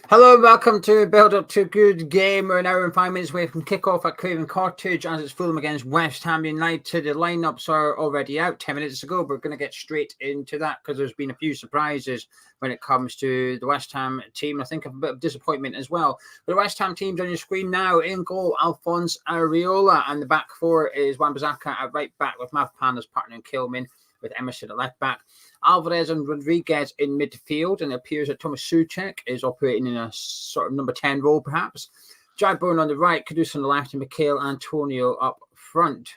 Hello and welcome to Build Up to a Good Game. We're an hour and 5 minutes away from kickoff at Craven Cottage as it's Fulham against West Ham United. The lineups are already out 10 minutes ago, but we're going to get straight into that because there's been a few surprises when it comes to the West Ham team. I think a bit of disappointment as well. The West Ham team's on your screen now. In goal, Alphonse Areola, and the back four is Wan-Bissaka at right back with Mavpan as partner in Kilman, with Emerson at left back. Alvarez and Rodriguez in midfield, and it appears that Thomas Souček is operating in a sort of number 10 role, perhaps. Jai Bourne on the right, Kudus on the left, and Michail Antonio up front.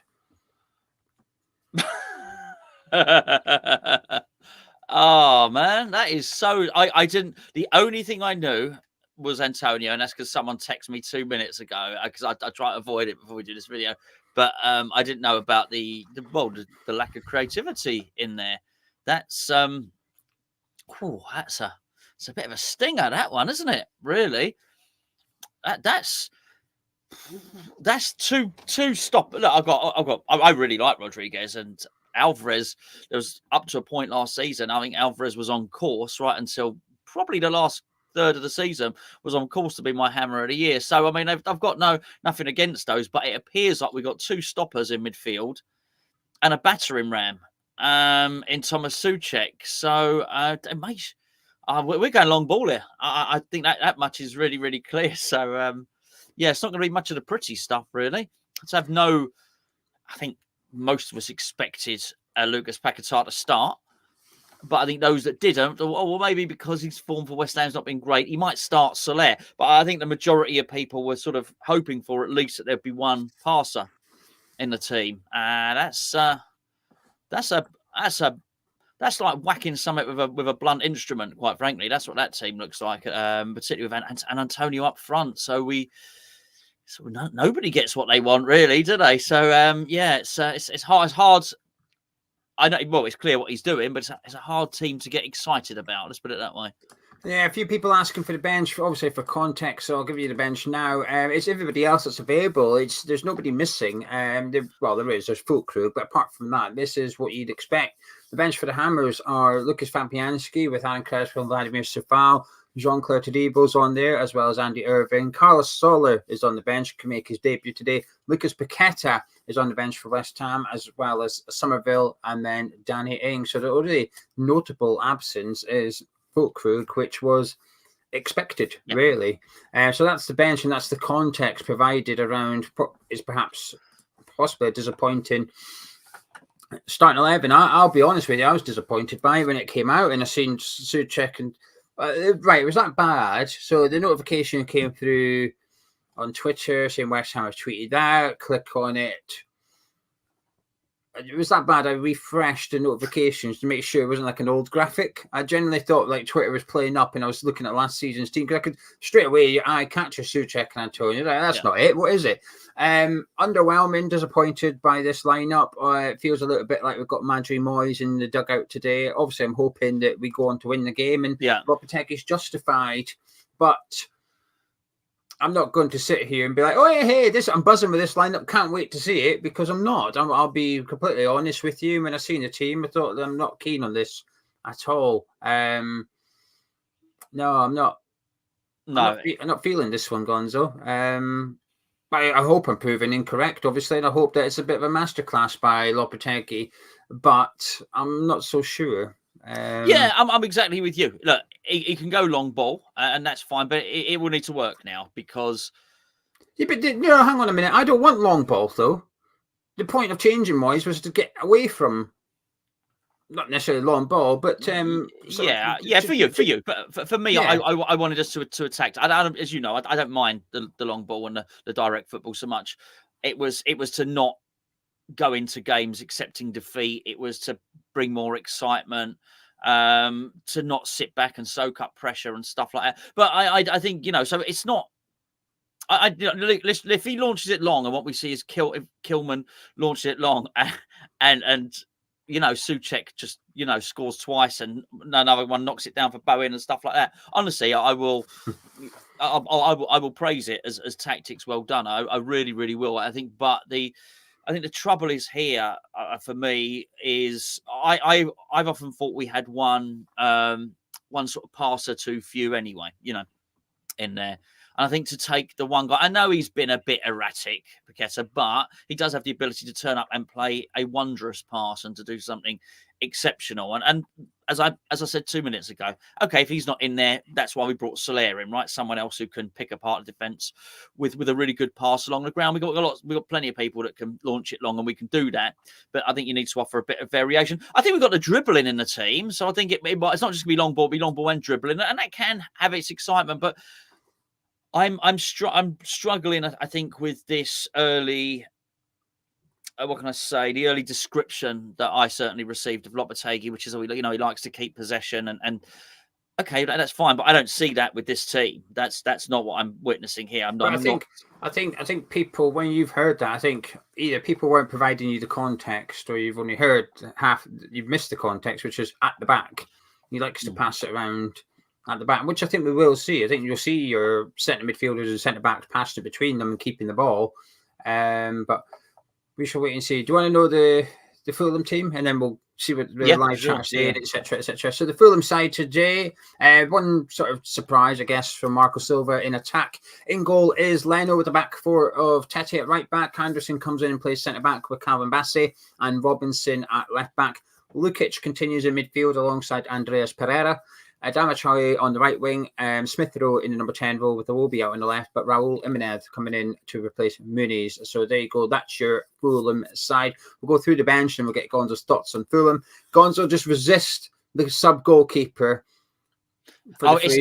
Oh, man, that is so... I didn't... The only thing I knew was Antonio, and that's because someone texted me 2 minutes ago, because I try to avoid it before we do this video. But I didn't know about the lack of creativity in there. That's it's a bit of a stinger, that one, isn't it? Really, that's two stop. Look, I really like Rodriguez and Alvarez. There was up to a point last season. I think Alvarez was on course right until probably the last third of the season, was on course to be my hammer of the year. So I mean, I've got nothing against those, but it appears like we've got two stoppers in midfield and a battering ram in Thomas Souček. So we're going long ball here. I think that much is really, really clear. So it's not going to be much of the pretty stuff, really. I think most of us expected Lucas Paquetá to start. But I think those that didn't, well, maybe because his form for West Ham's not been great, he might start Soler. But I think the majority of people were sort of hoping for at least that there'd be one passer in the team. That's like whacking something with a blunt instrument. Quite frankly, that's what that team looks like, particularly with Antonio up front. So nobody gets what they want, really, do they? So it's hard. I know. Well, it's clear what he's doing, but it's a hard team to get excited about. Let's put it that way. Yeah, a few people asking for the bench, obviously for context, so I'll give you the bench now. It's everybody else that's available. There's nobody missing. There's full crew, but apart from that, this is what you'd expect. The bench for the Hammers are Lucas Fabianski with Alan Creswell, Vladimir Sefal, Jean-Claire Todibo's on there, as well as Andy Irving. Carlos Soler is on the bench, can make his debut today. Lucas Paquetá is on the bench for West Ham, as well as Somerville and then Danny Ings. So the only notable absence is Fulkrug, which was expected, really. So that's the bench, and that's the context provided around is perhaps possibly a disappointing starting 11. I'll be honest with you, I was disappointed by it when it came out, and I seen Souček and it was that bad. So the notification came through on Twitter saying West Ham have tweeted out. Click on it. It was that bad. I refreshed the notifications to make sure it wasn't like an old graphic. I generally thought like Twitter was playing up, and I was looking at last season's team because I could straight away your eye catch a Souček and Antonio. That's not it. What is it? Underwhelming, disappointed by this lineup. It feels a little bit like we've got Madri Moyes in the dugout today. Obviously, I'm hoping that we go on to win the game, and Lopetegui is justified, but I'm not going to sit here and be like, I'm buzzing with this lineup. Can't wait to see it, because I'm not. I'll be completely honest with you. When I seen the team, I thought that I'm not keen on this at all. No, I'm not. No, I'm not feeling this one, Gonzo. I hope I'm proven incorrect, obviously, and I hope that it's a bit of a masterclass by Lopetegui, but I'm not so sure. I'm exactly with you. Look, he can go long ball, and that's fine, but it will need to work now because. Yeah, but hang on a minute. I don't want long ball though. The point of changing Moyes was to get away from, not necessarily long ball, but for you. But for me, I wanted us to attack. As you know, I don't mind the long ball and the direct football so much. It was to not go into games accepting defeat. It was to bring more excitement, to not sit back and soak up pressure and stuff like that. But I think, so it's not. If he launches it long, and what we see is Kilman launches it long, and Souček just scores twice, and another one knocks it down for Bowen and stuff like that. Honestly, I will praise it as tactics well done. I really, really will. I think the trouble is here for me is I've often thought we had one sort of passer too few anyway. in there. And I think to take the one guy, I know he's been a bit erratic, Paqueta, but he does have the ability to turn up and play a wondrous pass and to do something exceptional. And as I said 2 minutes ago, okay, if he's not in there, that's why we brought Soler in, right? Someone else who can pick apart the defence with a really good pass along the ground. We've got plenty of people that can launch it long, and we can do that. But I think you need to offer a bit of variation. I think we've got the dribbling in the team, so I think it's not just going to be long ball and dribbling, and that can have its excitement. But I'm struggling, I think, with this early. What can I say? The early description that I certainly received of Lopetegui, which is, he likes to keep possession, and okay, that's fine, but I don't see that with this team. That's not what I'm witnessing here. I think people, when you've heard that, I think either people weren't providing you the context, or you've only heard you've missed the context, which is at the back. He likes to pass it around at the back, which I think we will see. I think you'll see your centre midfielders and centre backs passing it between them and keeping the ball. But we shall wait and see. Do you want to know the Fulham team, and then we'll see what the live chat are saying, etc., etc. So the Fulham side today, one sort of surprise, I guess, from Marco Silva in attack. In goal is Leno with the back four of Tete at right back. Anderson comes in and plays centre back with Calvin Bassey, and Robinson at left back. Lukic continues in midfield alongside Andreas Pereira. Damachoy on the right wing, Smith Rowe in the number 10 role with Iwobi out on the left, but Raul Jimenez coming in to replace Muniz. So there you go. That's your Fulham side. We'll go through the bench and we'll get Gonzo's thoughts on Fulham. Gonzo, just resist the sub goalkeeper. Is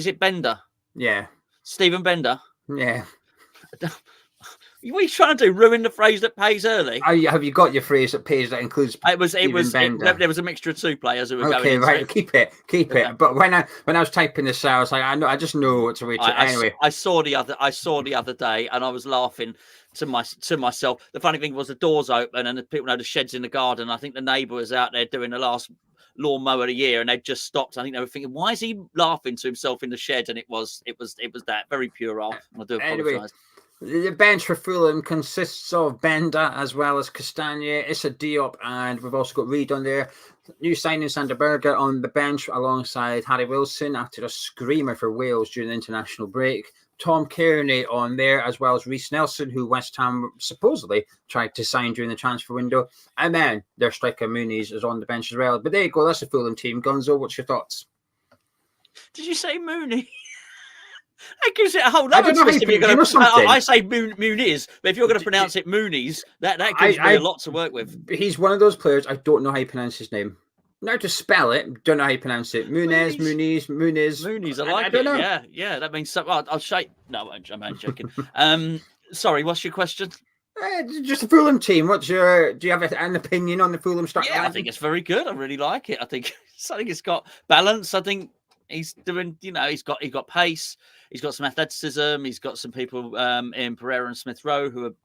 it Bender? Yeah. Stephen Bender? Yeah. What are you trying to do? Ruin the phrase that pays early? Have you got your phrase that pays that includes? There was a mixture of two players who were going. Okay, right. Keep it. Yeah. But when I was typing this out, I was like, I just know what to reach. Anyway, I saw the other day, and I was laughing to myself. The funny thing was the doors open, and the people know the shed's in the garden. I think the neighbour was out there doing the last lawnmower of the year, and they'd just stopped. I think they were thinking, why is he laughing to himself in the shed? And it was that very puerile. I do apologise. Anyway, the bench for Fulham consists of Benda as well as Castagne, Issa Diop, and we've also got Reed on there. New signing Sander Berger on the bench alongside Harry Wilson after a screamer for Wales during the international break. Tom Kearney on there, as well as Reece Nelson, who West Ham supposedly tried to sign during the transfer window. And then their striker Muniz is on the bench as well. But there you go, that's the Fulham team. Gonzo, what's your thoughts? Did you say Mooney? That gives it a whole other twist. I say Muniz, but if you're going to pronounce it Muniz, that gives me a lot to work with. He's one of those players, I don't know how you pronounce his name. Now to spell it, don't know how you pronounce it. Muniz. I like it. I don't know. Yeah, that means something. I'll shake. No, I'm joking. Sorry, what's your question? Just the Fulham team. Do you have an opinion on the Fulham start? Yeah, I think it's very good. I really like it. I think it's got balance. I think he's doing, he's got pace. He's got some athleticism. He's got some people in Pereira and Smith Rowe who are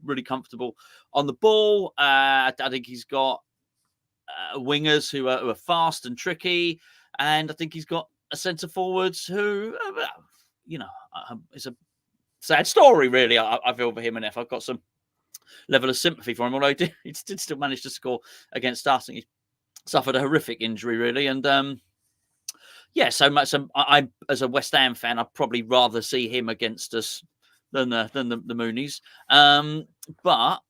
really comfortable on the ball. I think he's got wingers who are fast and tricky, and I think he's got a centre forwards who, it's a sad story, really. I feel for him, and I've got some level of sympathy for him. Although he did still manage to score against us, and he suffered a horrific injury, really, and. Yeah, so much. I, as a West Ham fan, I'd probably rather see him against us than the Moonies. But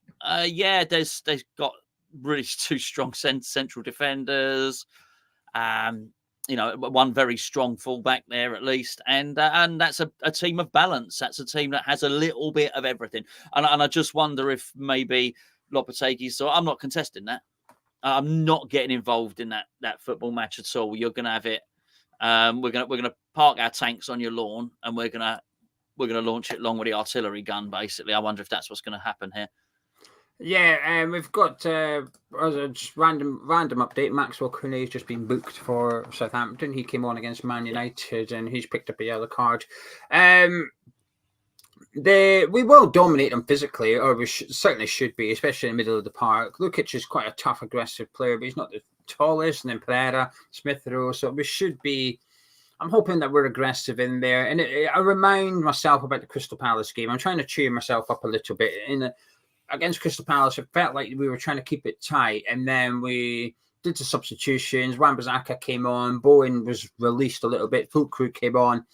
they've got really two strong central defenders. One very strong fullback there at least, and that's a team of balance. That's a team that has a little bit of everything. And I just wonder if maybe Lopetegui. So I'm not contesting that. I'm not getting involved in that football match at all. You're going to have it. We're gonna park our tanks on your lawn, and we're gonna launch it long with the artillery gun. Basically, I wonder if that's what's going to happen here. Yeah, we've got just random update. Maxwell Cooney has just been booked for Southampton. He came on against Man United, and he's picked up a yellow card. We will dominate them physically, or we certainly should be, especially in the middle of the park. Lukic is quite a tough, aggressive player, but he's not the tallest. And then Pereira, Smith Rowe, so we should be. I'm hoping that we're aggressive in there. And I remind myself about the Crystal Palace game. I'm trying to cheer myself up a little bit. Against Crystal Palace, it felt like we were trying to keep it tight, and then we did the substitutions. Wan-Bissaka came on. Bowen was released a little bit. Fulham came on.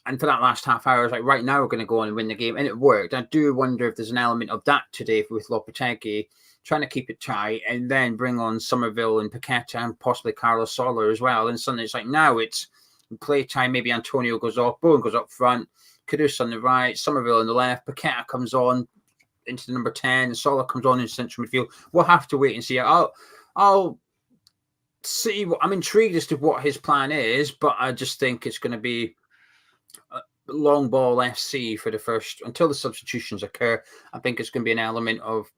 And for that last half hour, I was like, right now we're going to go on and win the game. And it worked. I do wonder if there's an element of that today with Lopetegui, trying to keep it tight and then bring on Somerville and Paqueta and possibly Carlos Soler as well. And suddenly it's like, now it's playtime. Maybe Antonio goes off, Bowen goes up front, Kudus on the right, Somerville on the left, Paqueta comes on into the number 10, and Soler comes on in central midfield. We'll have to wait and see. I'll see. I'm intrigued as to what his plan is, but I just think it's going to be long ball FC for the first, until the substitutions occur. I think it's going to be an element of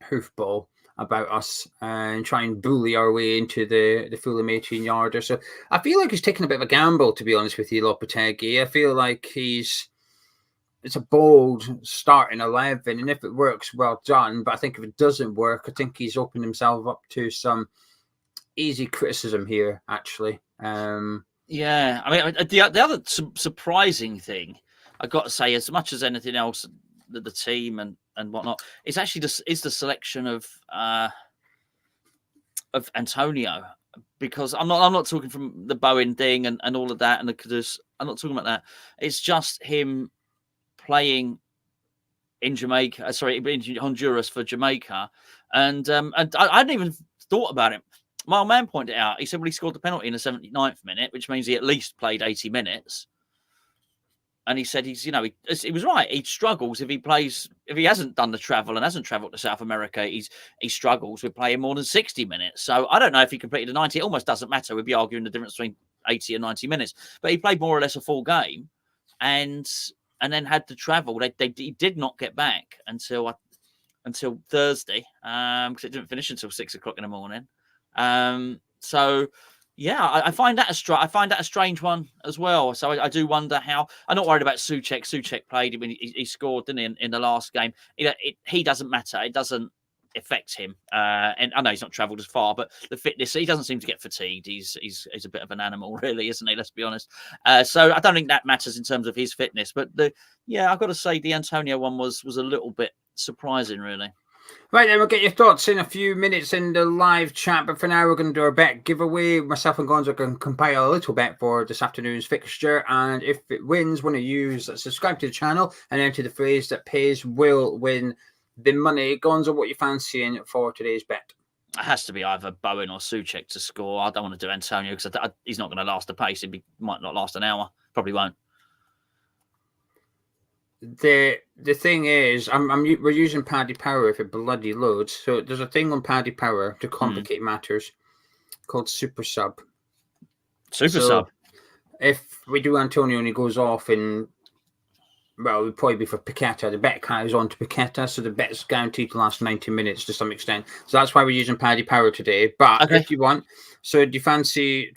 hoofball about us and try and bully our way into the Fulham 18-yarder. So I feel like he's taking a bit of a gamble, to be honest with you, Lopetegui. I feel like it's a bold starting 11, and if it works, well done. But I think if it doesn't work, I think he's opened himself up to some easy criticism here, actually. Yeah, I mean, the other surprising thing, I've got to say, as much as anything else, the team and whatnot, it's actually is the selection of Antonio, because I'm not talking from the Bowen thing and all of that and the Kudus. I'm not talking about that. It's just him playing in Jamaica, in Honduras for Jamaica, and I hadn't even thought about it. My old man pointed out, he said, well, he scored the penalty in the 79th minute, which means he at least played 80 minutes. And he said he was right. He struggles if he hasn't done the travel and hasn't travelled to South America, he struggles with playing more than 60 minutes. So I don't know if he completed the 90. It almost doesn't matter. We'd be arguing the difference between 80 and 90 minutes. But he played more or less a full game and then had to travel. He did not get back until Thursday, because it didn't finish until 6 o'clock in the morning. So yeah, I find that a strange one as well. So I do wonder how. I'm not worried about Souček. Souček played. I mean, he scored, didn't he, in the last game? He doesn't matter. It doesn't affect him. And I know he's not travelled as far, but the fitness, he doesn't seem to get fatigued. He's a bit of an animal, really, isn't he? Let's be honest. So I don't think that matters in terms of his fitness. But I've got to say the Antonio one was a little bit surprising, really. Right, then we'll get your thoughts in a few minutes in the live chat, but for now we're going to do our bet giveaway. Myself and Gonzo can compile a little bet for this afternoon's fixture, and if it wins, one of you subscribe to the channel and enter the phrase that pays will win the money. Gonzo, what are you fancying for today's bet? It has to be either Bowen or Souček to score. I don't want to do Antonio because he's not going to last the pace. Might not last an hour. Probably won't. The thing is, we're using Paddy Power for bloody loads. So there's a thing on Paddy Power to complicate matters called Super Sub. Sub. If we do Antonio and he goes off it would probably be for Paqueta. The bet carries on to Paqueta, so the bet's guaranteed to last 90 minutes to some extent. So that's why we're using Paddy Power today. But if you want, so do you fancy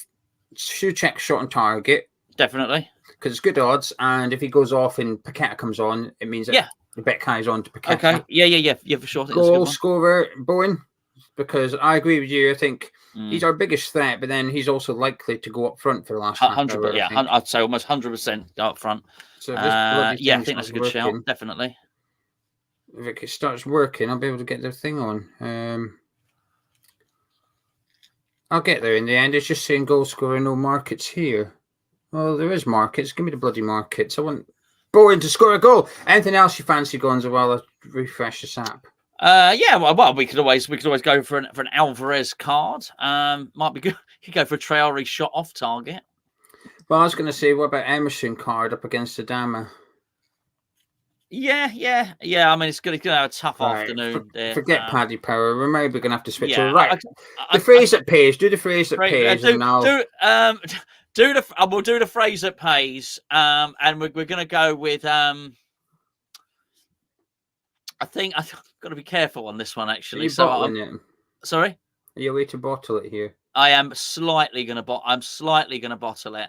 Souček shot on target? Definitely. Because it's good odds, and if he goes off and Paqueta comes on, it means that the bet carries on to Paqueta. Okay, yeah, for sure. Goal scorer, Bowen, because I agree with you. I think he's our biggest threat, but then he's also likely to go up front for the last 100. I'd say almost 100% up front. So I think that's a good shout. Definitely. If it starts working, I'll be able to get the thing on. I'll get there in the end. It's just saying goal scorer, no markets here. Well, there is markets. Give me the bloody markets. I want Bowen to score a goal. Anything else you fancy, Gonzo, while I refresh this app? Well, we could always go for an Alvarez card. Might be good. You could go for a Traore shot off target. Well, I was going to say, what about Emerson card up against Adama? Yeah. I mean, it's going to have a tough afternoon. Forget Paddy Power. We're maybe going to have to switch. Right. The phrase that pays. Do the phrase that pays, and I'll... We'll do the phrase that pays, and we're going to go with. I think I've got to be careful on this one, actually. Sorry, are you way to bottle it here? I am slightly going to bottle it.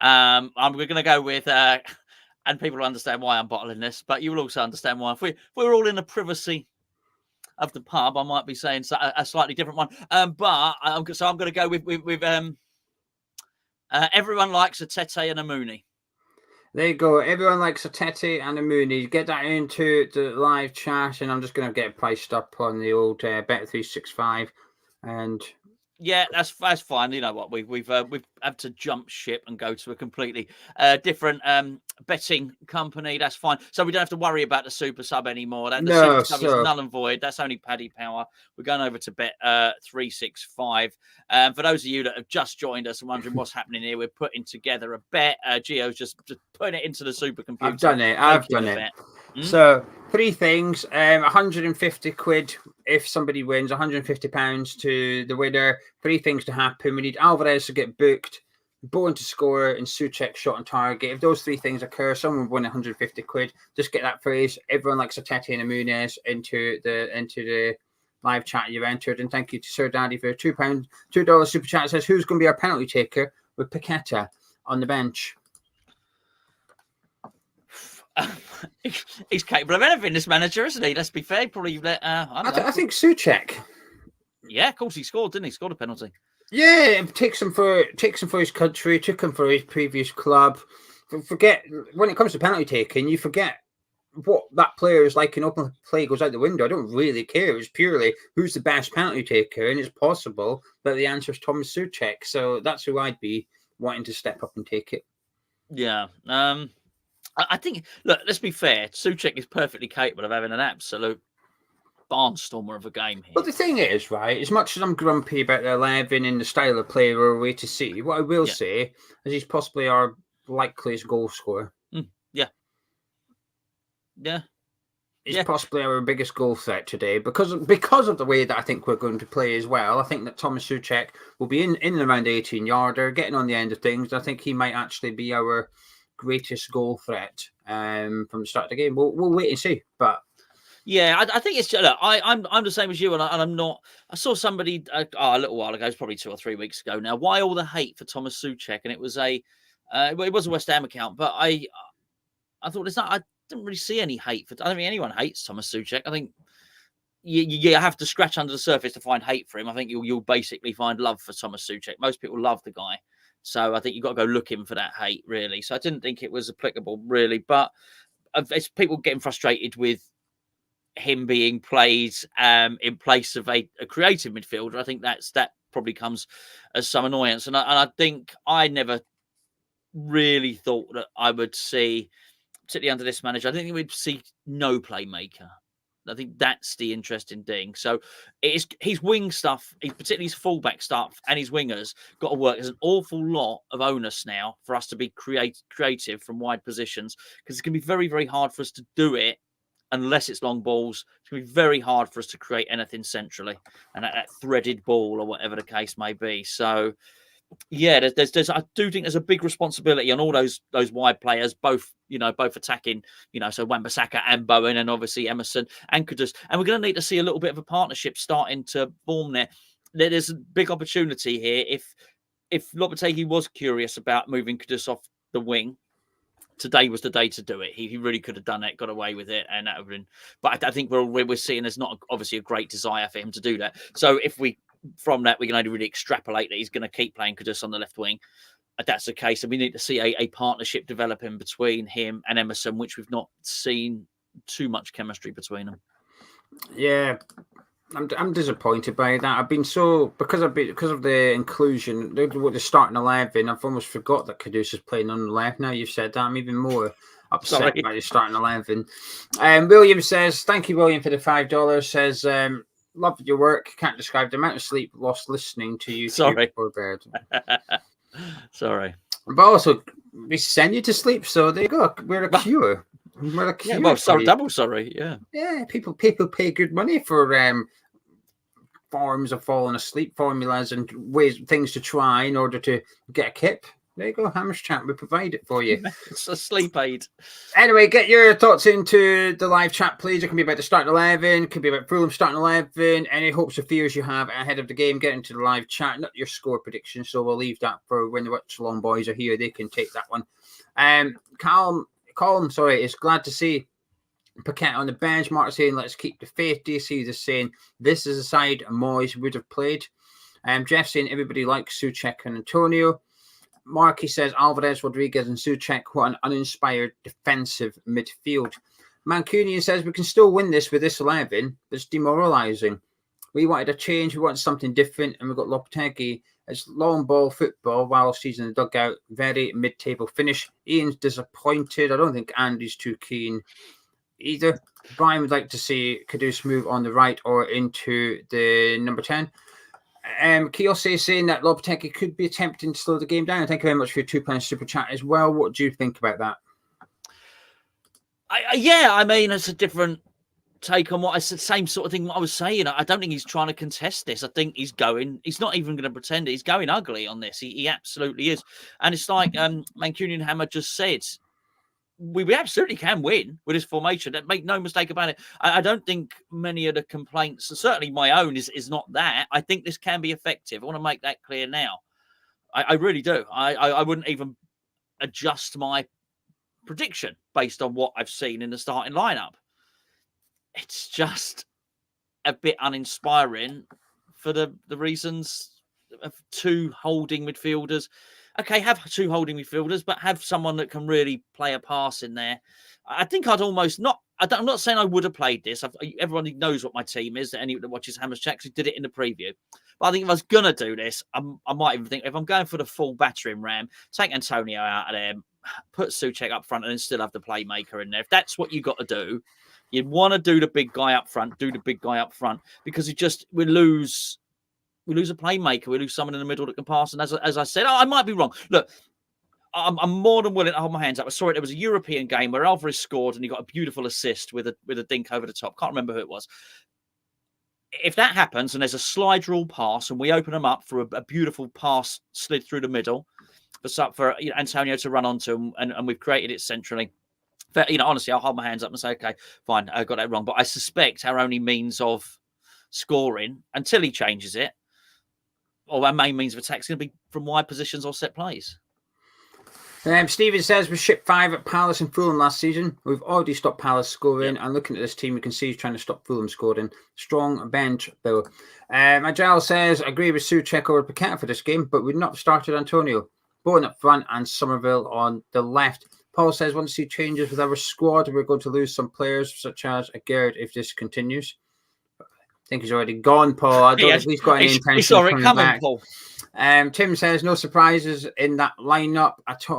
We're going to go with, and people will understand why I'm bottling this, but you will also understand why. If we're all in the privacy of the pub, I might be saying a slightly different one. I'm going to go with everyone likes a Tete and a Mooney. There you go. Everyone likes a Tete and a Mooney. Get that into the live chat, and I'm just going to get it priced up on the old Bet365. And Yeah, that's fine. You know what? We've had to jump ship and go to a completely different betting company. That's fine. So we don't have to worry about the super sub anymore. That the super No, sub is so null and void. That's only Paddy Power. We're going over to bet 365. For those of you that have just joined us and wondering what's happening here, we're putting together a bet. Gio's just putting it into the supercomputer. I've done it. Bet. So 3 things, 150 quid if somebody wins, 150 pounds to the winner. 3 things to happen. We need Alvarez to get booked, Bowen to score, and Souček shot on target. If those 3 things occur, someone will win 150 quid. Just get that phrase. Everyone likes a Tete and a Muniz into the live chat you've entered. And thank you to Sir Daddy for a $2 super chat. It says, who's going to be our penalty taker with Paqueta on the bench? He's capable of anything, this manager, isn't he? Let's be fair. Probably let. I think Souček. Yeah, of course he scored, didn't he? Scored a penalty. Yeah, it takes him for his country. Took him for his previous club. Forget when it comes to penalty taking, you forget what that player is like. In open play goes out the window. I don't really care. It's purely who's the best penalty taker, and it's possible that the answer is Thomas Souček. So that's who I'd be wanting to step up and take it. Yeah. I think, look, let's be fair. Souček is perfectly capable of having an absolute barnstormer of a game here. But the thing is, right, as much as I'm grumpy about the 11 and the style of play we're away to see, what I will say is he's possibly our likeliest goal scorer. Yeah. He's possibly our biggest goal threat today because of the way that I think we're going to play as well. I think that Thomas Souček will be in and around the 18-yarder, getting on the end of things. I think he might actually be our greatest goal threat from the start of the game. We'll wait and see. But yeah, I think it's look, I'm the same as you, and I'm not. I saw somebody a little while ago, it's probably 2 or 3 weeks ago now. Why all the hate for Thomas Souček? And it was it was a West Ham account, but I thought it's not. I didn't really see any hate for. I don't think anyone hates Thomas Souček. I think you have to scratch under the surface to find hate for him. I think you'll basically find love for Thomas Souček. Most people love the guy. So I think you've got to go looking for that hate, really. So I didn't think it was applicable, really. But it's people getting frustrated with him being played in place of a creative midfielder. I think that probably comes as some annoyance. And I think I never really thought that I would see, particularly under this manager, I don't think we'd see no playmaker. I think that's the interesting thing. So it's his wing stuff, particularly his fullback stuff and his wingers, got to work. There's an awful lot of onus now for us to be creative from wide positions because it's going to be very, very hard for us to do it unless it's long balls. It's going to be very hard for us to create anything centrally and that threaded ball or whatever the case may be. So yeah, there's I do think there's a big responsibility on all those wide players, both attacking, so Wan-Bissaka and Bowen, and obviously Emerson and Kudus. And we're going to need to see a little bit of a partnership starting to form there. There's a big opportunity here. If Lopetegui was curious about moving Kudus off the wing, today was the day to do it. He really could have done it, got away with it, and that would have been. But I think we're seeing there's not obviously a great desire for him to do that. So from that, we can only really extrapolate that he's going to keep playing Kudus on the left wing. If that's the case, and we need to see a partnership developing between him and Emerson, which we've not seen too much chemistry between them. Yeah, I'm disappointed by that. I've been so because of the inclusion, the starting 11. I've almost forgot that Kudus is playing on the left. Now you've said that, I'm even more upset by the starting 11. William says, "Thank you, William, for the $5." Says, "Love your work. Can't describe the amount of sleep lost listening to you." Sorry, poor bird. Sorry, but also we send you to sleep. So there you go. We're a cure. We're a cure. Yeah, well, so double sorry. Yeah, yeah. People pay good money for forms of falling asleep, formulas, and things to try in order to get a kip. There you go, Hammers Chat. We provide it for you. It's a sleep aid. Anyway, get your thoughts into the live chat, please. It can be about the starting 11. It can be about Fulham starting 11. Any hopes or fears you have ahead of the game, get into the live chat. Not your score prediction, so we'll leave that for when the Watch Long boys are here. They can take that one. Colm, is glad to see Paqueta on the bench. Mark saying, let's keep the faith. DC is saying, this is a side Moyes would have played. Jeff saying, everybody likes Souček and Antonio. Marky says, Alvarez, Rodriguez and Souček, what an uninspired defensive midfield. Mancunian says, we can still win this with this 11. It's demoralising. We wanted a change. We wanted something different, and we got Lopetegui. It's long ball football whilst he's in the dugout. Very mid-table finish. Ian's disappointed. I don't think Andy's too keen either. Brian would like to see Kudus move on the right or into the number 10. Kiyose is saying that Lopetegui could be attempting to slow the game down. Thank you very much for your £2 super chat as well. What do you think about that? I mean, it's a different take on what I said. Same sort of thing what I was saying. I don't think he's trying to contest this. I think he's not even going to pretend it. He's going ugly on this. He absolutely is. And it's like Mancunian Hammer just said, we absolutely can win with this formation. Make no mistake about it. I don't think many of the complaints, and certainly my own, is not that. I think this can be effective. I want to make that clear now. I really do. I wouldn't even adjust my prediction based on what I've seen in the starting lineup. It's just a bit uninspiring for the reasons of two holding midfielders. Okay, have two holding midfielders, but have someone that can really play a pass in there. I think I'd almost not. I'm not saying I would have played this. Everyone knows what my team is. Anyone that watches Hammers Chat did it in the preview. But I think if I was going to do this, I might even think if I'm going for the full battering ram, take Antonio out of there, put Souček up front, and then still have the playmaker in there. If that's what you got to do, you'd want to do the big guy up front. Do the big guy up front because we lose a playmaker. We lose someone in the middle that can pass. And as I said, I might be wrong. Look, I'm more than willing to hold my hands up. I saw it. It was a European game where Alvarez scored and he got a beautiful assist with a dink over the top. Can't remember who it was. If that happens and there's a slide rule pass and we open them up for a beautiful pass slid through the middle for Antonio to run onto and we've created it centrally. But, honestly, I'll hold my hands up and say, okay, fine, I got that wrong. But I suspect our only means of scoring until he changes it, or our main means of attack is going to be from wide positions or set plays. Stephen says we shipped 5 at Palace and Fulham last season. We've already stopped Palace scoring. And looking at this team, we can see he's trying to stop Fulham scoring. Strong bench, Bill. Managerial says, I agree with Souček over Paqueta for this game, but we'd not started Antonio. Bowen up front and Somerville on the left. Paul says, want to see changes with our squad. We're going to lose some players, such as Gerd, if this continues. I think he's already gone, Paul. I don't think he's got any intention of coming back. Paul. Tim says, no surprises in that lineup at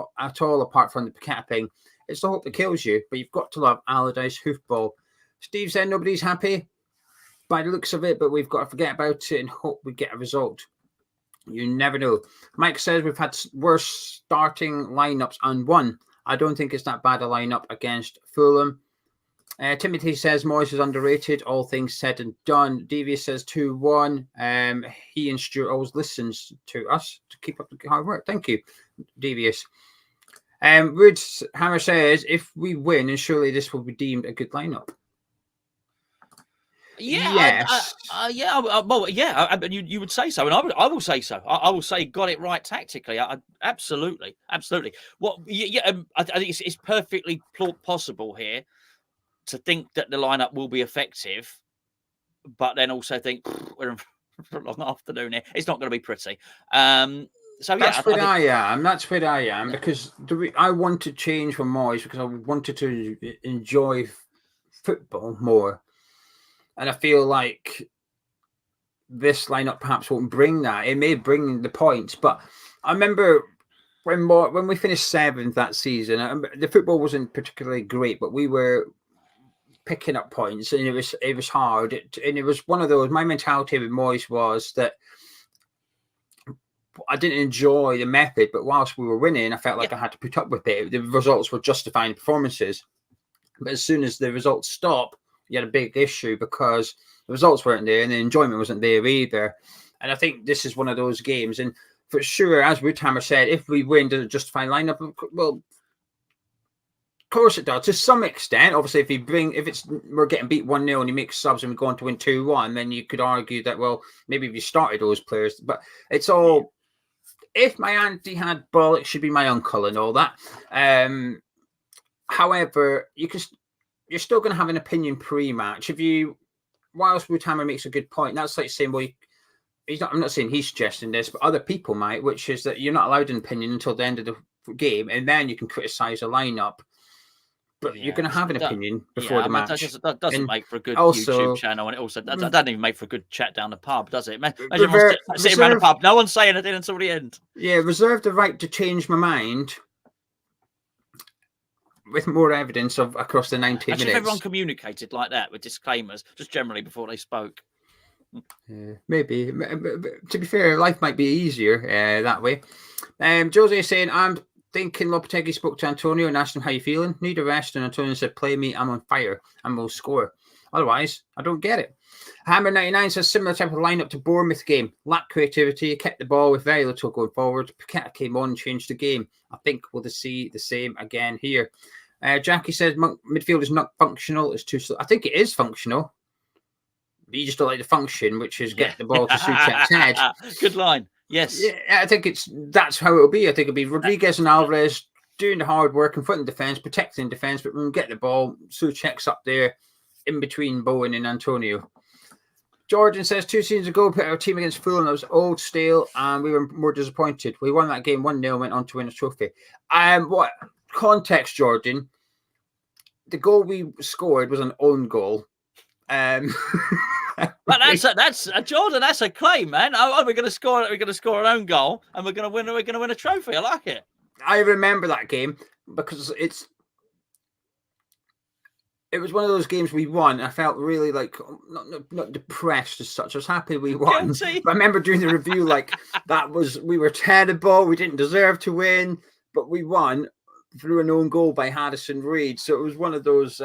all, apart from the Paqueta thing. It's the hope that kills you, but you've got to love Allardyce hoofball. Steve said nobody's happy by the looks of it, but we've got to forget about it and hope we get a result. You never know. Mike says we've had worse starting lineups and won. I don't think it's that bad a lineup against Fulham. Timothy says Moyes is underrated, all things said and done. Devious says 2-1. He and Stuart always listens to us to keep up the hard work. Thank you, Devious. Woods Hammer says, if we win, and surely this will be deemed a good lineup. Yeah, yes. You would say so, and I will say so. I will say got it right tactically. Absolutely. Well, I think it's perfectly possible here to think that the lineup will be effective, but then also think we're in for a long afternoon here. It's not going to be pretty. That's where I am because I want to change from Moyes because I wanted to enjoy football more. And I feel like this lineup perhaps won't bring that. It may bring the points, but I remember when we finished 7th that season, the football wasn't particularly great, but we were picking up points, and it was hard. And it was one of those. My mentality with Moyes was that I didn't enjoy the method, but whilst we were winning, I felt like I had to put up with it. The results were justifying performances, but as soon as the results stopped, you had a big issue because the results weren't there and the enjoyment wasn't there either. And I think this is one of those games. And for sure, as Woodhammer said, if we win, does it justify lineup? Well, of course it does. To some extent, obviously, if we're getting beat 1-0 and you make subs and we're going to win 2-1, then you could argue that, well, maybe if you started those players. But it's all, if my auntie had ball, it should be my uncle and all that. However, you're still going to have an opinion pre-match. Whilst Woodhammer makes a good point, that's like saying, well, I'm not saying he's suggesting this, but other people might, which is that you're not allowed an opinion until the end of the game, and then you can criticise a lineup. but you're going to have an opinion before the I mean, match. That doesn't And make for a good also, YouTube channel, and it also that doesn't even make for a good chat down the pub, does it? Imagine sitting around the pub, no one's saying anything until the end. Yeah, reserve the right to change my mind with more evidence of across the 90 minutes. If everyone communicated like that with disclaimers, just generally before they spoke. Maybe. To be fair, life might be easier that way. Jose is saying, I'm thinking Lopetegui spoke to Antonio and asked him how you feeling. Need a rest, and Antonio said, play me, I'm on fire, and we'll score. Otherwise, I don't get it. Hammer99 says, similar type of lineup to Bournemouth game. Lack creativity, kept the ball with very little going forward. Paqueta came on, changed the game. I think we'll see the same again here. Jackie says, midfield is not functional. It's too slow. I think it is functional. But you just don't like the function, which is get the ball to Souček's head. Good line. Yes. Yeah, I think that's how it'll be. I think it'll be Rodriguez and Alvarez doing the hard work in front of defence, protecting defence, but when we get the ball, Souček's up there in between Bowen and Antonio. Jordan says 2 seasons ago, put our team against Fulham. That was old, stale, and we were more disappointed. We won that game 1-0, went on to win a trophy. What context, Jordan? The goal we scored was an own goal. But that's Jordan. That's a claim, man. Oh, we're going to score. We're going to score an own goal, and we're going to win. We're going to win a trophy. I like it. I remember that game because it was one of those games we won. I felt really like not depressed as such. I was happy we won. Guilty. But I remember doing the review like we were terrible. We didn't deserve to win, but we won through an own goal by Haddison Reid. So it was one of those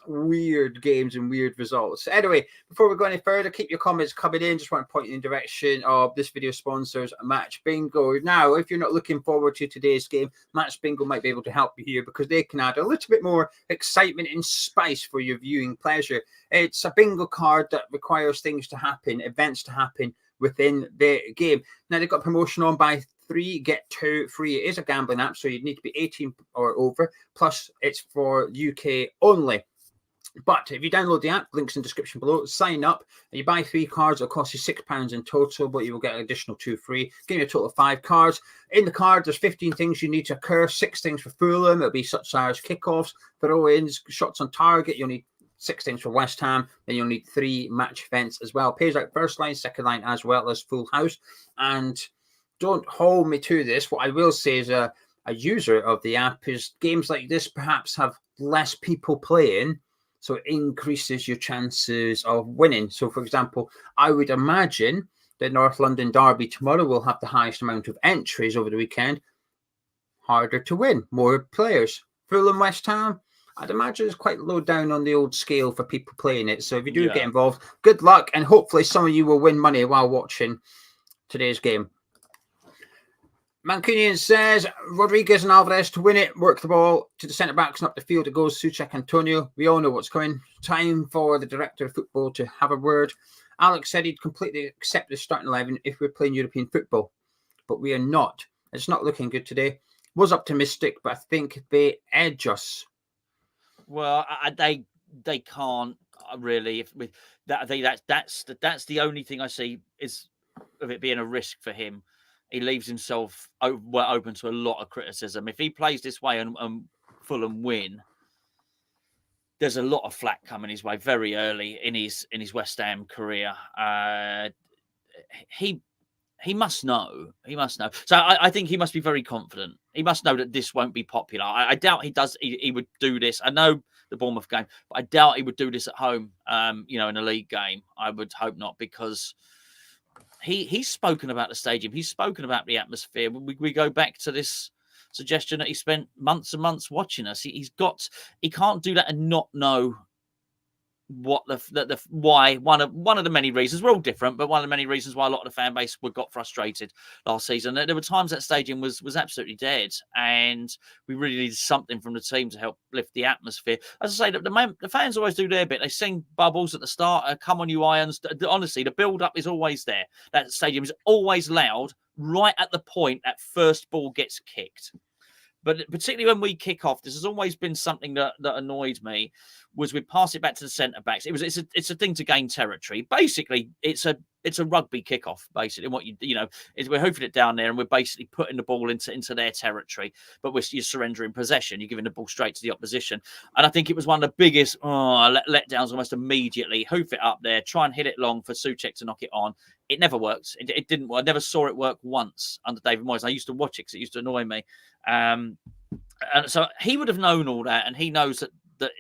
weird games and weird results. Anyway, before we go any further, keep your comments coming in. Just want to point you in the direction of this video sponsors Match Bingo. Now, if you're not looking forward to today's game, Match Bingo might be able to help you here because they can add a little bit more excitement and spice for your viewing pleasure. It's a bingo card that requires things to happen, events to happen within the game. Now, they've got promotion on by 3 get 2 free. It is a gambling app, so you'd need to be 18 or over. Plus, it's for UK only. But if you download the app, links in the description below, sign up, and you buy 3 cards, it'll cost you £6 in total, but you will get an additional 2 free, giving you a total of 5 cards. In the card, there's 15 things you need to occur, 6 things for Fulham. It'll be such as kickoffs, throw-ins, shots on target. You'll need 6 things for West Ham. Then you'll need 3 match events as well. Pays out first line, second line, as well as full house. And don't hold me to this. What I will say is a user of the app is games like this perhaps have less people playing, so it increases your chances of winning. So, for example, I would imagine the North London Derby tomorrow will have the highest amount of entries over the weekend. Harder to win, more players. Fulham, West Ham, I'd imagine it's quite low down on the old scale for people playing it. So if you do get involved, good luck, and hopefully some of you will win money while watching today's game. Mancunian says, Rodriguez and Alvarez to win it, work the ball to the centre-backs and up the field. It goes Souček, Antonio. We all know what's coming. Time for the director of football to have a word. Alex said he'd completely accept the starting 11 if we're playing European football, but we are not. It's not looking good today. Was optimistic, but I think they edge us. Well, they can't really. If with that, I think that's the only thing I see is of it being a risk for him. He leaves himself open to a lot of criticism. If he plays this way and Fulham win, there's a lot of flack coming his way very early in his West Ham career. He must know. He must know. So I think he must be very confident. He must know that this won't be popular. I doubt he does. He would do this. I know the Bournemouth game, but I doubt he would do this at home. In a league game, I would hope not, because he's spoken about the stadium. He's spoken about the atmosphere. We go back to this suggestion that he spent months and months watching us. He can't do that and not know what why one of the many reasons. We're all different, but one of the many reasons why a lot of the fan base got frustrated last season. There were times that stadium was absolutely dead, and we really needed something from the team to help lift the atmosphere. As I say, the fans always do their bit. They sing bubbles at the start. Come on, you Irons! Honestly, the build-up is always there. That stadium is always loud right at the point that first ball gets kicked. But particularly when we kick off, this has always been something that annoyed me. Was we'd pass it back to the centre backs. It's a thing to gain territory. Basically, it's a it's a rugby kickoff, basically. What you know is we're hoofing it down there, and we're basically putting the ball into their territory, but you're surrendering possession. You're giving the ball straight to the opposition, and I think it was one of the biggest letdowns almost immediately. Hoof it up there, try and hit it long for Souček to knock it on. It never worked. It didn't. I never saw it work once under David Moyes. I used to watch it because it used to annoy me. And so he would have known all that, and he knows that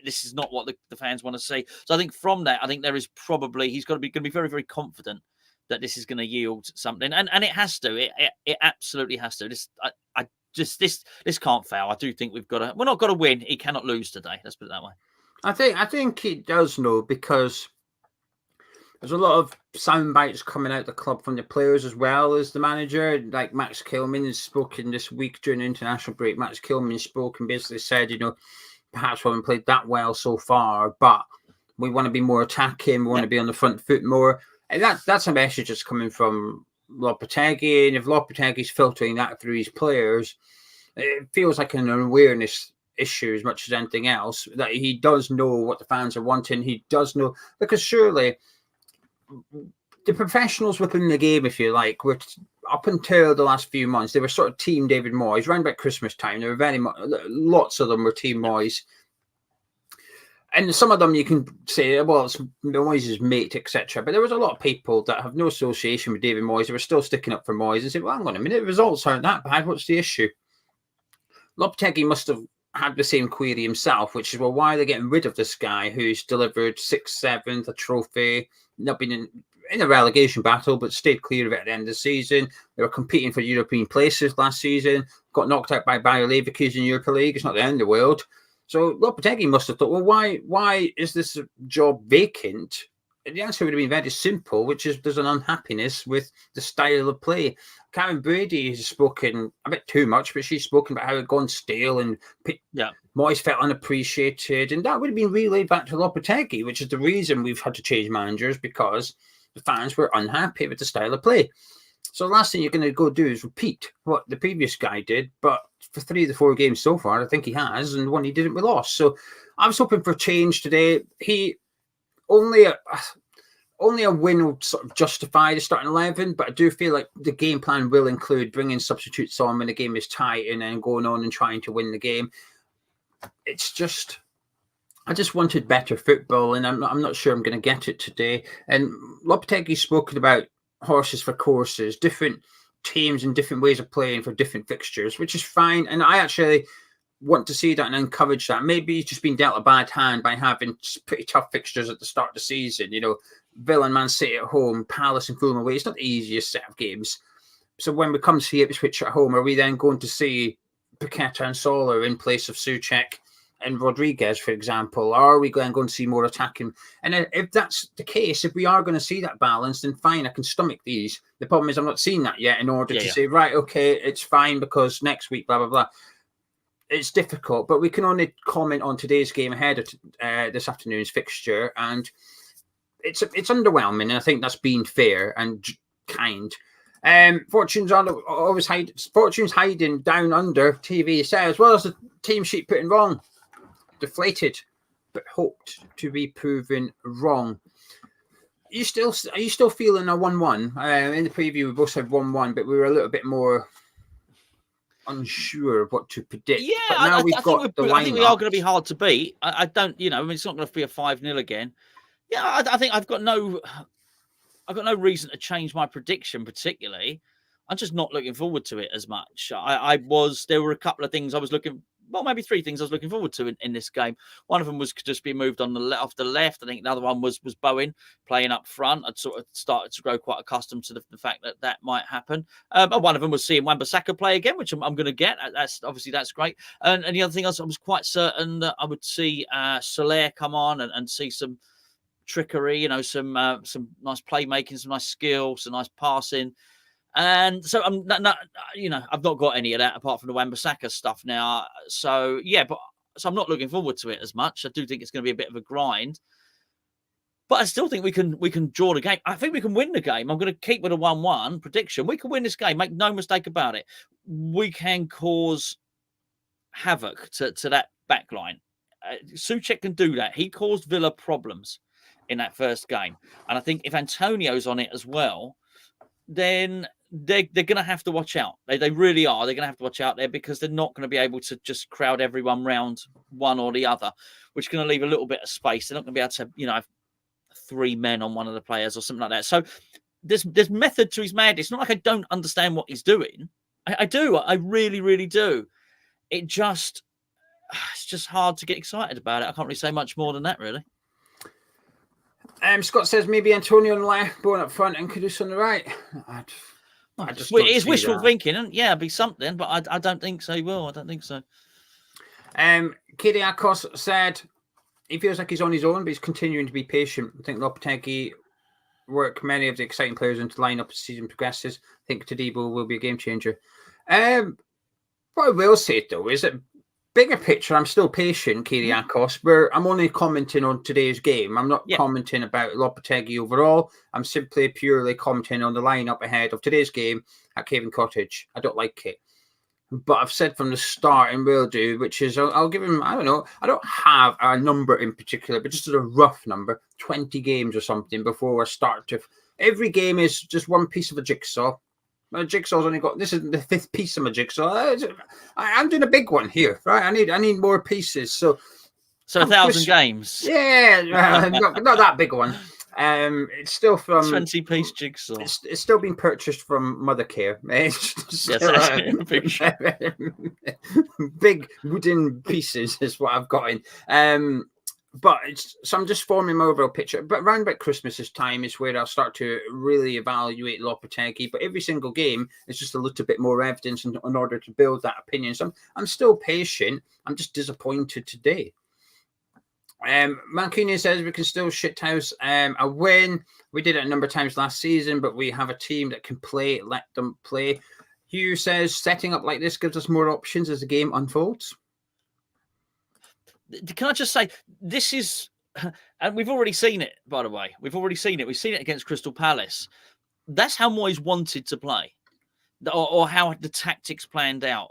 this is not what the fans want to see. So I think from that, I think there is probably he's going to be very, very confident that this is going to yield something, and it has to. It absolutely has to. This can't fail. I do think we're not got to win. He cannot lose today. Let's put it that way. I think he does know, because there's a lot of sound bites coming out the club from the players as well as the manager. Like Max Kilman has spoken this week during the international break. Max Kilman spoke and basically said, perhaps we haven't played that well so far, but we want to be more attacking. We want to be on the front foot more. And that's a message that's coming from Lopetegui. And if Lopetegui's filtering that through his players, it feels like an awareness issue as much as anything else, that he does know what the fans are wanting. He does know, because surely the professionals within the game, if you like, were up until the last few months, they were sort of team David Moyes. Around about Christmas time, there were very much, lots of them were team Moyes, and some of them you can say, well, it's Moyes' mate, etc. But there was a lot of people that have no association with David Moyes. They were still sticking up for Moyes and say, well, hang on a minute, the results aren't that bad. What's the issue? Lopetegui must have had the same query himself, which is, well, why are they getting rid of this guy who's delivered 6th, 7th, a trophy, not been in a relegation battle, but stayed clear of it at the end of the season. They were competing for European places last season, got knocked out by Bayer Leverkusen in Europa League. It's not the end of the world. So Lopetegui must have thought, well, why is this job vacant? And the answer would have been very simple, which is there's an unhappiness with the style of play. Karen Brady has spoken a bit too much, but she's spoken about how it had gone stale and Moyes felt unappreciated. And that would have been relayed back to Lopetegui, which is the reason we've had to change managers, because the fans were unhappy with the style of play. So the last thing you're going to go do is repeat what the previous guy did, but for 3 of the 4 games so far, I think he has, and one he didn't, we lost. So I was hoping for change today. Only a win will sort of justify the starting 11, but I do feel like the game plan will include bringing substitutes on when the game is tight and then going on and trying to win the game. It's just, I just wanted better football, and I'm not sure I'm going to get it today. And Lopetegui's spoken about horses for courses, different teams and different ways of playing for different fixtures, which is fine. And I actually want to see that and encourage that. Maybe he's just been dealt a bad hand by having pretty tough fixtures at the start of the season. Villa and Man City at home, Palace and Fulham away. It's not the easiest set of games. So when we come to see Ipswich at home, are we then going to see Paqueta and Soler in place of Souček and Rodriguez, for example? Or are we going to see more attacking? And if that's the case, if we are going to see that balance, then fine, I can stomach these. The problem is I'm not seeing that yet in order to say, right, okay, it's fine because next week, blah, blah, blah. It's difficult, but we can only comment on today's game ahead of this afternoon's fixture, and it's underwhelming. And I think that's being fair and kind. Fortune's hiding down under TV says, as well as the team sheet putting wrong. Deflated, but hoped to be proven wrong. Are you still feeling a 1-1? In the preview, we both said 1-1, but we were a little bit more unsure of what to predict. Yeah, but now I think we are going to be hard to beat. I don't, it's not going to be a 5-0 again. Yeah, I think I've got no reason to change my prediction particularly. I'm just not looking forward to it as much. There were a couple of things I was maybe 3 things I was looking forward to in this game. One of them was just be moved on off the left. I think another one was Bowen playing up front. I'd sort of started to grow quite accustomed to the fact that might happen. But one of them was seeing Wan-Bissaka play again, which I'm going to get. That's great. And the other thing I was quite certain that I would see Soler come on and see some trickery, some nice playmaking, some nice skill, some nice passing. And so I've not got any of that apart from the Wan-Bissaka stuff now. So I'm not looking forward to it as much. I do think it's going to be a bit of a grind, but I still think we can draw the game. I think we can win the game. I'm going to keep with a 1-1 prediction. We can win this game. Make no mistake about it. We can cause havoc to that back line. Souček can do that. He caused Villa problems. in that first game. And I think if Antonio's on it as well, then they're going to have to watch out. They really are. They're going to have to watch out there because they're not going to be able to just crowd everyone round one or the other, which is going to leave a little bit of space. They're not going to be able to, have 3 men on one of the players or something like that. So there's method to his madness. It's not like I don't understand what he's doing. I do. I really, really do. It's just hard to get excited about it. I can't really say much more than that, really. Scott says maybe Antonio on the left, Bowen up front, and Kudus on the right. I just it's wishful thinking, and it'd be something, but I don't think so. I don't think so. Kyriakos said he feels like he's on his own, but he's continuing to be patient. I think Lopetegui work many of the exciting players into lineup as the season progresses. I think Todibo will be a game changer. What I will say though is that bigger picture, I'm still patient, Kyriakos, where I'm only commenting on today's game. I'm not commenting about Lopetegui overall. I'm simply purely commenting on the lineup ahead of today's game at Craven Cottage. I don't like it. But I've said from the start and will do, which is I'll give him, I don't know, I don't have a number in particular, but just as a rough number, 20 games or something before I start to. Every game is just one piece of a jigsaw. My jigsaw's only got, this is the 5th piece of my jigsaw. I'm doing a big one here, right? I need more pieces. So 1,000 games. Yeah, not that big one. It's still from 20-piece jigsaw. It's still being purchased from Mother Care. Big wooden pieces is what I've got in. But so I'm just forming my overall picture. But around about Christmas's time is where I'll start to really evaluate Lopetegui. But every single game is just a little bit more evidence in order to build that opinion. So I'm still patient. I'm just disappointed today. Mancunian says we can still shithouse a win. We did it a number of times last season, but we have a team that can play. Let them play. Hugh says setting up like this gives us more options as the game unfolds. Can I just say, this is, and we've already seen it, by the way. We've already seen it. We've seen it against Crystal Palace. That's how Moyes wanted to play, or how the tactics planned out.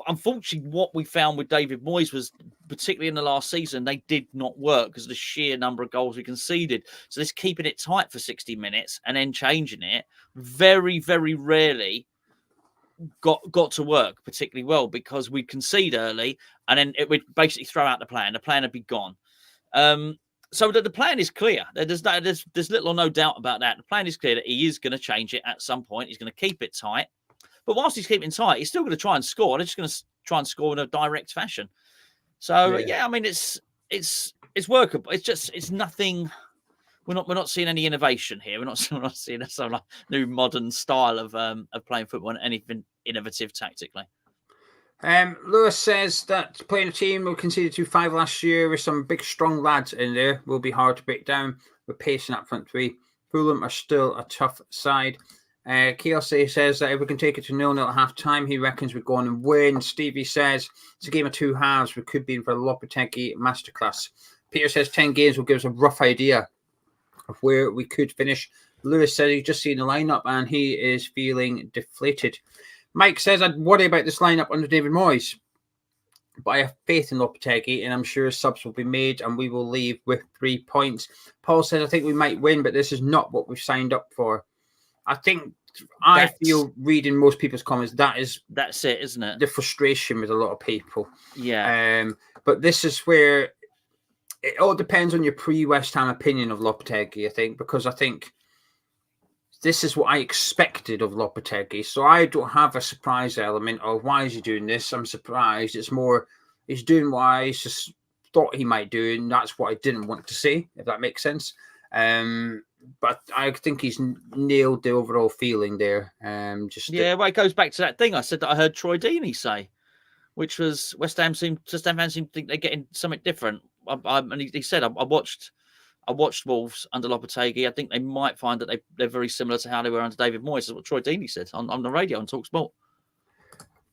Unfortunately, what we found with David Moyes was, particularly in the last season, they did not work because of the sheer number of goals we conceded. So this keeping it tight for 60 minutes and then changing it very, very rarely got to work particularly well, because we'd concede early and then it would basically throw out the plan. The plan would be gone. So the plan is clear. There's little or no doubt about that. The plan is clear that he is going to change it at some point. He's going to keep it tight. But whilst he's keeping tight, he's still going to try and score. They're just going to try and score in a direct fashion. So I mean, it's workable. It's nothing. We're not seeing any innovation here. We're not seeing some like new modern style of playing football and anything innovative tactically. Lewis says that playing a team we conceded 2-5 last year with some big strong lads in there will be hard to break down. We're pacing up front three. Fulham are still a tough side. Kiyoshi says that if we can take it to 0-0 at half time, he reckons we're going and win. Stevie says it's a game of two halves. We could be in for a Lopetegui masterclass. Peter says 10 games will give us a rough idea of where we could finish. Lewis says he's just seen the lineup and he is feeling deflated. Mike says I'd worry about this lineup under David Moyes, but I have faith in Lopetegui and I'm sure subs will be made and we will leave with 3 points. Paul says I think we might win, but this is not what we've signed up for. I feel reading most people's comments, that's it, isn't it? The frustration with a lot of people. Yeah. But this is where it all depends on your pre-West Ham opinion of Lopetegui, I think, because I think this is what I expected of Lopetegui. So I don't have a surprise element of why is he doing this? I'm surprised. It's more he's doing what I just thought he might do, and that's what I didn't want to see, if that makes sense. But I think he's nailed the overall feeling there. Well, it goes back to that thing I said that I heard Troy Deeney say, which was West Ham fans seem to think they're getting something different. And he said, I watched Wolves under Lopetegui. I think they might find that they're very similar to how they were under David Moyes. That's what Troy Deeney said on the radio on TalkSport.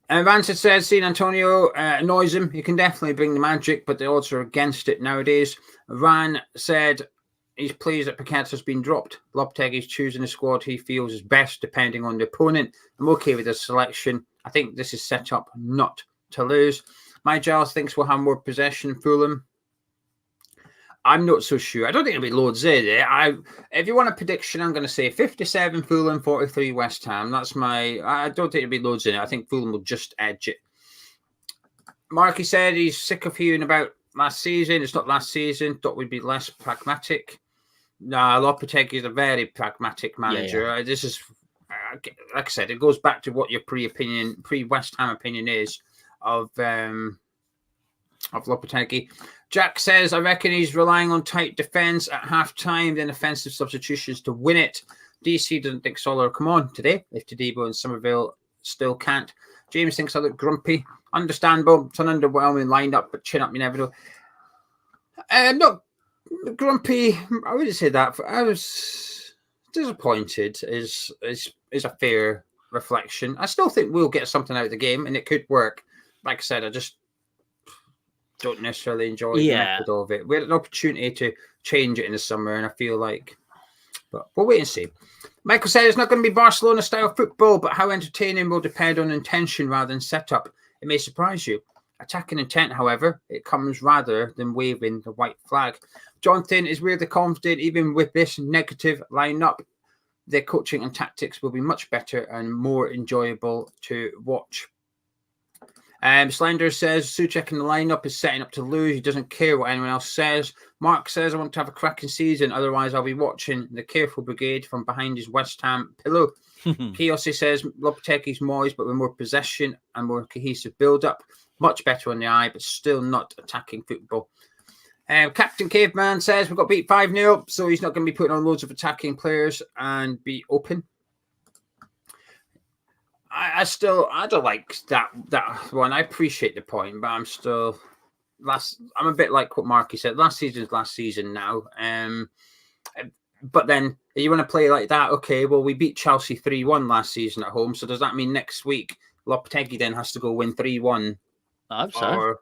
And Rancid says, seeing Antonio annoys him. He can definitely bring the magic, but the odds are against it nowadays. Ran said he's pleased that Paqueta's been dropped. Lopetegui's choosing the squad he feels is best depending on the opponent. I'm okay with this selection. I think this is set up not to lose. My Giles thinks we'll have more possession in Fulham. I'm not so sure. I don't think it'll be loads in it. If you want a prediction, I'm going to say 57 Fulham, 43 West Ham. That's my. I don't think it'll be loads in it. I think Fulham will just edge it. Marky said he's sick of hearing about last season. It's not last season. Thought we'd be less pragmatic. No, Lopetegui is a very pragmatic manager. Yeah. This is, like I said, it goes back to what your pre-West Ham opinion is of Lopetegui. Jack says, I reckon he's relying on tight defence at half-time, then offensive substitutions to win it. DC doesn't think Solar will come on today if Todibo and Somerville still can't. James thinks I look grumpy. Understandable. It's an underwhelming lineup, but chin up, you never know. Not grumpy. I wouldn't say that. I was disappointed. Is a fair reflection. I still think we'll get something out of the game, and it could work. Like I said, I just don't necessarily enjoy the method of it. We had an opportunity to change it in the summer, and I feel like, but we'll wait and see. Michael said it's not going to be Barcelona-style football, but how entertaining will depend on intention rather than setup. It may surprise you. Attacking intent, however, it comes rather than waving the white flag. Jonathan is weirdly confident, even with this negative lineup, their coaching and tactics will be much better and more enjoyable to watch. Slender says Souček in the lineup is setting up to lose. He doesn't care what anyone else says. Mark says I want to have a cracking season, otherwise I'll be watching the careful brigade from behind his West Ham pillow. Kiyossi says Lopetegui's Moyes, but with more possession and more cohesive build-up. Much better on the eye, but still not attacking football. Captain Caveman says we've got beat 5-0, so he's not going to be putting on loads of attacking players and be open. I don't like that one. I appreciate the point, but I'm still I'm a bit like what Marky said. Last season's last season now. But then you want to play like that? Okay, well we beat Chelsea 3-1 last season at home. So does that mean next week Lopetegui then has to go win 3-1? I hope so.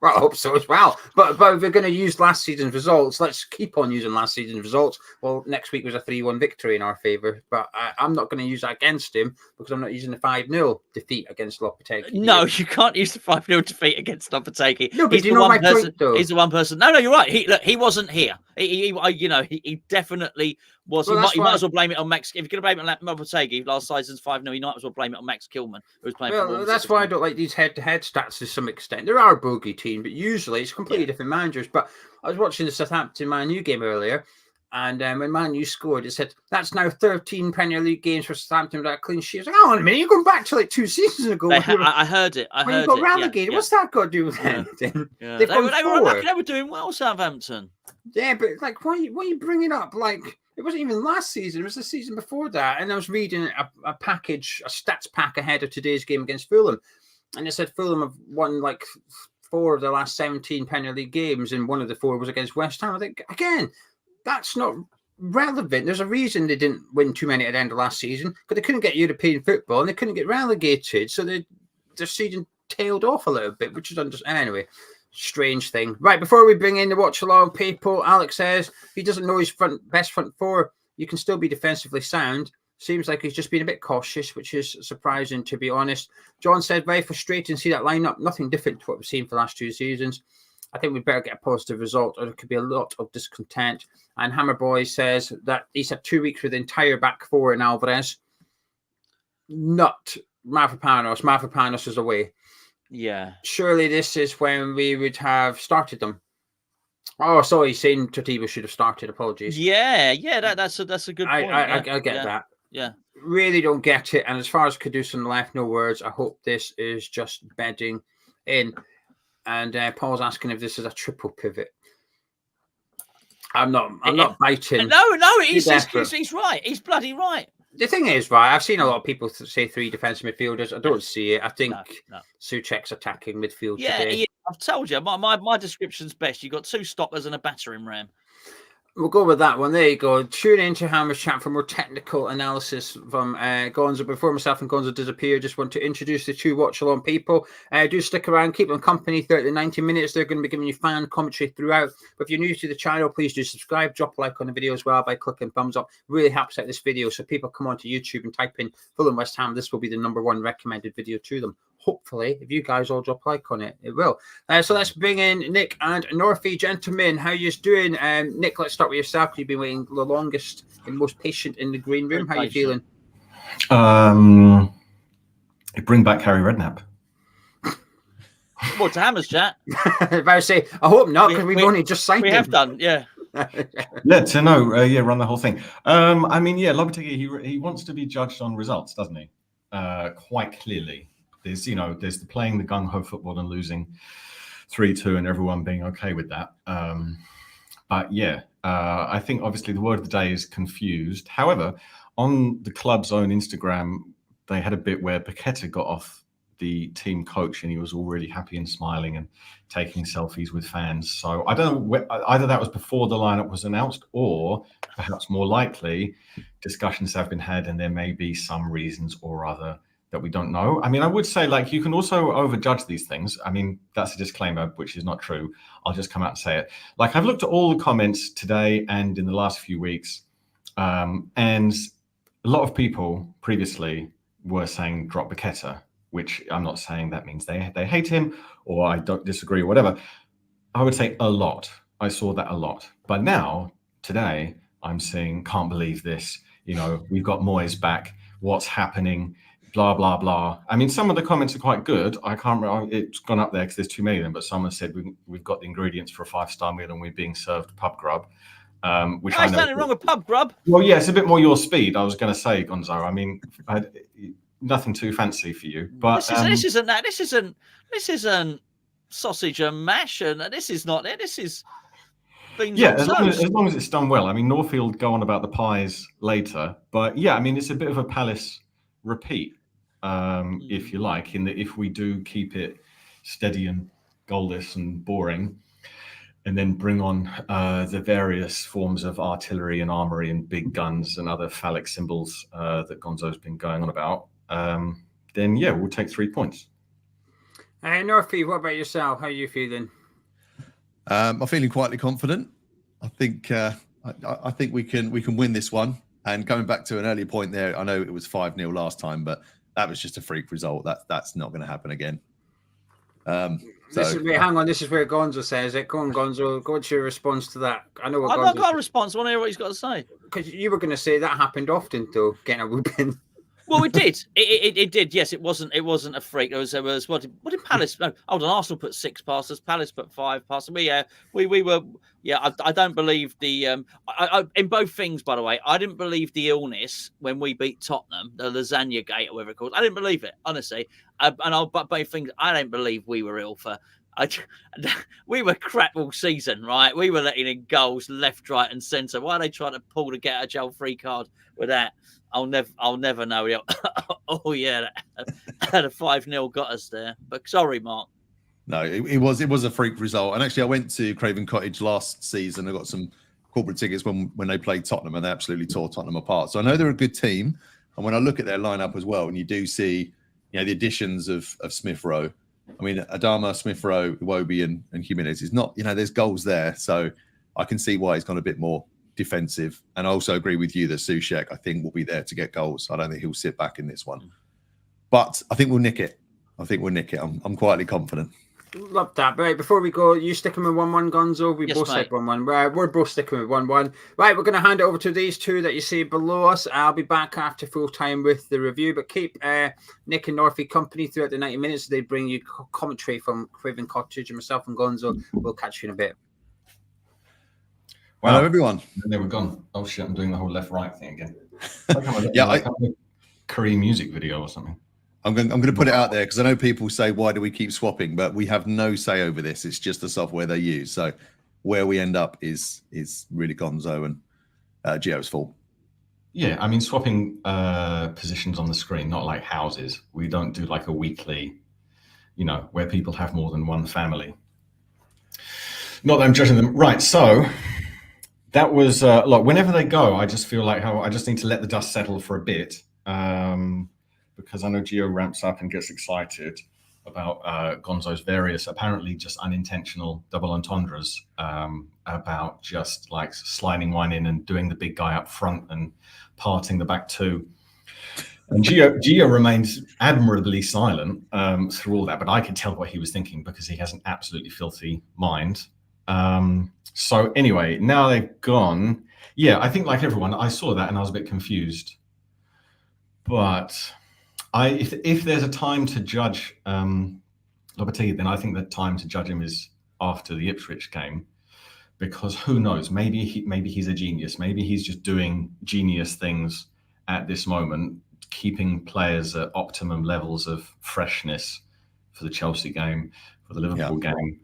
Well, I hope so as well. But if we're going to use last season's results, let's keep on using last season's results. Well, next week was a 3-1 victory in our favour. But I'm not going to use that against him because I'm not using the 5-0 defeat against Lopetegui. No, you can't use the 5-0 defeat against Lopetegui. No, but do you know my point, though? He's the one person. No, you're right. He wasn't here. He definitely was. Well, you might as well blame it on Max. If you're going to blame it on Lopetegui, last season's 5-0, you might as well blame it on Max Kilman, who was playing. Well, that's why I don't like these head-to-head stats to some extent. There are bogey teams, but usually it's completely different managers. But I was watching the Southampton Man U game earlier, and when Man U scored, it said that's now 13 Premier League games for Southampton without a clean sheet. I was like, hang on a minute, you're going back to like 2 seasons ago. I heard it. I heard you got relegated. Yeah. What's that got to do with anything? Yeah. They were doing well, Southampton. Yeah, but like, why are you bringing up like? It wasn't even last season. It was the season before that. And I was reading a stats pack ahead of today's game against Fulham. And it said Fulham have won like 4 of the last 17 Premier League games. And one of the 4 was against West Ham. I think, again, that's not relevant. There's a reason they didn't win too many at the end of last season. Because they couldn't get European football and they couldn't get relegated. So their season tailed off a little bit, which is anyway. Strange thing. Right, before we bring in the watch along people, Alex says he doesn't know his best front 4. You can still be defensively sound. Seems like he's just been a bit cautious, which is surprising, to be honest. John said, very frustrating to see that lineup. Nothing different to what we've seen for the last 2 seasons. I think we better get a positive result, or there could be a lot of discontent. And Hammer Boy says that he's had 2 weeks with the entire back 4 in Alvarez. Not Mavropanos. Mavropanos is away. Yeah. Surely this is when we would have started them. Oh, sorry, saying Todibo should have started. Apologies. Yeah, that's a good point. I get that. Yeah. Really don't get it. And as far as Kudus on the left, no words. I hope this is just bedding in. And Paul's asking if this is a triple pivot. I'm not biting. No, he's right. He's bloody right. The thing is, right, I've seen a lot of people say 3 defensive midfielders. I don't see it. I think Souček's attacking midfield today. Yeah, I've told you. My description's best. You've got 2 stoppers and a battering ram. We'll go with that one. There you go. Tune into Hammer's Chat for more technical analysis from Gonzo. Before myself and Gonzo disappear, just want to introduce the 2 watch-along people. Do stick around, keep them company 30 to 90 minutes. They're going to be giving you fan commentary throughout. But if you're new to the channel, please do subscribe, drop a like on the video as well by clicking thumbs up. Really helps out this video. So people come onto YouTube and type in Fulham West Ham. This will be the #1 recommended video to them. hopefully, if you guys all drop a like on it, it will. So let's bring in Nick and Northie. Gentlemen, how you doing? Nick, let's start with yourself. You've been waiting the longest and most patient in the green room. How are you feeling? Bring back Harry Redknapp. Well, to Hammers, chat. I say, I hope not, because we've only just signed him. We have done, yeah. Run the whole thing. Lopetegui, he wants to be judged on results, doesn't he? Quite clearly. There's the playing the gung-ho football and losing 3-2 and everyone being okay with that. I think obviously the word of the day is confused. However, on the club's own Instagram, they had a bit where Paqueta got off the team coach and he was all really happy and smiling and taking selfies with fans. So I don't know, either that was before the lineup was announced or perhaps more likely discussions have been had and there may be some reasons or other that we don't know. I mean, I would say you can also overjudge these things. I mean, that's a disclaimer, which is not true. I'll just come out and say it. I've looked at all the comments today and in the last few weeks, and a lot of people previously were saying drop Paqueta, which I'm not saying that means they hate him or I don't disagree or whatever. I would say a lot. I saw that a lot. But now, today, I'm saying, can't believe this. We've got Moyes back. What's happening? Blah, blah, blah. I mean, some of the comments are quite good. I can't remember. It's gone up there because there's too many of them. But someone said we've got the ingredients for a 5-star meal and we're being served pub grub. Which I know. There's nothing wrong with pub grub. Well, yeah, it's a bit more your speed. I was going to say, Gonzo. I mean, nothing too fancy for you, but this isn't that. This isn't sausage and mash, and this is not it. This is beans on toast. As long as it's done well. I mean, Northfield go on about the pies later, but yeah, I mean, it's a bit of a Palace repeat, if you like, in that if we do keep it steady and goalless and boring, and then bring on the various forms of artillery and armory and big guns and other phallic symbols that Gonzo's been going on about. Then we'll take 3 points. Northie, what about yourself? How are you feeling? I'm feeling quietly confident. I think I think we can win this one. And going back to an earlier point there, I know it was 5-0 last time, but that was just a freak result. That's not going to happen again. Hang on, this is where Gonzo says it. Go on, Gonzo. What's your response to that? I've not got a response. I want to hear what he's got to say. Because you were going to say that happened often, though, getting a whooping. Well, it did. It did. Yes, it wasn't a freak. There was what did Palace? No, hold on. Arsenal put 6 past us. Palace put 5 past us. We were. Yeah, I don't believe the. In both things, by the way, I didn't believe the illness when we beat Tottenham, the lasagna gate or whatever it called. I didn't believe it, honestly. But both things, I don't believe we were ill for. We were crap all season, right? We were letting in goals left, right, and centre. Why are they trying to pull the get a jail free card with that? I'll never know. Oh yeah, the 5-0 got us there. But sorry, Mark. No, it was a freak result. And actually, I went to Craven Cottage last season. I got some corporate tickets when they played Tottenham, and they absolutely tore Tottenham apart. So I know they're a good team. And when I look at their lineup as well, and you do see, the additions of Smith Rowe. I mean, Adama, Smith Rowe, Iwobi, and Jimenez is not. There's goals there, so I can see why he's gone a bit more defensive. And I also agree with you that Soucek, I think, will be there to get goals. I don't think he'll sit back in this one. But I think we'll nick it. I'm quietly confident. Love that. Right, before we go, you sticking with 1-1, Gonzo? We both said 1-1. We're both sticking with 1-1. Right, we're going to hand it over to these two that you see below us. I'll be back after full time with the review, but keep Nick and Northie company throughout the 90 minutes. They bring you commentary from Craven Cottage, and myself and Gonzo. We'll catch you in a bit. Hello, everyone. And they were gone. Oh shit! I'm doing the whole left-right thing again. Like a Korean music video or something. I'm going to put it out there because I know people say, why do we keep swapping? But we have no say over this. It's just the software they use. So where we end up is really Gonzo and Gio's fault. Yeah, I mean, swapping positions on the screen, not like houses. We don't do like a weekly, where people have more than one family. Not that I'm judging them. Right, so that was, whenever they go, I just feel like I just need to let the dust settle for a bit. Because I know Gio ramps up and gets excited about Gonzo's various, apparently just unintentional double entendres about just like sliding one in and doing the big guy up front and parting the back two. And Gio remains admirably silent through all that, but I could tell what he was thinking because he has an absolutely filthy mind. So anyway, now they've gone. Yeah, I think like everyone, I saw that and I was a bit confused. But if there's a time to judge Lopetegui, then I think the time to judge him is after the Ipswich game, because who knows? Maybe he's a genius. Maybe he's just doing genius things at this moment, keeping players at optimum levels of freshness for the Chelsea game, for the Liverpool game.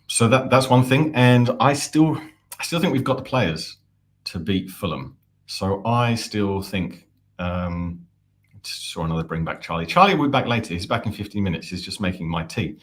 So that's one thing, and I still think we've got the players to beat Fulham. So I still think. Saw another bring back Charlie. Charlie will be back later. He's back in 15 minutes. He's just making my tea.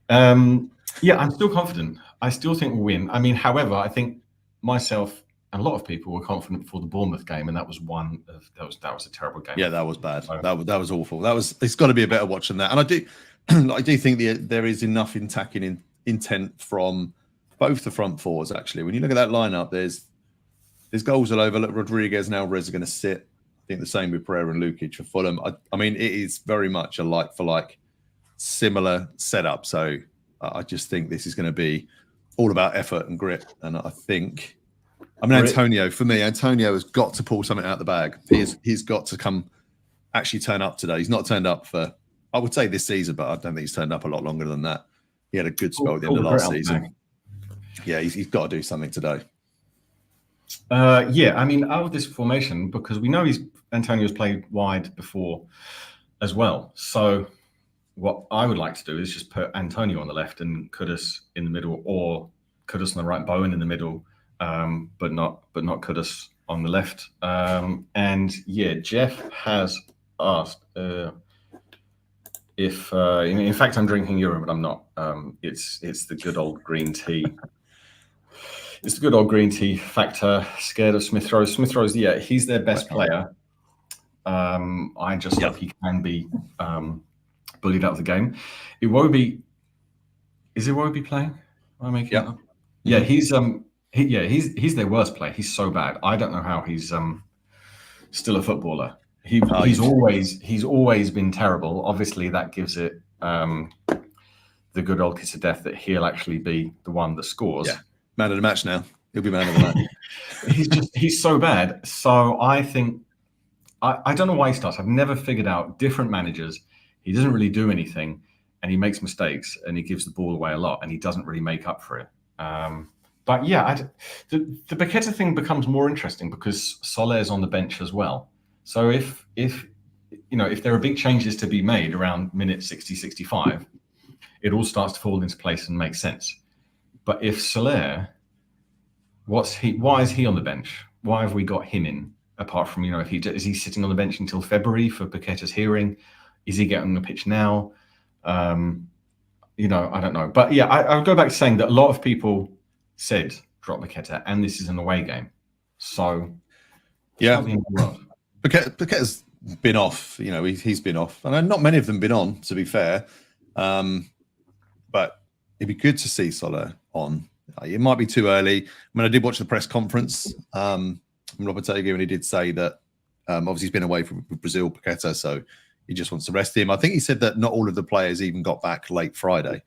Yeah, I'm still confident. I still think we'll win. I mean, however, I think myself and a lot of people were confident before the Bournemouth game, and that was a terrible game. Yeah, that was bad. So, that was awful. It's got to be a better watch than that. And I do think there is enough attacking intent from both the front fours. Actually, when you look at that lineup, there's goals all over. Look, Rodriguez and Alvarez are going to sit. I think the same with Pereira and Lukic for Fulham. I mean, it is very much a like-for-like, similar setup. So I just think this is going to be all about effort and grit. And I think, Antonio, for me, Antonio has got to pull something out of the bag. He's got to actually turn up today. He's not turned up for, I would say this season, but I don't think he's turned up a lot longer than that. He had a good spell at the end of last season. Yeah, he's got to do something today. Yeah, I mean, out of this formation, because we know Antonio's played wide before as well. So what I would like to do is just put Antonio on the left and Kudus in the middle, or Kudus on the right, Bowen in the middle, but not Kudus on the left. And yeah, Jeff has asked if, in fact, I'm drinking urine, but I'm not. It's the good old green tea. It's the good old green tea factor. Scared of Smith Rowe. Smith Rowe's, yeah, he's their best player. I just hope he can be bullied out of the game. Is Iwobi playing? Am I making it up? Yeah, he's their worst player. He's so bad. I don't know how he's still a footballer. He's always been terrible. Obviously, that gives it the good old kiss of death that he'll actually be the one that scores. Yeah. Man of the match now. He'll be man of the match. he's so bad. So I think I don't know why he starts. I've never figured out different managers. He doesn't really do anything, and he makes mistakes, and he gives the ball away a lot, and he doesn't really make up for it. But yeah, the Paqueta thing becomes more interesting because Soler's on the bench as well. So if there are big changes to be made around minute 60, 65, it all starts to fall into place and make sense. But if Soler, why is he on the bench? Why have we got him in? Apart from, is he sitting on the bench until February for Paqueta's hearing? Is he getting on the pitch now? I don't know. But yeah, I'll go back to saying that a lot of people said drop Paqueta, and this is an away game. So yeah, Paqueta's been off. He's been off, and not many of them been on, to be fair. But it'd be good to see Soler on. It might be too early. I did watch the press conference from Lopetegui, and he did say that obviously he's been away from Brazil, Paqueta, so he just wants to rest him. I think he said that not all of the players even got back late Friday,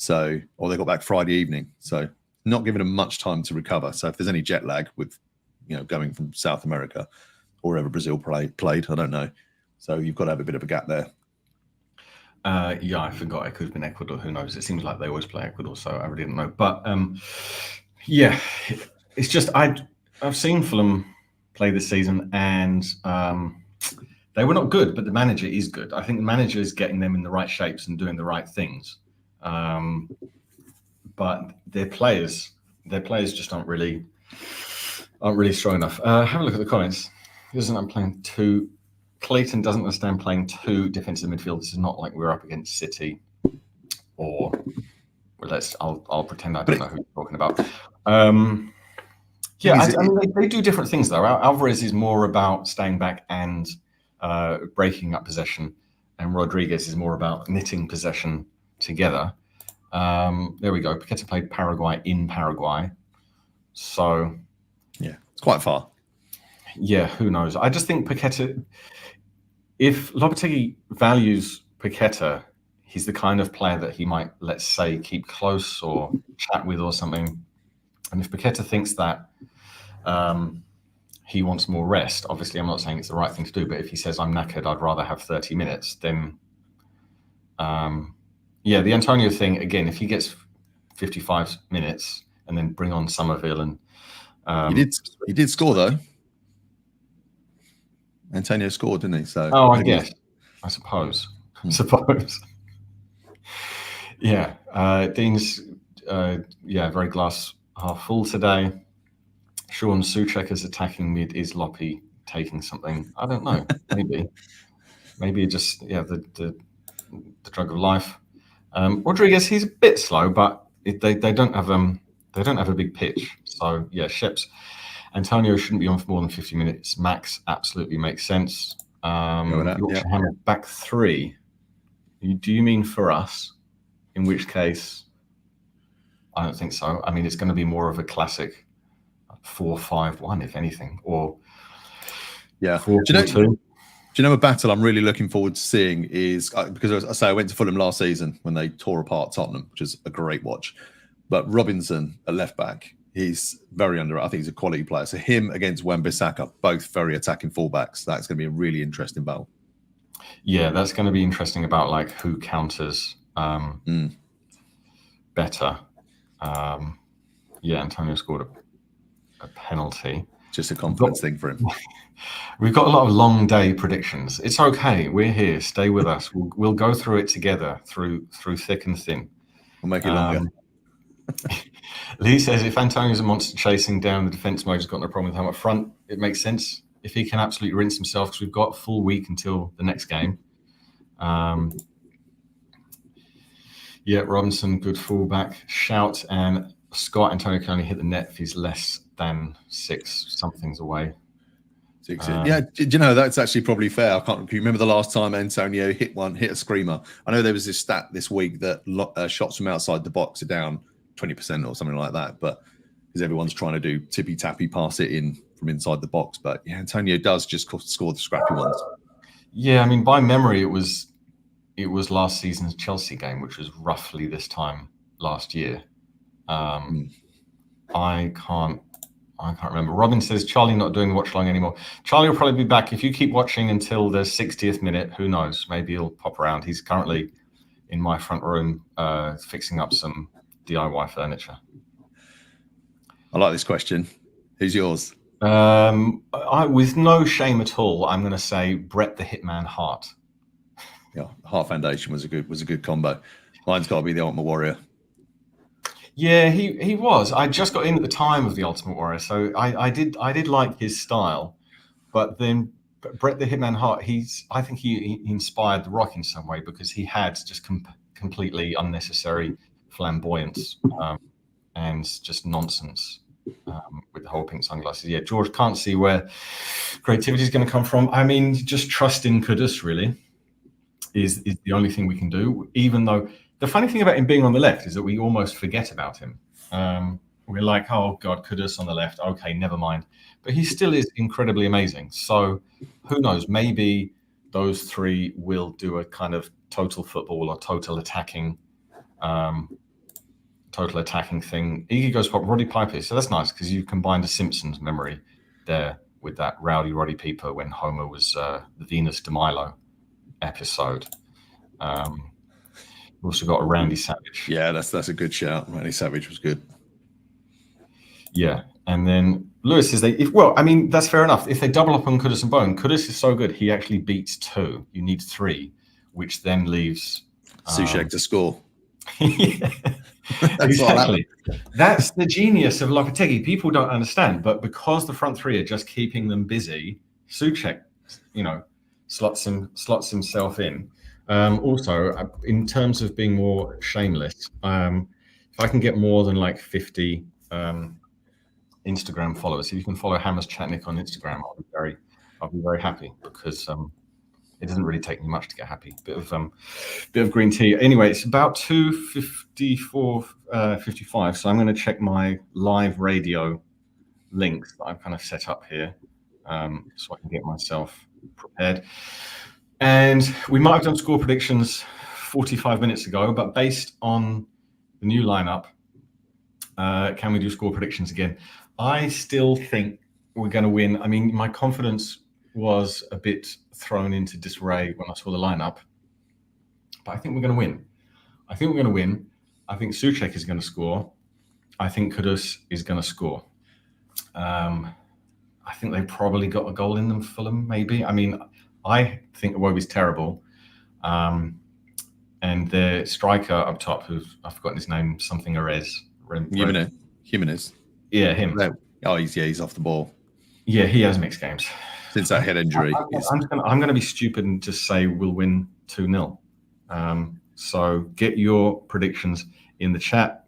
or they got back Friday evening, so not giving them much time to recover. So if there's any jet lag with, going from South America or wherever Brazil played, I don't know. So you've got to have a bit of a gap there. Yeah, I forgot. It could have been Ecuador. Who knows? It seems like they always play Ecuador, so I really didn't know. But yeah, it's just I've seen Fulham play this season, and they were not good, but the manager is good. I think the manager is getting them in the right shapes and doing the right things. But their players just aren't really strong enough. Have a look at the comments. He doesn't understand playing two. Clayton doesn't understand playing two defensive midfielders. This is not like we're up against City, or I'll pretend I don't know who you're talking about. Yeah, they do different things though. Alvarez is more about staying back and breaking up possession, and Rodriguez is more about knitting possession together. There we go. Paqueta played Paraguay in Paraguay, so yeah, it's quite far. Yeah, who knows? I just think Paqueta, if Lopetegui values Paqueta, he's the kind of player that he might, let's say, keep close or chat with or something. And if Paqueta thinks that he wants more rest, obviously I'm not saying it's the right thing to do, but if he says, I'm knackered, I'd rather have 30 minutes, then yeah, the Antonio thing, again, if he gets 55 minutes and then bring on Somerville and he did score though. Antonio scored, didn't he? So I guess. I suppose. Yeah. Dean's very glass half full today. Sean Souček is attacking mid. Is Loppy taking something? I don't know. Maybe just the drug of life. Rodriguez, he's a bit slow, but they don't have a big pitch. So yeah, Sheps. Antonio shouldn't be on for more than 50 minutes max. Absolutely makes sense. Yorkshire Hammer back three. Do you mean for us? In which case, I don't think so. I mean, it's going to be more of a classic 4-5-1, if anything, or 4-4-2. Do you know a battle I'm really looking forward to seeing is because I say I went to Fulham last season when they tore apart Tottenham, which is a great watch. But Robinson, a left back, he's very I think he's a quality player. So him against Wan-Bissaka, both very attacking fullbacks. That's going to be a really interesting battle. Yeah, that's going to be interesting about like who counters better. Antonio scored a penalty. Just a confidence thing for him. We've got a lot of long day predictions. It's okay. We're here. Stay with us. We'll go through it together through thick and thin. We'll make it longer. Lee says if Antonio's a monster chasing down the defence mode, he's got no problem with him up front. It makes sense. If he can absolutely rinse himself, because we've got a full week until the next game. Robinson, good fullback. Shout and Scott. Antonio can only hit the net if he's less than 6 somethings away. 6. Do you know that's actually probably fair? Can you remember the last time Antonio hit a screamer? I know there was this stat this week that shots from outside the box are down 20% or something like that, but because everyone's trying to do tippy tappy pass it in from inside the box. But yeah, Antonio does just score the scrappy ones. Yeah, I mean, by memory, it was last season's Chelsea game, which was roughly this time last year. I can't remember. Robin says Charlie not doing the watch long anymore. Charlie will probably be back if you keep watching until the 60th minute. Who knows? Maybe he'll pop around. He's currently in my front room fixing up some DIY furniture. I like this question. Who's yours? With no shame at all, I'm going to say Brett the Hitman Hart. Yeah, Hart Foundation was a good combo. Mine's got to be the Ultimate Warrior. Yeah, he was. I just got in at the time of the Ultimate Warrior, so I did like his style, but then Brett the Hitman Hart, I think he inspired The Rock in some way because he had just completely unnecessary flamboyance and just nonsense with the whole pink sunglasses. Yeah, George can't see where creativity is going to come from. I mean, just trust in Kudus really is the only thing we can do, even though the funny thing about him being on the left is that we almost forget about him. We're like, oh God, Kudus on the left. Okay, never mind. But he still is incredibly amazing. So who knows? Maybe those three will do a kind of total football or total attacking thing. Iggy goes pop Roddy Piper. So that's nice because you combined a Simpsons memory there with that rowdy Roddy Piper when Homer was the Venus de Milo episode. We've also got a Randy Savage. Yeah, that's a good shout. Randy Savage was good. Yeah, and then Lewis says that's fair enough. If they double up on Kudus and Bone, Kudus is so good he actually beats 2. You need 3, which then leaves Souček to score. Yeah. Exactly. That's the genius of Lopetegui. People don't understand, but because the front three are just keeping them busy, Souček, slots himself in. Also, in terms of being more shameless, if I can get more than like 50 Instagram followers, if you can follow Hammers Chatnik on Instagram, I'll be very happy because it doesn't really take me much to get happy. Bit of green tea. Anyway, it's about 2:54, 55. So I'm going to check my live radio links that I've kind of set up here. so I can get myself prepared. And we might have done score predictions 45 minutes ago, but based on the new lineup, can we do score predictions again? I still think we're going to win. I mean, my confidence was a bit thrown into disarray when I saw the lineup, but I think we're going to win. I think Souček is going to score. I think Kudus is going to score. I think they probably got a goal in them, Fulham, maybe. I mean, I think Iwobi's terrible. And the striker up top, I've forgotten his name, something Arez. Jimenez. Yeah, him. Oh, he's off the ball. Yeah, he has mixed games. Since that head injury. I'm going to be stupid and just say we'll win 2-0. So get your predictions in the chat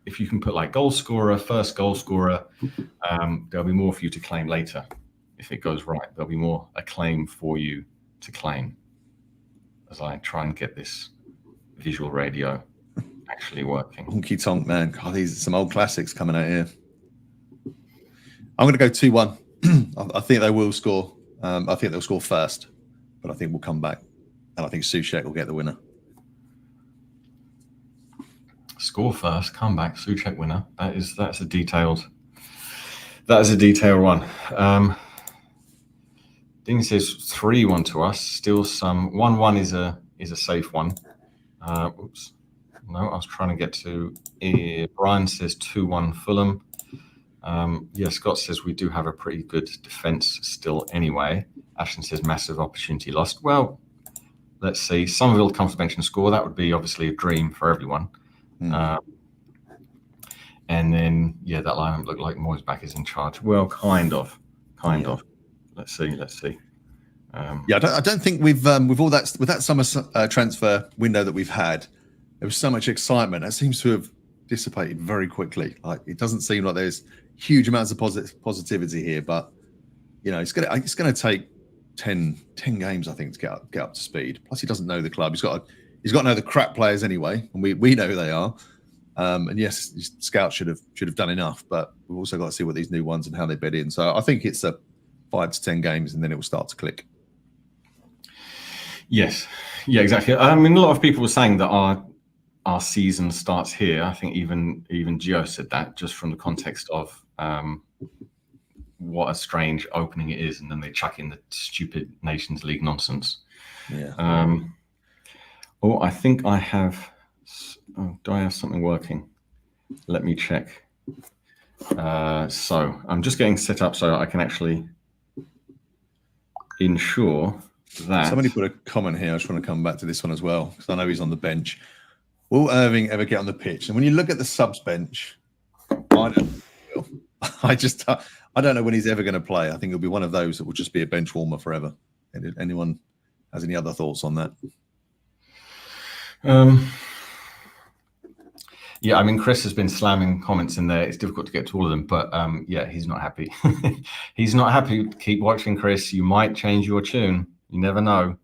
if you can put like goal scorer, first goal scorer, there'll be more for you to claim later. If it goes right, there'll be more acclaim for you to claim as I try and get this visual radio actually working. Honky tonk, man. God, these are some old classics coming out here. I'm going to go 2-1. I think they will score. I think they'll score first, but I think we'll come back. And I think Souček will get the winner. Score first, come back, Souček winner. That's a detailed one. Dean says 3-1 to us. Still some 1-1 is a safe one. Oops. No, I was trying to get to Brian says 2-1 Fulham. Scott says we do have a pretty good defense still anyway. Ashton says massive opportunity lost. Well, let's see. Somerville comes to bench and score. That would be obviously a dream for everyone. And then, that lineup looked like Moyes back is in charge. Well, kind of. Let's see. I don't think with that summer transfer window that we've had, there was so much excitement. That seems to have dissipated very quickly. Like it doesn't seem like there's huge amounts of positivity here, but it's gonna take 10 games, I think, to get up to speed. Plus, he doesn't know the club. He's got to know the crap players anyway, and we know who they are. And yes, scouts should have done enough, but we've also got to see what these new ones and how they bed in. So I think it's a 5 to 10 games, and then it will start to click. Yes, yeah, exactly. I mean, a lot of people were saying that our season starts here. I think even Gio said that, just from the context of what a strange opening it is, and then they chuck in the stupid Nations League nonsense. Yeah. I think I have. Do I have something working? Let me check. So I'm just getting set up so I can actually ensure that. Somebody put a comment here. I just want to come back to this one as well, because I know he's on the bench. Will Irving ever get on the pitch? And when you look at the subs bench, I don't know when he's ever going to play. I think he'll be one of those that will just be a bench warmer forever. Anyone has any other thoughts on that? I mean, Chris has been slamming comments in there. It's difficult to get to all of them, but he's not happy. He's not happy. Keep watching, Chris. You might change your tune. You never know.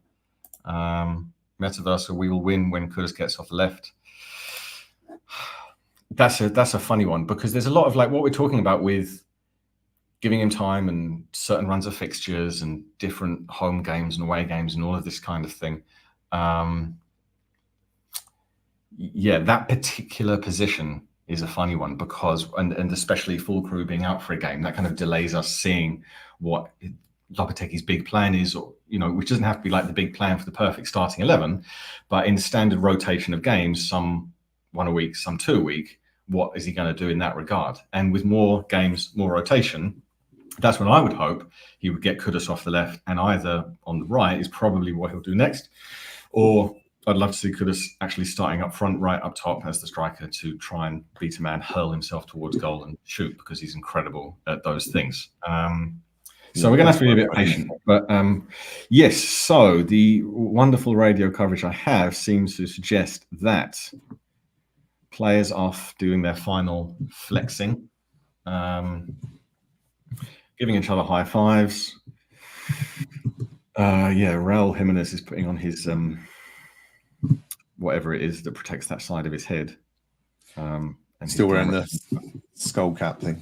Metaverse, we will win when Kudus gets off the left. That's a funny one, because there's a lot of like what we're talking about with giving him time and certain runs of fixtures and different home games and away games and all of this kind of thing. That particular position is a funny one because, and especially full crew being out for a game, that kind of delays us seeing what Lopetegui's big plan is, or which doesn't have to be like the big plan for the perfect starting 11, but in standard rotation of games, some 1 a week, some 2 a week, what is he going to do in that regard? And with more games, more rotation, that's when I would hope he would get Kudus off the left, and either on the right is probably what he'll do next, or I'd love to see Kudus actually starting up front, right up top as the striker to try and beat a man, hurl himself towards goal and shoot, because he's incredible at those things. So we're going to have to be a bit patient. But yes, so the wonderful radio coverage I have seems to suggest that players off doing their final flexing, giving each other high fives. Raul Jimenez is putting on his whatever it is that protects that side of his head. And still wearing the skull cap thing.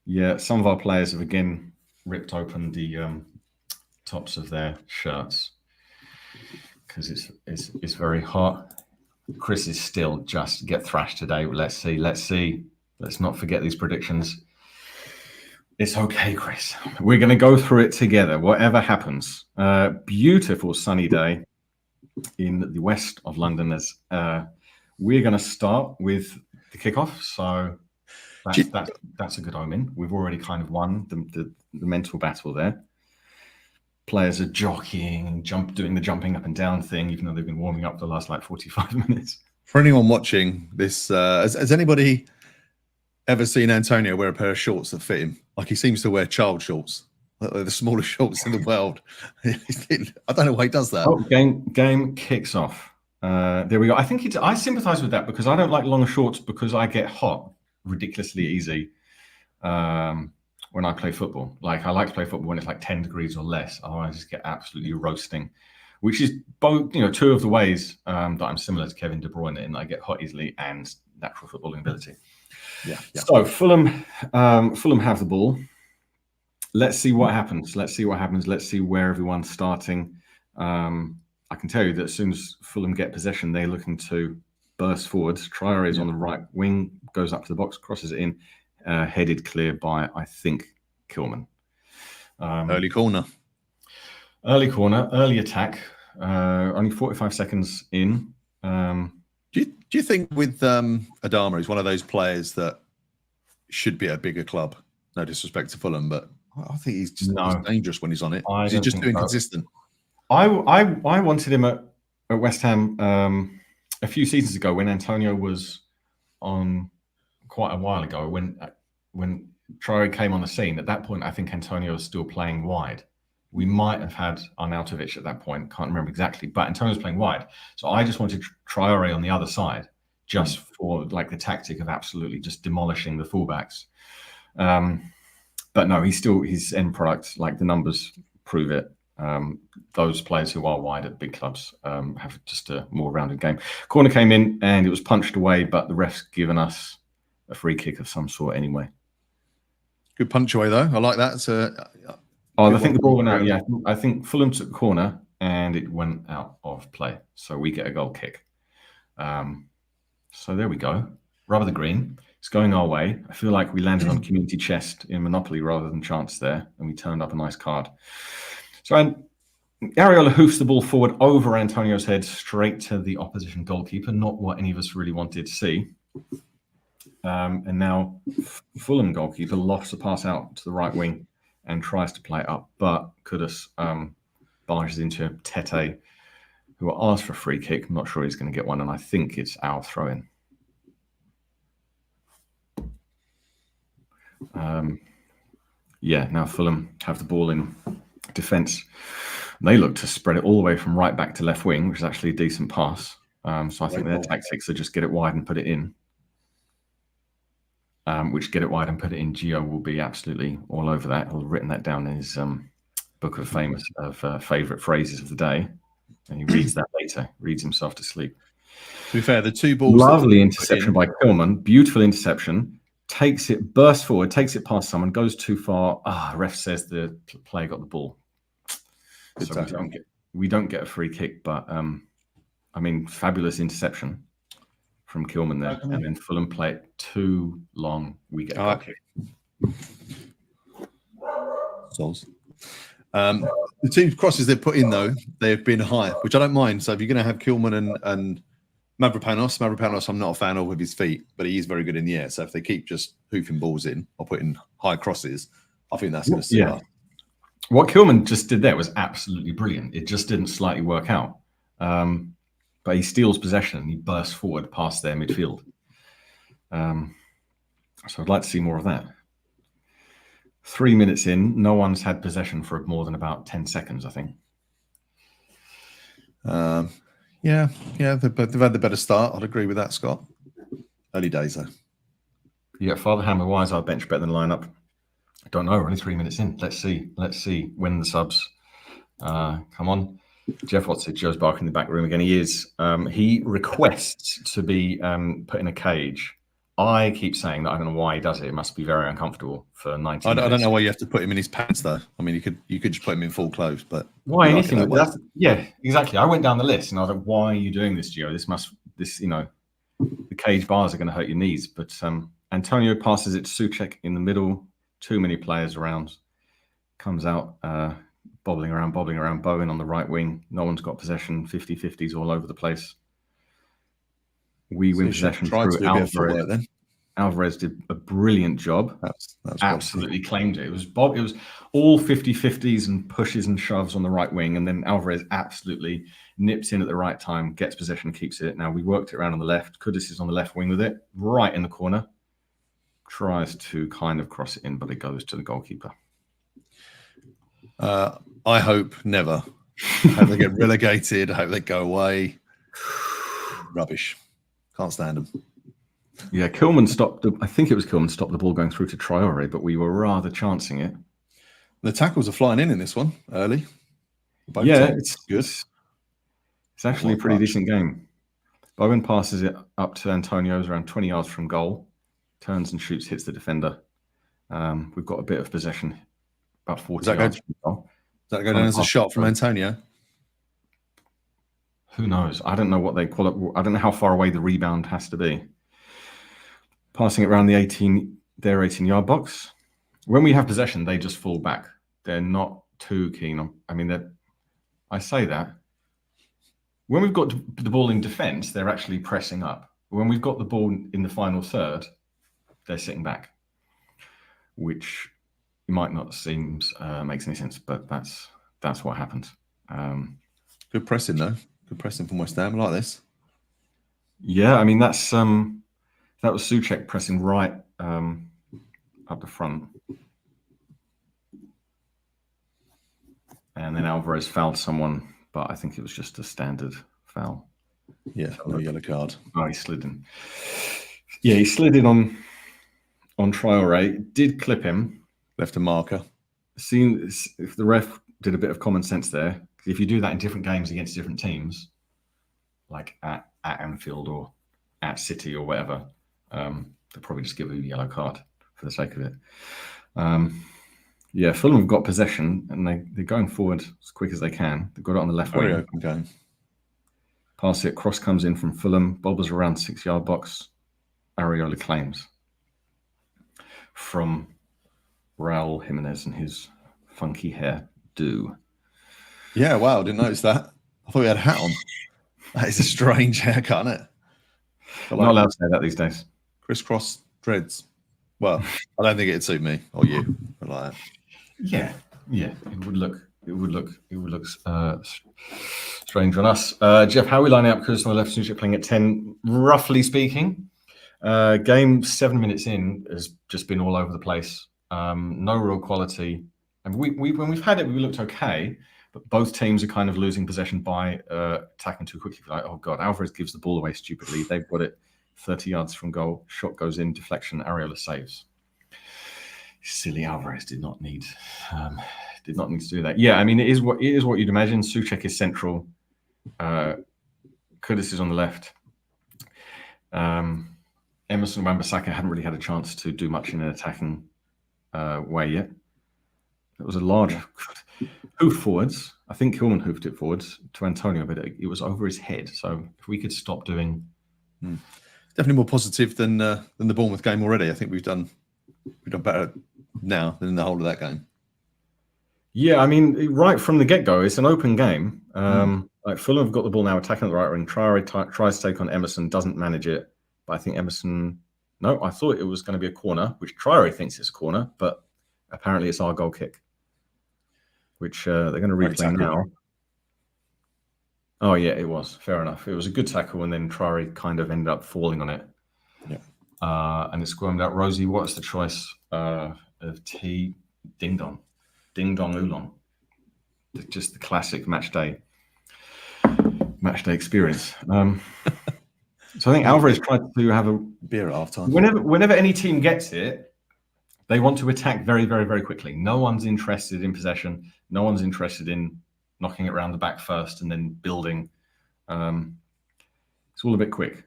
Yeah, some of our players have again ripped open the tops of their shirts because it's very hot. Chris is still just get thrashed today. Let's see. Let's not forget these predictions. It's okay, Chris. We're going to go through it together, whatever happens. Beautiful sunny day in the west of London. We're going to start with the kickoff. So that's a good omen. We've already kind of won the mental battle there. Players are jockeying, doing the jumping up and down thing, even though they've been warming up for the last 45 minutes. For anyone watching this, has anybody ever seen Antonio wear a pair of shorts that fit him? Like, he seems to wear child shorts. They're the smallest shorts in the world. I don't know why he does that. Oh, game kicks off. There we go. I sympathise with that because I don't like long shorts because I get hot ridiculously easy when I play football. Like, I like to play football when it's like 10 degrees or less. Otherwise, I just get absolutely roasting, which is both, two of the ways that I'm similar to Kevin De Bruyne in that I get hot easily and natural footballing ability. Yeah. So Fulham have the ball. Let's see what happens. Let's see where everyone's starting. I can tell you that as soon as Fulham get possession, they're looking to burst forwards. Traore is on the right wing, goes up to the box, crosses it in, headed clear by, I think, Kilman. Early corner, early attack. Only 45 seconds in. Do you think with Adama, he's one of those players that should be at a bigger club? No disrespect to Fulham, but I think he's just he's dangerous when he's on it. He's just too inconsistent. I wanted him at West Ham a few seasons ago when Antonio was on quite a while ago when Traore came on the scene. At that point, I think Antonio was still playing wide. We might have had Arnautovic at that point. Can't remember exactly, but Antonio was playing wide. So I just wanted Traore on the other side just for like the tactic of absolutely just demolishing the fullbacks. But no, his end product, like the numbers prove it. Those players who are wide at big clubs have just a more rounded game. Corner came in and it was punched away, but the ref's given us a free kick of some sort anyway. Good punch away though. I like that. I think the ball went out. Yeah, I think Fulham took the corner and it went out of play, so we get a goal kick. So there we go. Rubber the green. It's going our way. I feel like we landed on community chest in Monopoly rather than chance there, and we turned up a nice card. So Areola hoofs the ball forward over Antonio's head, straight to the opposition goalkeeper. Not what any of us really wanted to see. And now Fulham goalkeeper lofts a pass out to the right wing and tries to play it up, but Kudus barges into Tete, who asked for a free kick. I'm not sure he's going to get one, and I think it's our throw-in. Now Fulham have the ball in defence. They look to spread it all the way from right back to left wing, which is actually a decent pass. So I think their tactics are just get it wide and put it in. Gio will be absolutely all over that. He'll have written that down in his book of favourite phrases of the day. And he reads that later, reads himself to sleep. To be fair, the two balls... Lovely interception by Kilman. Beautiful interception. Takes it, bursts forward, takes it past someone, goes too far. Ref says the player got the ball. So we don't get a free kick, but fabulous interception from Kilman there. And then Fulham play it too long. We get a goal kick. Souls. The two crosses they've put in, though, they've been high, which I don't mind. So if you're going to have Kilman and Mavropanos, I'm not a fan of with his feet, but he is very good in the air. So if they keep just hoofing balls in or putting high crosses, I think that's going to suit us. What Kilman just did there was absolutely brilliant. It just didn't slightly work out. But he steals possession and he bursts forward past their midfield. So I'd like to see more of that. 3 minutes in, no one's had possession for more than about 10 seconds, I think. Yeah, they've had the better start. I'd agree with that, Scott. Early days, though. Yeah, Father Hammer, why is our bench better than lineup? I don't know. We're only 3 minutes in. Let's see when the subs come on. Jeff Watson, Joe's barking in the back room again. He is. He requests to be put in a cage I keep saying that I don't know why he does it. It must be very uncomfortable for 90 I minutes. don't know why you have to put him in his pants, though. I mean, you could just put him in full clothes, but Why you like it anything? that way. Yeah, exactly. I went down the list and I was like, why are you doing this, Gio? The cage bars are going to hurt your knees. But Antonio passes it to Souček in the middle. Too many players around. Comes out, bobbling around. Bowen on the right wing. No one's got possession. 50-50s all over the place. We win possession through Alvarez. Then Alvarez did a brilliant job. That was absolutely claimed it. It was all 50-50s and pushes and shoves on the right wing, and then Alvarez absolutely nips in at the right time, gets possession, keeps it. Now we worked it around on the left. Kudus is on the left wing with it, right in the corner. Tries to kind of cross it in, but it goes to the goalkeeper. I hope never. I hope they get relegated. I hope they go away. Rubbish. Can't stand them. Yeah, Kilman stopped. I think it was Kilman stopped the ball going through to Traore, but we were rather chancing it. The tackles are flying in this one early. It's good. It's actually a pretty decent game. Bowen passes it up to Antonio's around 20 yards from goal. Turns and shoots, hits the defender. We've got a bit of possession, about 40 yards from goal. Does that go down as a shot from Antonio? Who knows? I don't know what they call it. I don't know how far away the rebound has to be. Passing it around their 18-yard box. When we have possession, they just fall back. They're not too keen on. I mean, I say that. When we've got the ball in defence, they're actually pressing up. When we've got the ball in the final third, they're sitting back, which might not seem makes any sense, but that's what happens. Good pressing though. Good pressing from West Ham. I like this. Yeah, I mean that was Souček pressing right up the front, and then Alvarez fouled someone, but I think it was just a standard foul. Yeah, no yellow card. Oh, he slid in. Yeah, he slid in on Traore. Did clip him. Left a marker. Seen if the ref did a bit of common sense there. If you do that in different games against different teams, like at Anfield or at City or whatever, they'll probably just give you a yellow card for the sake of it. Yeah, Fulham have got possession and they're going forward as quick as they can. They've got it on the left wing. Open game. Pass it, cross comes in from Fulham, bobbles around 6-yard box. Areola claims from Raul Jimenez and his funky hair do. Yeah, wow, didn't notice that. I thought he had a hat on. That is a strange haircut, isn't it? I'm not allowed to say that these days. Crisscross dreads. Well, I don't think it'd suit me or you. But like that. Yeah. It would look strange on us. Jeff, how are we lining up? Because on the left, Souček playing at 10, roughly speaking. Game 7 minutes in has just been all over the place. No real quality. And when we've had it, we looked okay. But both teams are kind of losing possession by attacking too quickly. Like, oh God, Alvarez gives the ball away stupidly. They've got it 30 yards from goal. Shot goes in, deflection, Areola saves. Silly Alvarez did not need to do that. Yeah, I mean, it is what you'd imagine. Souček is central. Kudus is on the left. Emerson Wan-Bissaka hadn't really had a chance to do much in an attacking way yet. It was a large hoof forwards. I think Kilman hoofed it forwards to Antonio, but it was over his head. So if we could stop doing, definitely more positive than the Bournemouth game already. I think we've done better now than in the whole of that game. Yeah, I mean, right from the get-go, it's an open game. Like Fulham have got the ball now, attacking the right wing. Traore tries to take on Emerson, doesn't manage it. But I think Emerson. No, I thought it was going to be a corner, which Traore thinks is a corner, but apparently it's our goal kick, which they're going to replay now. Oh, yeah, it was. Fair enough. It was a good tackle, and then Traore kind of ended up falling on it. Yeah. And it's squirmed out. Rosie, what's the choice of tea? Ding dong. Ding dong oolong. Just the classic match day experience. So I think Alvarez tried to have a beer at halftime. Whenever any team gets it, they want to attack very, very, very quickly. No one's interested in possession. No one's interested in knocking it around the back first and then building. It's all a bit quick.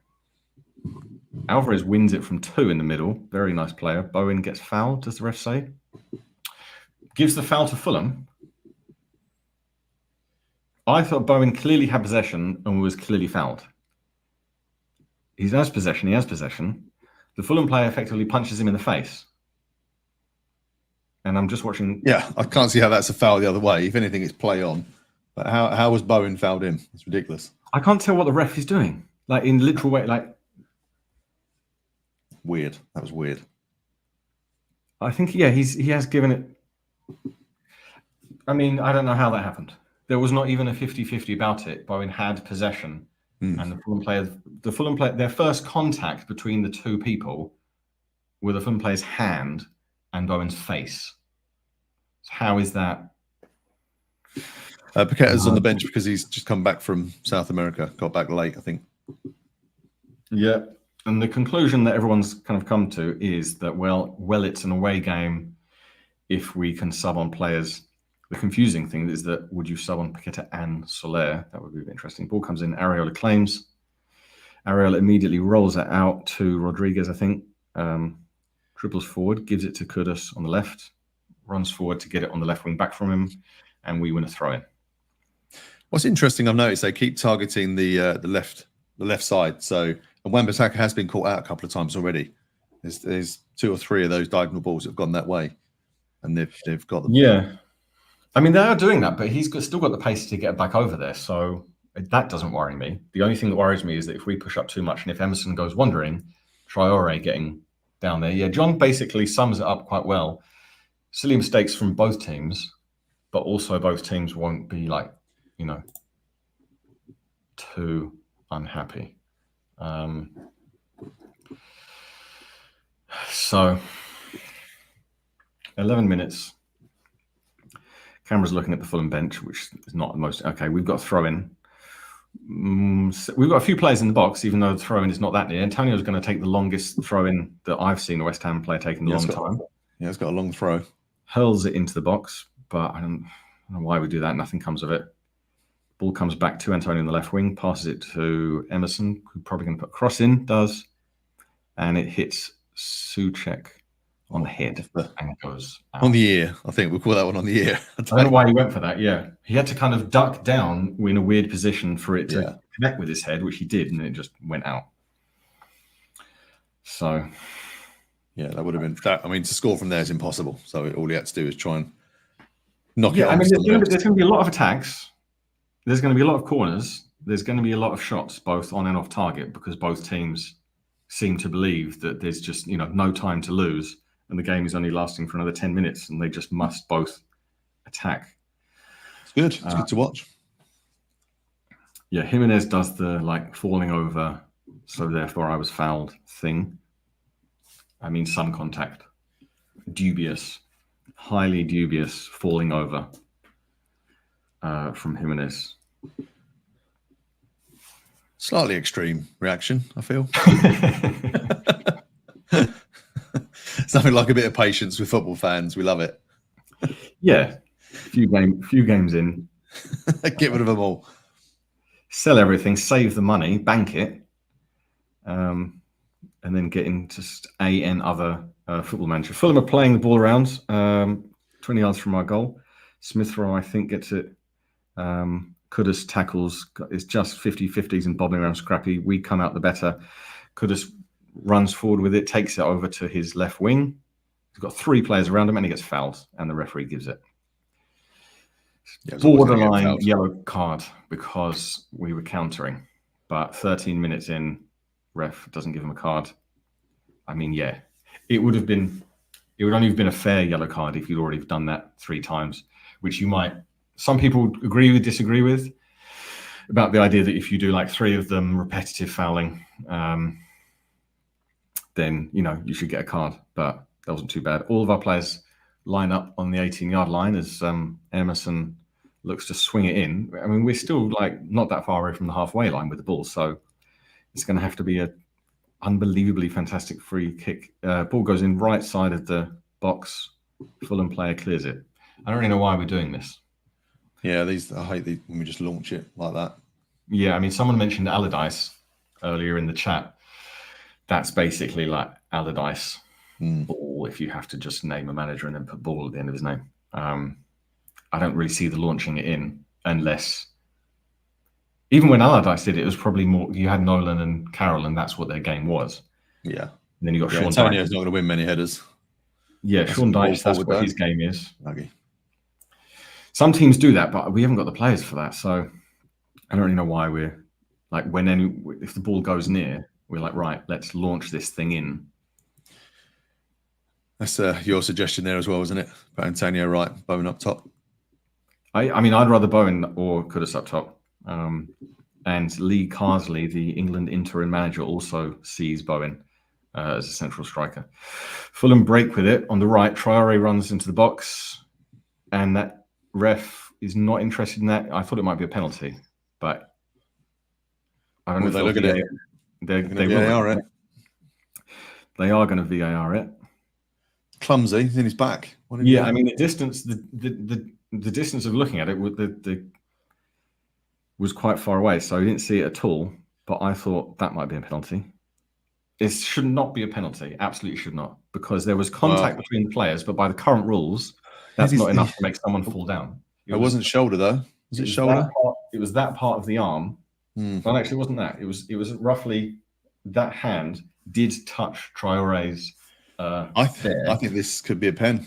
Alvarez wins it from 2 in the middle. Very nice player. Bowen gets fouled, does the ref say? Gives the foul to Fulham. I thought Bowen clearly had possession and was clearly fouled. He has possession. The Fulham player effectively punches him in the face. And I'm just watching. Yeah, I can't see how that's a foul the other way. If anything, it's play on. But how was Bowen fouled in? It's ridiculous. I can't tell what the ref is doing. Like in literal way, like. Weird. That was weird. I think, he has given it. I mean, I don't know how that happened. There was not even a 50-50 about it. Bowen had possession. And the Fulham player, their first contact between the two people were the Fulham player's hand and Bowen's face. So how is that? Paqueta's on the bench because he's just come back from South America. Got back late, I think. Yeah. And the conclusion that everyone's kind of come to is that, well, it's an away game if we can sub on players. The confusing thing is that would you sub on Paqueta and Soler? That would be interesting. Ball comes in. Areola claims. Areola immediately rolls it out to Rodriguez, I think. Dribbles forward, gives it to Kudus on the left, runs forward to get it on the left wing back from him, and we win a throw in. What's interesting, I've noticed they keep targeting the left side. So Wan-Bissaka has been caught out a couple of times already. There's 2 or 3 of those diagonal balls that have gone that way, and they've got them. Yeah. I mean, they are doing that, but he's still got the pace to get back over there. So that doesn't worry me. The only thing that worries me is that if we push up too much and if Emerson goes wandering, Traore getting down there. Yeah, John basically sums it up quite well. Silly mistakes from both teams, but also both teams won't be too unhappy. So 11 minutes. Camera's looking at the Fulham bench, which is not the most... Okay, we've got a throw-in. We've got a few players in the box, even though the throw-in is not that near. Antonio's going to take the longest throw-in that I've seen a West Ham player take in a long time. Yeah, it's got a long throw. Hurls it into the box, but I don't know why we do that. Nothing comes of it. Ball comes back to Antonio in the left wing, passes it to Emerson, who's probably going to put a cross in, does. And it hits Souček on the head and goes out. On the ear, I think we'll call that one on the ear. I don't know why he went for that. Yeah, he had to kind of duck down in a weird position for it to connect with his head, which he did, and it just went out. So, yeah, that would have been that. I mean, to score from there is impossible. So all he had to do is try and knock it. Yeah, I mean, there's going to be a lot of attacks. There's going to be a lot of corners. There's going to be a lot of shots, both on and off target, because both teams seem to believe that there's just no time to lose. And the game is only lasting for another 10 minutes, and they just must both attack. It's good. It's good to watch. Yeah, Jimenez does the falling over, so therefore I was fouled thing. I mean, some contact. Dubious, highly dubious falling over from Jimenez. Slightly extreme reaction, I feel. Something like a bit of patience with football fans. We love it. Yeah, few games in. Get rid of them all. Sell everything, save the money, bank it, and then get into other football manager. Fulham are playing the ball around 20 yards from our goal. Smith Rowe, I think, gets it. Kudus tackles. It's just 50-50s and bobbing around scrappy. We come out the better. Kudus runs forward with it, takes it over to his left wing. He's got 3 players around him, and he gets fouled, and the referee gives it. Borderline yellow card because we were countering, but 13 minutes in, ref doesn't give him a card. I mean, yeah, it would only have been a fair yellow card if you'd already done that 3 times, which some people agree with, disagree with, about the idea that if you do 3 of them repetitive fouling, then you should get a card. But that wasn't too bad. All of our players line up on the 18-yard line as Emerson looks to swing it in. I mean, we're still not that far away from the halfway line with the ball, so it's going to have to be a unbelievably fantastic free kick. Ball goes in right side of the box. Fulham player clears it. I don't really know why we're doing this. Yeah, I hate when we just launch it like that. Yeah, I mean, someone mentioned Allardyce earlier in the chat. that's basically like Allardyce Mm. ball. If you have to just name a manager and then put ball at the end of his name, I don't really see the launching it in unless. Even when Allardyce did it, it was probably more. You had Nolan and Carroll, and that's what their game was. Yeah. And then you got Sean Antonio's Dyche. not going to win many headers. Yeah, That's Sean the ball Dyche. That's forward, what though. his game is. Okay. Some teams do that, but we haven't got the players for that. So I don't really know why we're like if the ball goes near, we're like, right, let's launch this thing in. That's your suggestion there as well, isn't it? But Antonio right, Bowen up top. I mean, I'd rather Bowen or Kudus up top. And Lee Carsley, the England interim manager, also sees Bowen as a central striker. Fulham break with it on the right. Traore runs into the box, and that ref is not interested in that. I thought it might be a penalty, but I don't know if They look at it. They VAR it. They are going to VAR it. Clumsy. He's in his back. Yeah, I mean the distance, the distance of looking at it was quite far away, so I didn't see it at all. But I thought that might be a penalty. It should not be a penalty. Absolutely should not, because there was contact between the players. But by the current rules, that's not enough to make someone fall down. It wasn't shoulder though. Was it shoulder? It was that part of the arm. Mm. Well, actually, it wasn't that. It was roughly that hand did touch Traore's. I think this could be a pen.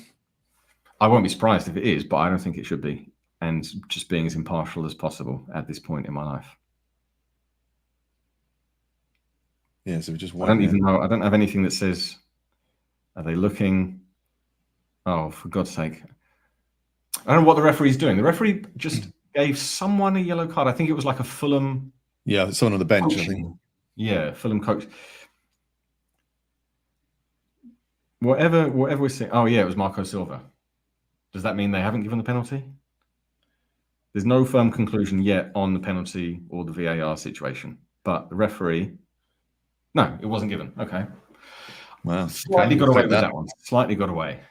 I won't be surprised if it is, but I don't think it should be. And just being as impartial as possible at this point in my life. Yeah, so just I don't even know. I don't have anything that says, are they looking? Oh, for God's sake. I don't know what the referee's doing. The referee just gave someone a yellow card. I think it was like a Fulham. Yeah, someone on the bench, coaching. I think. Yeah, Fulham coach. Whatever we're saying. Oh, yeah, it was Marco Silva. Does that mean they haven't given the penalty? There's no firm conclusion yet on the penalty or the VAR situation. But the referee, no, it wasn't given. Okay. Wow. Slightly got away with that one. Slightly got away.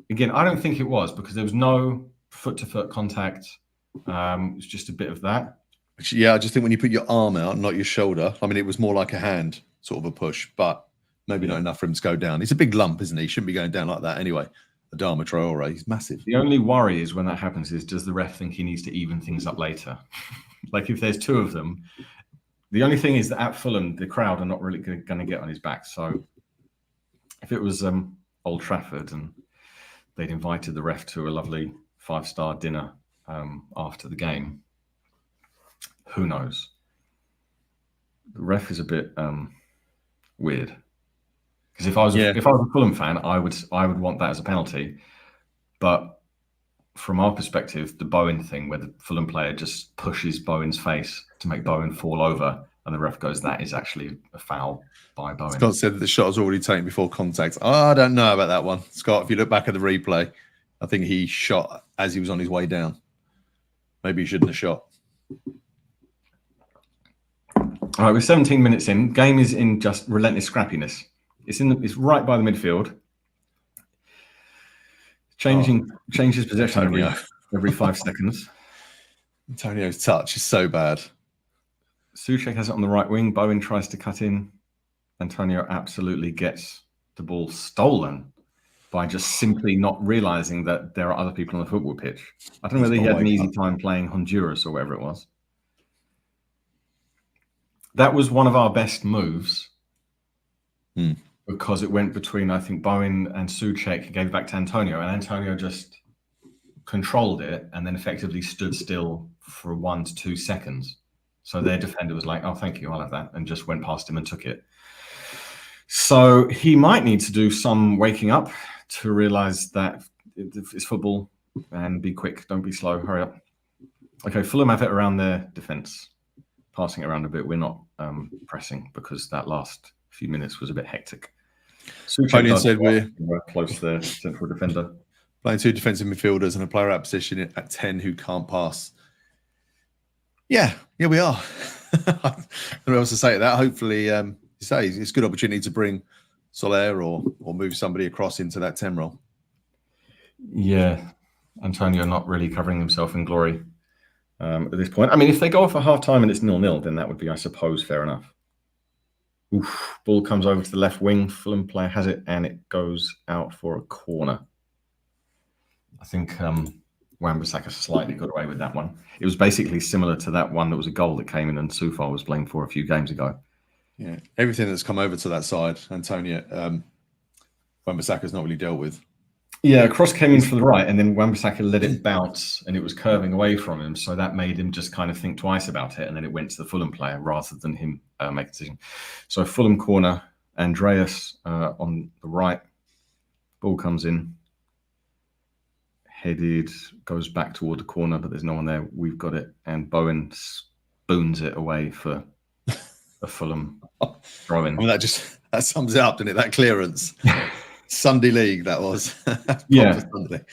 Again, I don't think it was, because there was no foot-to-foot contact. It was just a bit of that. Yeah, I just think when you put your arm out, not your shoulder, I mean, it was more like a hand, sort of a push, but maybe not enough for him to go down. He's a big lump, isn't he? He shouldn't be going down like that anyway. Adama Traore, he's massive. The only worry is when that happens is, does the ref think he needs to even things up later? Like if there's two of them, the only thing is that at Fulham, the crowd are not really going to get on his back. So if it was Old Trafford and they'd invited the ref to a lovely 5-star dinner after the game, who knows? The ref is a bit weird. Because if I was a Fulham fan, I would want that as a penalty. But from our perspective, the Bowen thing, where the Fulham player just pushes Bowen's face to make Bowen fall over, and the ref goes, that is actually a foul by Bowen. Scott said that the shot was already taken before contact. I don't know about that one, Scott. If you look back at the replay, I think he shot as he was on his way down. Maybe he shouldn't have shot. All right, we're 17 minutes in. Game is in just relentless scrappiness. It's right by the midfield. Changes possession every 5 seconds. Antonio's touch is so bad. Souček has it on the right wing. Bowen tries to cut in. Antonio absolutely gets the ball stolen by just simply not realizing that there are other people on the football pitch. I don't know whether he had an easy time playing Honduras or whatever it was. That was one of our best moves. Because it went between, I think, Bowen and Souček, gave it back to Antonio, and Antonio just controlled it and then effectively stood still for 1 to 2 seconds. So their defender was like, oh, thank you, I'll have that, and just went past him and took it. So he might need to do some waking up to realize that it's football and be quick, don't be slow, hurry up. Okay, Fulham have it around their defence, passing it around a bit. We're not pressing because that last few minutes was a bit hectic. Tony said we're close to their central defender. Playing 2 defensive midfielders and a player out position at 10 who can't pass. Yeah, we are. I don't know what else to say to that. Hopefully, you say it's a good opportunity to bring Soler or move somebody across into that 10 role. Yeah, Antonio not really covering himself in glory at this point. I mean, if they go off at half time and it's 0-0, then that would be, I suppose, fair enough. Oof, ball comes over to the left wing. Fulham player has it, and it goes out for a corner. I think Wan-Bissaka slightly got away with that one. It was basically similar to that one that was a goal that came in and Sufar was blamed for a few games ago. Yeah, everything that's come over to that side, Antonio, Wan-Bissaka's not really dealt with. Yeah, cross came in for the right, and then Wan-Bissaka let it bounce, and it was curving away from him. So that made him just kind of think twice about it, and then it went to the Fulham player rather than him make a decision. So Fulham corner, Andreas on the right, ball comes in, headed, goes back toward the corner, but there's no one there. We've got it, and Bowen spoons it away for a Fulham throw-in. I mean, that sums it up, doesn't it? That clearance. Sunday league, that was. Yeah. Sunday.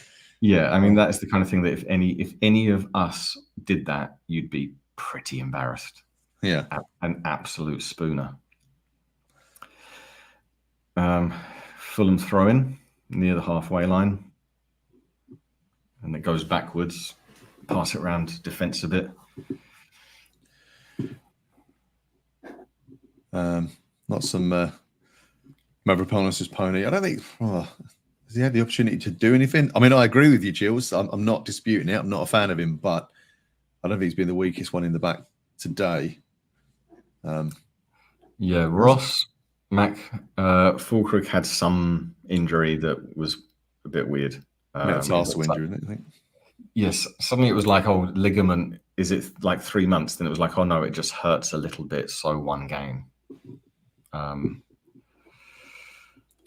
Yeah, I mean, that is the kind of thing that if any of us did that, you'd be pretty embarrassed. Yeah. An absolute spooner. Fulham throw-in near the halfway line. And it goes backwards. Pass it around defence a bit. Not some Mavropanos' pony. I don't think has he had the opportunity to do anything. I mean, I agree with you, Jules. I'm not disputing it. I'm not a fan of him, but I don't think he's been the weakest one in the back today. Yeah, Ross, Mac, Fulkirk had some injury that was a bit weird. Metatarsal injury, isn't it, I think? Yes, suddenly it was like, oh, ligament, is it like 3 months? Then it was like, oh no, it just hurts a little bit, so one game.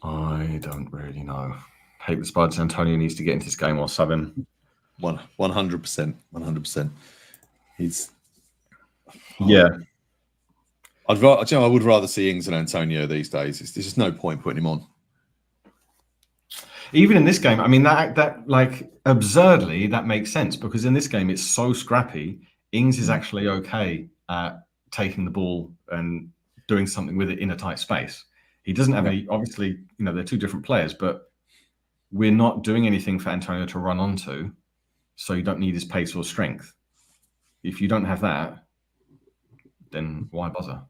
I don't really know. Hate the Spuds. Antonio needs to get into this game or sub him. 100%. He's yeah. I would rather see Ings than Antonio these days. There's just no point putting him on. Even in this game, I mean, that like absurdly that makes sense because in this game it's so scrappy. Ings is actually okay at taking the ball and doing something with it in a tight space. He doesn't have any, obviously, they're two different players, but we're not doing anything for Antonio to run onto, so you don't need his pace or strength. If you don't have that, then why bother?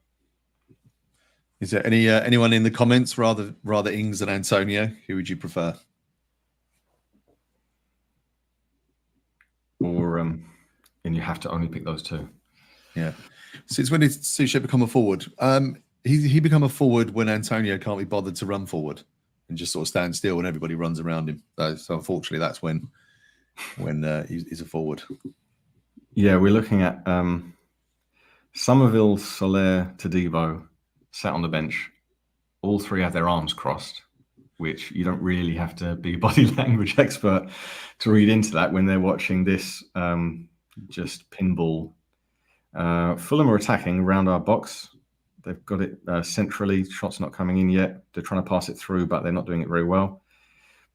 Is there anyone in the comments rather Ings than Antonio? Who would you prefer? Or and you have to only pick those two. Yeah. Since when did Soucek become a forward? He become a forward when Antonio can't be bothered to run forward and just sort of stand still and everybody runs around him. So unfortunately, that's when he's a forward. Yeah, we're looking at Somerville, Soler, Todibo sat on the bench. All three have their arms crossed, which you don't really have to be a body language expert to read into that when they're watching this just pinball. Fulham are attacking around our box. They've got it centrally. Shots not coming in yet. They're trying to pass it through, but they're not doing it very well.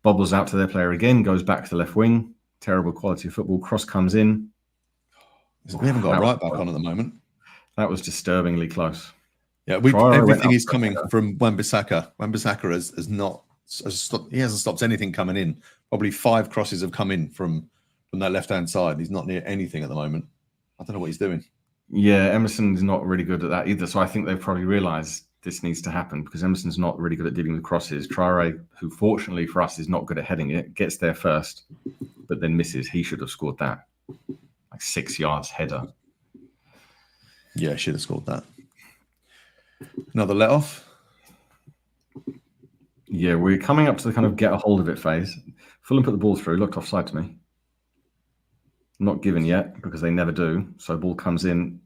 Bobbles out to their player again, goes back to the left wing. Terrible quality of football. Cross comes in. We haven't got a right back on at the moment. That was disturbingly close. Yeah, everything is coming from Wan-Bissaka. Wan-Bissaka hasn't stopped anything coming in. Probably 5 crosses have come in from that left-hand side. He's not near anything at the moment. I don't know what he's doing. Yeah, Emerson's not really good at that either. So I think they've probably realised this needs to happen because Emerson's not really good at dealing with crosses. Traore, who fortunately for us is not good at heading it, gets there first, but then misses. He should have scored that. Like 6 yards header. Yeah, should have scored that. Another let off. Yeah, we're coming up to the kind of get a hold of it phase. Fulham put the ball through, looked offside to me. Not given yet because they never do. So ball comes in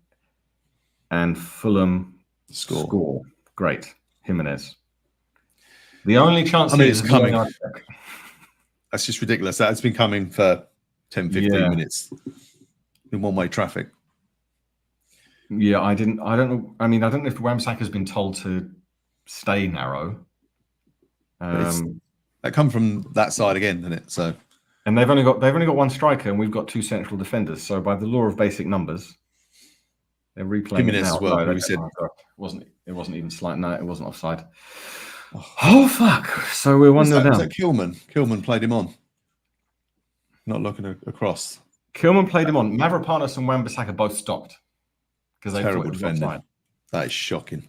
and Fulham score. Great. Jimenez. The only chance it's coming. That's just ridiculous. That's been coming for 10, 15 minutes in one-way traffic. Yeah, I don't know. I mean, I don't know if Wan-Bissaka has been told to stay narrow. That come from that side again, isn't it? So, and they've only got one striker, and we've got 2 central defenders. So, by the law of basic numbers, they're replaying it now. As well. No, we said it wasn't even slight. No, it wasn't offside. Oh fuck! So we're 1-0 down. Was that Kilman? Kilman played him on. Not looking across. Kilman played him on. Mavropanos and Wan-Bissaka both stopped because they thought it was offside. That is shocking.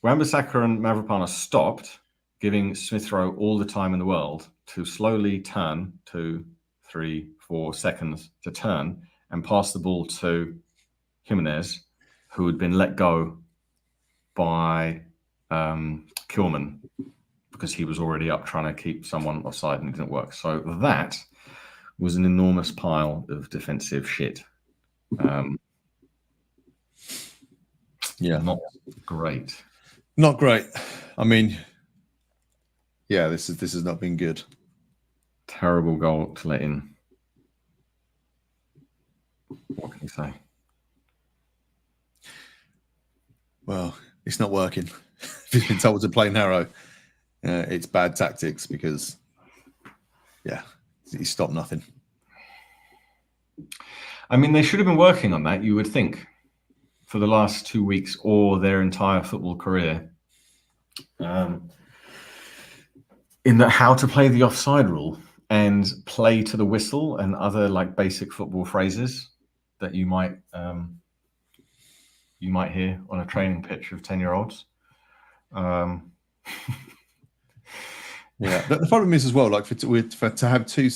Wan-Bissaka and Mavropanos stopped, giving Smith Rowe all the time in the world to slowly turn 2, 3, 4 seconds to turn and pass the ball to Jimenez, who had been let go by Kilman because he was already up trying to keep someone offside and it didn't work. So that was an enormous pile of defensive shit. Yeah, not great. Not great. I mean, yeah, this has not been good. Terrible goal to let in. What can you say? Well, it's not working. If he's been told to play narrow, it's bad tactics because, yeah, he stopped nothing. I mean, they should have been working on that, you would think, for the last 2 weeks or their entire football career. In that, how to play the offside rule and play to the whistle and other like basic football phrases that you might hear on a training pitch of 10-year-olds. Yeah, the problem is as well, like to have two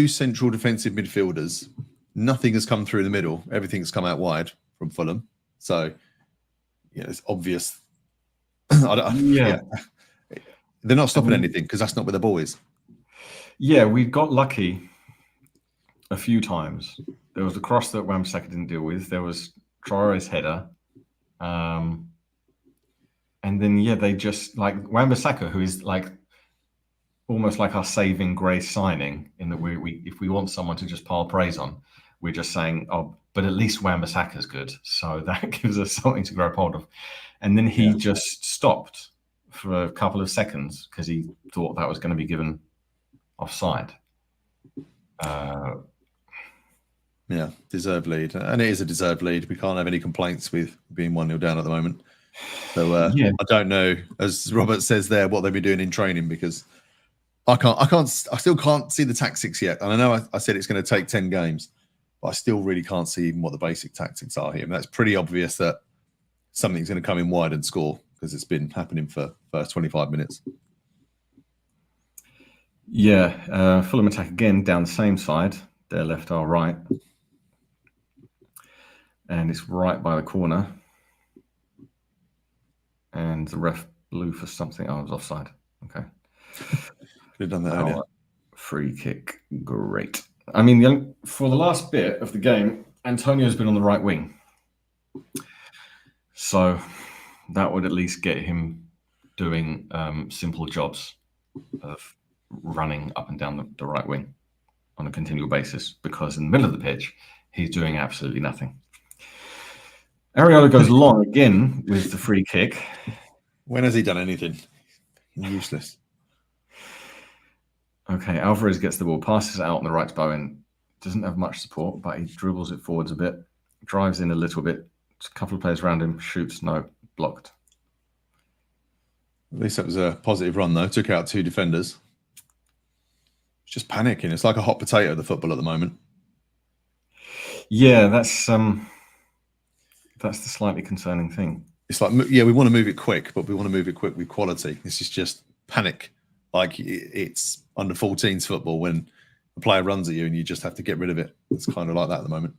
central defensive midfielders, nothing has come through the middle. Everything's come out wide from Fulham. So, yeah, it's obvious. Yeah. They're not stopping anything because that's not where the ball is. Yeah, we got lucky a few times. There was the cross that Wan-Bissaka didn't deal with. There was Traore's header. And then, yeah, they just, like, Wan-Bissaka, who is, like, almost like our saving grace signing, in that we if we want someone to just pile praise on, we're just saying, oh, but at least Wan-Bissaka's good. So that gives us something to grab hold of. And then he just stopped for a couple of seconds because he thought that was going to be given offside. Yeah, deserved lead. And it is a deserved lead. We can't have any complaints with being 1-0 down at the moment. So I don't know, as Robert says there, what they'll be doing in training, because I still can't see the tactics yet. And I know I said it's going to take 10 games, but I still really can't see even what the basic tactics are here. And that's pretty obvious that something's going to come in wide and score, because it's been happening for first 25 minutes. Yeah, Fulham attack again down the same side, their left, our right. And it's right by the corner. And the ref blew for something. Oh, it was offside. Okay. Could have done that earlier. Free kick. Great. I mean, for the last bit of the game, Antonio's been on the right wing. So that would at least get him doing simple jobs of running up and down the right wing on a continual basis, because in the middle of the pitch, he's doing absolutely nothing. Areola goes long again with the free kick. When has he done anything? Useless. Okay, Alvarez gets the ball, passes it out on the right to Bowen. Doesn't have much support, but he dribbles it forwards a bit, drives in a little bit. A couple of players around him, shoots, no, blocked. At least that was a positive run, though. Took out 2 defenders. It's just panicking. It's like a hot potato, the football at the moment. Yeah, that's the slightly concerning thing. It's like, yeah, we want to move it quick, but we want to move it quick with quality. This is just panic. Like it's under 14s football when a player runs at you and you just have to get rid of it. It's kind of like that at the moment.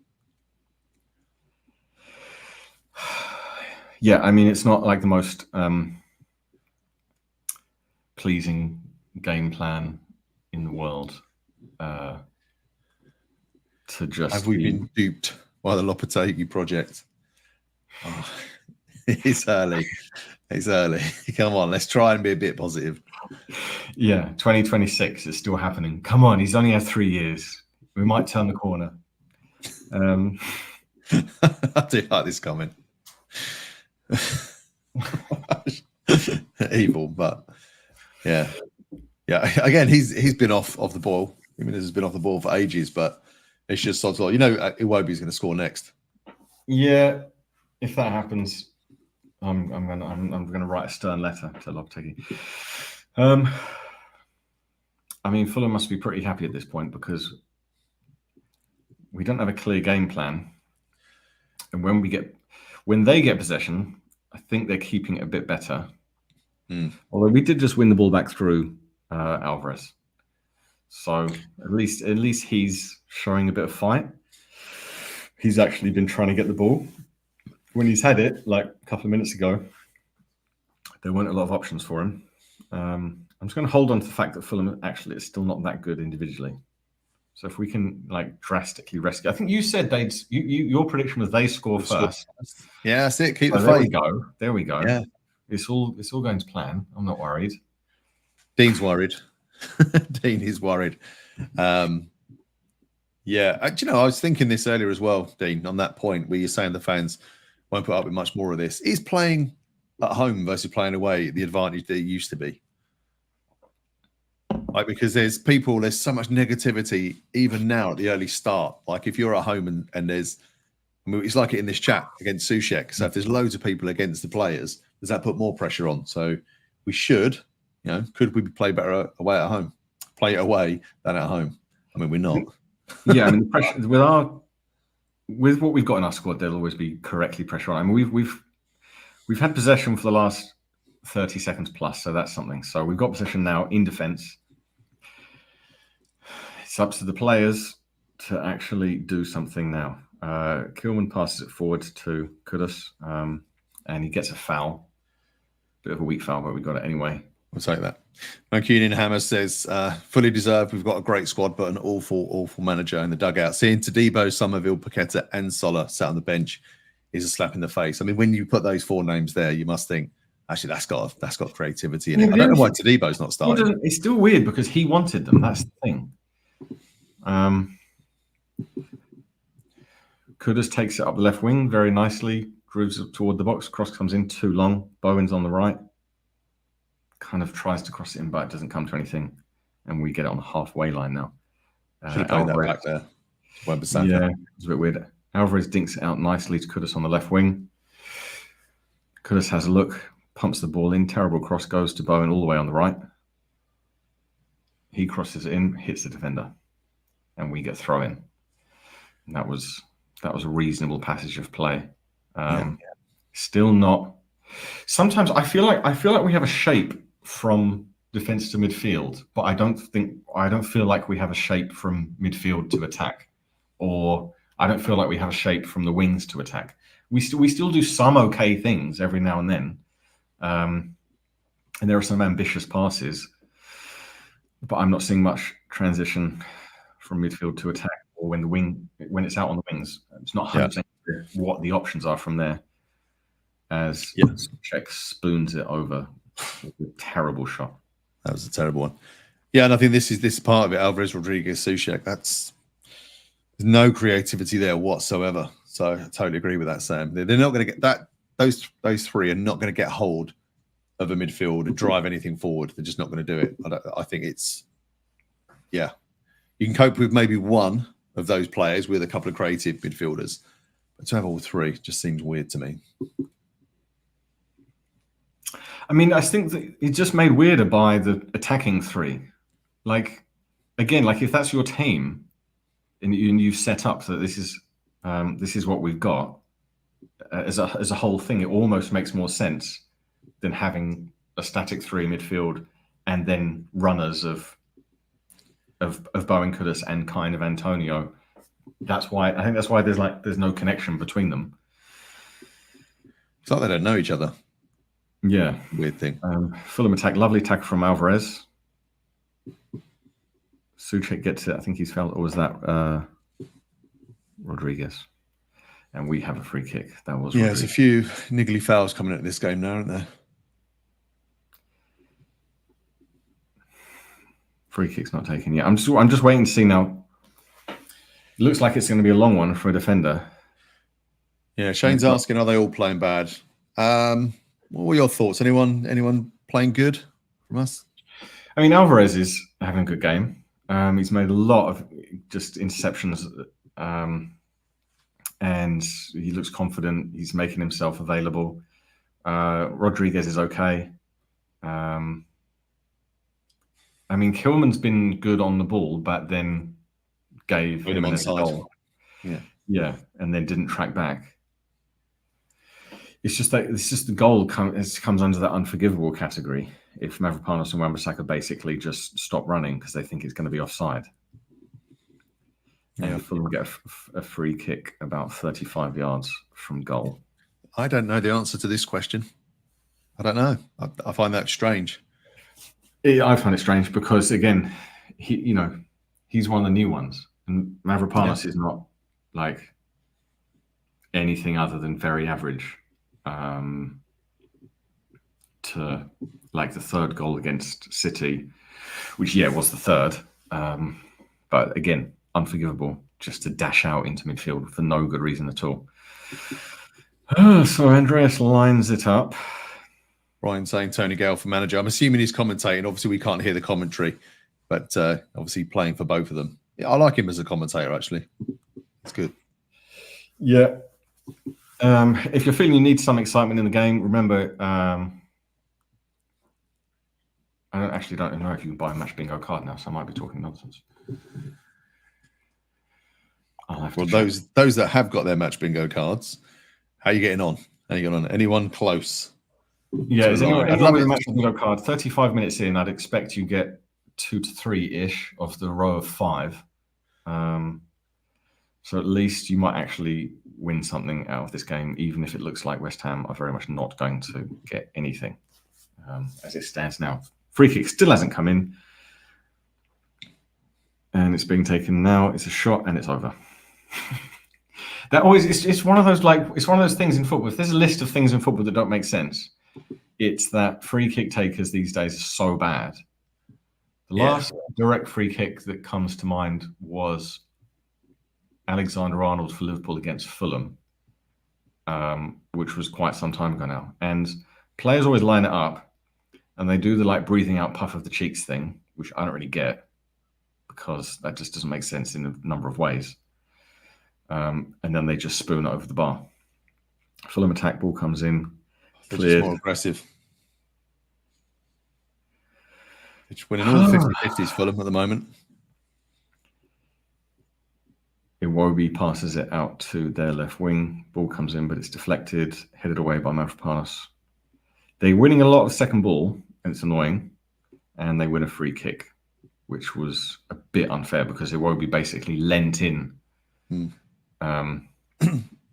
Yeah, I mean, it's not like the most pleasing game plan in the world. To just have we been duped by the Lopetegui project? Oh, it's early. It's early. Come on, let's try and be a bit positive. Yeah, 2026 is still happening. Come on, he's only had 3 years. We might turn the corner. I do like this comment. Evil, but yeah. Again, he's been off the ball. I mean, has been off the ball for ages, but it's just sort of like, Iwobi's going to score next. Yeah, if that happens, I'm gonna write a stern letter to Lopetegui. I mean, Fulham must be pretty happy at this point, because we don't have a clear game plan, and when they get possession, I think they're keeping it a bit better. Mm. Although we did just win the ball back through Alvarez, so at least he's showing a bit of fight. He's actually been trying to get the ball. When he's had it, like a couple of minutes ago, there weren't a lot of options for him. I'm just going to hold on to the fact that Fulham actually is still not that good individually. So if we can like drastically rescue, I think you said your prediction was they score first. Yeah, that's it. Keep the faith. faith. There we go. Yeah, it's all going to plan. I'm not worried. Dean's worried. Dean is worried. Yeah, do you know, I was thinking this earlier as well, Dean, on that point where you're saying the fans won't put up with much more of this. Is playing at home versus playing away the advantage that it used to be? Like, because there's so much negativity even now at the early start. Like if you're at home and there's, I mean, it's like it in this chat against Souček. So if there's loads of people against the players, does that put more pressure on? So we should, could we play better away at home? Play it away than at home? I mean, we're not. Yeah, I mean, the pressure with what we've got in our squad, there'll always be correctly pressure on. I mean, we've had possession for the last 30 seconds plus, so that's something. So we've got possession now in defence. It's up to the players to actually do something now. Kilman passes it forward to Kudus, and he gets a foul. Bit of a weak foul, but we got it anyway. We'll take that. Mancunian Hammer says, fully deserved. We've got a great squad, but an awful manager in the dugout. Seeing Todibo, Somerville, Paqueta, and Sola sat on the bench is a slap in the face. I mean, when you put those four names there, you must think, actually, that's got creativity in it. I don't know why Todibo's not starting. It's still weird because he wanted them. That's the thing. Kudus takes it up the left wing very nicely, grooves it toward the box. Cross comes in too long. Bowen's on the right. Kind of tries to cross it in, but it doesn't come to anything. And we get it on the halfway line now. Should have played that back there. Yeah, it's a bit weird. Alvarez dinks it out nicely to Kudus on the left wing. Kudus has a look, pumps the ball in. Terrible cross goes to Bowen all the way on the right. He crosses it in, hits the defender, and we get throw in. And that was a reasonable passage of play. Still not. Sometimes I feel like we have a shape from defense to midfield, but I don't feel like we have a shape from midfield to attack, or I don't feel like we have a shape from the wings to attack. We still do some okay things every now and then, and there are some ambitious passes, but I'm not seeing much transition from midfield to attack, or when it's out on the wings. It's not 100% clear what the options are from there. As Souček spoons it over with a terrible shot. That was a terrible one. Yeah, and I think this is part of it. Alvarez, Rodriguez, Souček. There's no creativity there whatsoever. So I totally agree with that, Sam. They're not going to get that. Those three are not going to get hold of a midfield and drive anything forward. They're just not going to do it. I think it's you can cope with maybe one of those players with a couple of creative midfielders, but to have all three just seems weird to me. I mean, I think that it's just made weirder by the attacking three. Like, again, like if that's your team and you've set up that this is what we've got as a whole thing, it almost makes more sense than having a static three midfield and then runners of Bowen, Kudus and kind of Antonio. I think that's why there's no connection between them. It's like they don't know each other. Yeah. Weird thing. Fulham attack. Lovely tackle from Alvarez. Souček gets it. I think he's fouled. Or was that Rodriguez? And we have a free kick. That was Rodriguez. There's a few niggly fouls coming at this game now, aren't there? Free kick's not taken yet. I'm just waiting to see now. It looks like it's going to be a long one for a defender. Yeah, Shane's asking, are they all playing bad? What were your thoughts? Anyone playing good from us? I mean, Alvarez is having a good game. He's made a lot of just interceptions, and he looks confident. He's making himself available. Rodriguez is okay. I mean, Kilman's been good on the ball, but then gave him a goal. Yeah, and then didn't track back. It's just the goal comes under that unforgivable category. If Mavropanos and Wan-Bissaka basically just stop running because they think it's going to be offside. And Fulham get a free kick about 35 yards from goal. I don't know the answer to this question. I don't know. I find that strange. I find it strange because, again, he's one of the new ones. And Mavropanos is not like anything other than very average. To like the third goal against City, which was the third, but again unforgivable, just to dash out into midfield for no good reason at all. So Andreas lines it up. Ryan saying Tony Gale for manager. I'm assuming he's commentating. Obviously, we can't hear the commentary, but obviously playing for both of them. Yeah, I like him as a commentator. Actually, it's good. Yeah. If you're feeling you need some excitement in the game, remember. I don't know if you can buy a match bingo card now, so I might be talking nonsense. Well, those that have got their match bingo cards, how are you getting on? How are you getting on? Anyone close? Yeah, anyone with a match bingo card, 35 minutes in, I'd expect you get 2 to 3-ish of the row of 5. So at least you might actually win something out of this game, even if it looks like West Ham are very much not going to get anything as it stands now. Free kick still hasn't come in, and it's being taken now. It's a shot, and it's over. It's one of those things in football. If there's a list of things in football that don't make sense, it's that free kick takers these days are so bad. The last direct free kick that comes to mind was Alexander-Arnold for Liverpool against Fulham, which was quite some time ago now. And players always line it up, and they do the breathing out puff of the cheeks thing, which I don't really get because that just doesn't make sense in a number of ways. And then they just spoon it over the bar. Fulham attack, ball comes in, cleared. More aggressive. It's winning all the 50-50s Fulham at the moment. Iwobi passes it out to their left wing. Ball comes in, but it's deflected, headed away by Mavropanos. They're winning a lot of second ball, and it's annoying. And they win a free kick, which was a bit unfair because Iwobi basically lent in.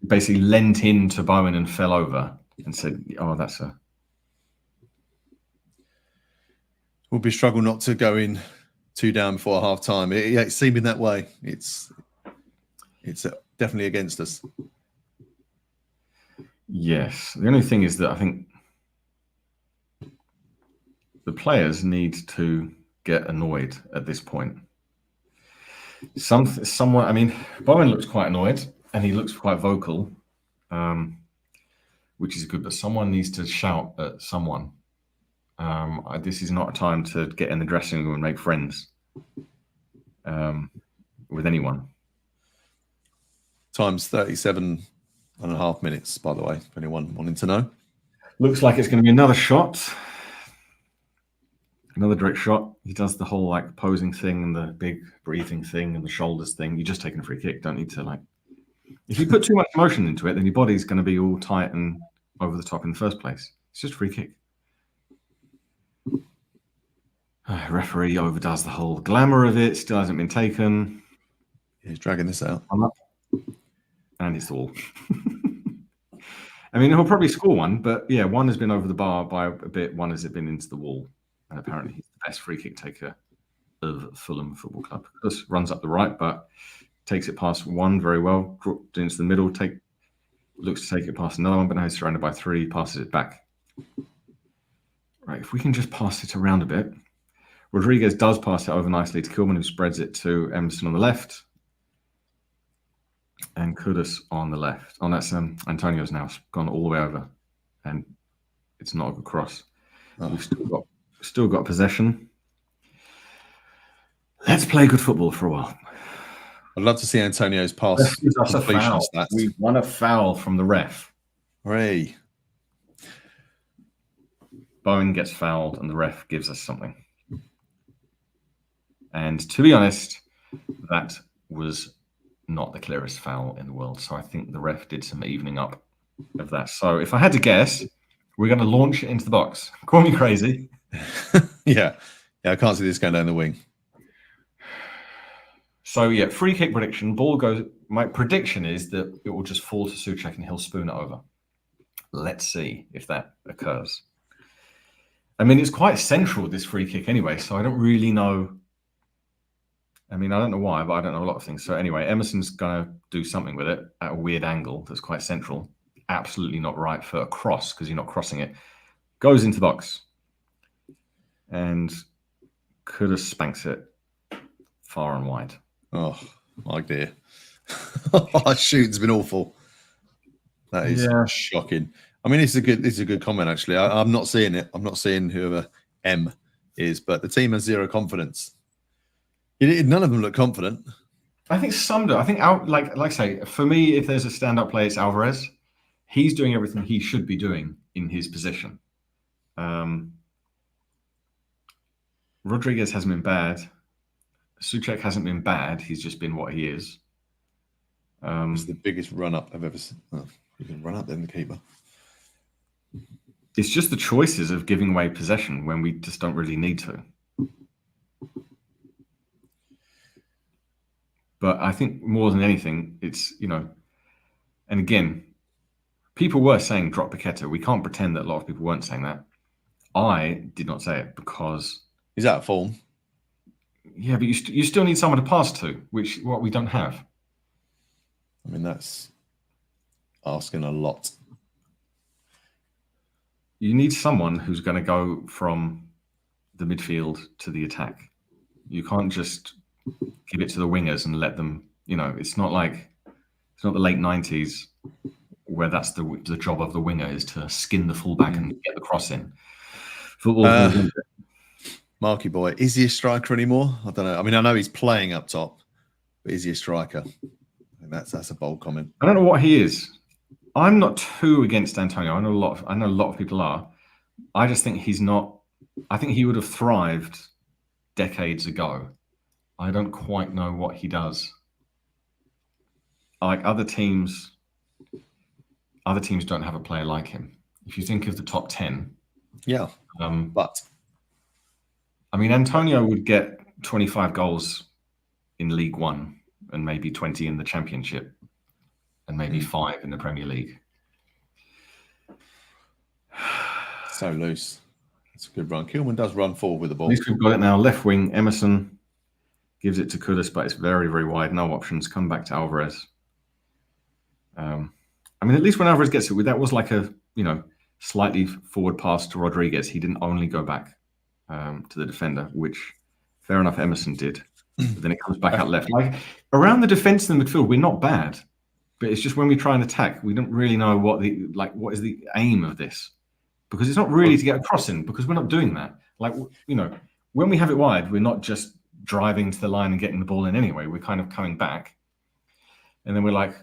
Basically lent in to Bowen and fell over and said, "Oh, that's a." We'll be struggle not to go in 2 down before half time. It seemed in that way. It's definitely against us. Yes. The only thing is that I think the players need to get annoyed at this point. Someone, I mean, Bowen looks quite annoyed and he looks quite vocal, which is good, but someone needs to shout at someone. This is not a time to get in the dressing room and make friends with anyone. Time's 37.5 minutes, by the way, if anyone wanting to know. Looks like it's going to be another shot. Another direct shot. He does the whole posing thing and the big breathing thing and the shoulders thing. You're just taking a free kick. Don't need to if you put too much emotion into it, then your body's going to be all tight and over the top in the first place. It's just a free kick. Referee overdoes the whole glamour of it. Still hasn't been taken. He's dragging this out. And it's the wall. I mean, he'll probably score one, but yeah, one has been over the bar by a bit. One has been into the wall. And apparently he's the best free kick taker of Fulham Football Club. Just runs up the right, but takes it past one very well, dropped into the middle, looks to take it past another one, but now he's surrounded by 3, passes it back. Right, if we can just pass it around a bit. Rodriguez does pass it over nicely to Kilman, who spreads it to Emerson on the left. And Kudus on the left. Oh, that's Antonio's now gone all the way over. And it's not a good cross. Oh. We've still got possession. Let's play good football for a while. I'd love to see Antonio's pass. That's a foul. We won a foul from the ref. Hooray. Bowen gets fouled and the ref gives us something. And to be honest, that was not the clearest foul in the world. So I think the ref did some evening up of that. So if I had to guess, we're going to launch it into the box. Call me crazy. Yeah, I can't see this going down the wing. So yeah, free kick prediction. Ball goes. My prediction is that it will just fall to Souček and he'll spoon it over. Let's see if that occurs. I mean, it's quite central, this free kick anyway, so I don't really know. I mean, I don't know why, but I don't know a lot of things. So anyway, Emerson's going to do something with it at a weird angle that's quite central. Absolutely not right for a cross because you're not crossing it. Goes into the box. And Kudus spanks it far and wide. Oh, my dear. Our shooting's been awful. That is shocking. I mean, this is a good comment, actually. I'm not seeing it. I'm not seeing whoever M is, but the team has zero confidence. None of them look confident. I think some do. I think, like I say, for me, if there's a stand-up player, it's Alvarez. He's doing everything he should be doing in his position. Rodriguez hasn't been bad. Souček hasn't been bad. He's just been what he is. It's the biggest run-up I've ever seen. Oh, you can run up then, the keeper. It's just the choices of giving away possession when we just don't really need to. But I think more than anything, it's, and again, people were saying drop Paqueta. We can't pretend that a lot of people weren't saying that. I did not say it because... He's out of form. Yeah, but you still need someone to pass to, which what we don't have. I mean, that's asking a lot. You need someone who's going to go from the midfield to the attack. You can't just give it to the wingers and let them, it's not the late 90s where that's the job of the winger is to skin the fullback and get the cross in. Football. Marky boy, is he a striker anymore? I don't know. I mean, I know he's playing up top, but is he a striker? I think that's a bold comment. I don't know what he is. I'm not too against Antonio. I know a lot of people are. I just think he's not. I think he would have thrived decades ago. I don't quite know what he does. Like other teams don't have a player like him. If you think of the top 10, yeah. But I mean, Antonio would get 25 goals in League One and maybe 20 in the Championship and maybe 5 in the Premier League. So loose. It's a good run. Kilman does run forward with the ball. At least we've got it now. Left wing, Emerson gives it to Kudus, but it's very, very wide. No options. Come back to Alvarez. I mean, at least when Alvarez gets it, that was like a, slightly forward pass to Rodriguez. He didn't only go back to the defender, which fair enough, Emerson did. But then it comes back out left. Like around the defense in the midfield, we're not bad, but it's just when we try and attack, we don't really know what is the aim of this, because it's not really to get a cross in, because we're not doing that. Like, when we have it wide, we're not just driving to the line and getting the ball in anyway. We're kind of coming back, and then we're like,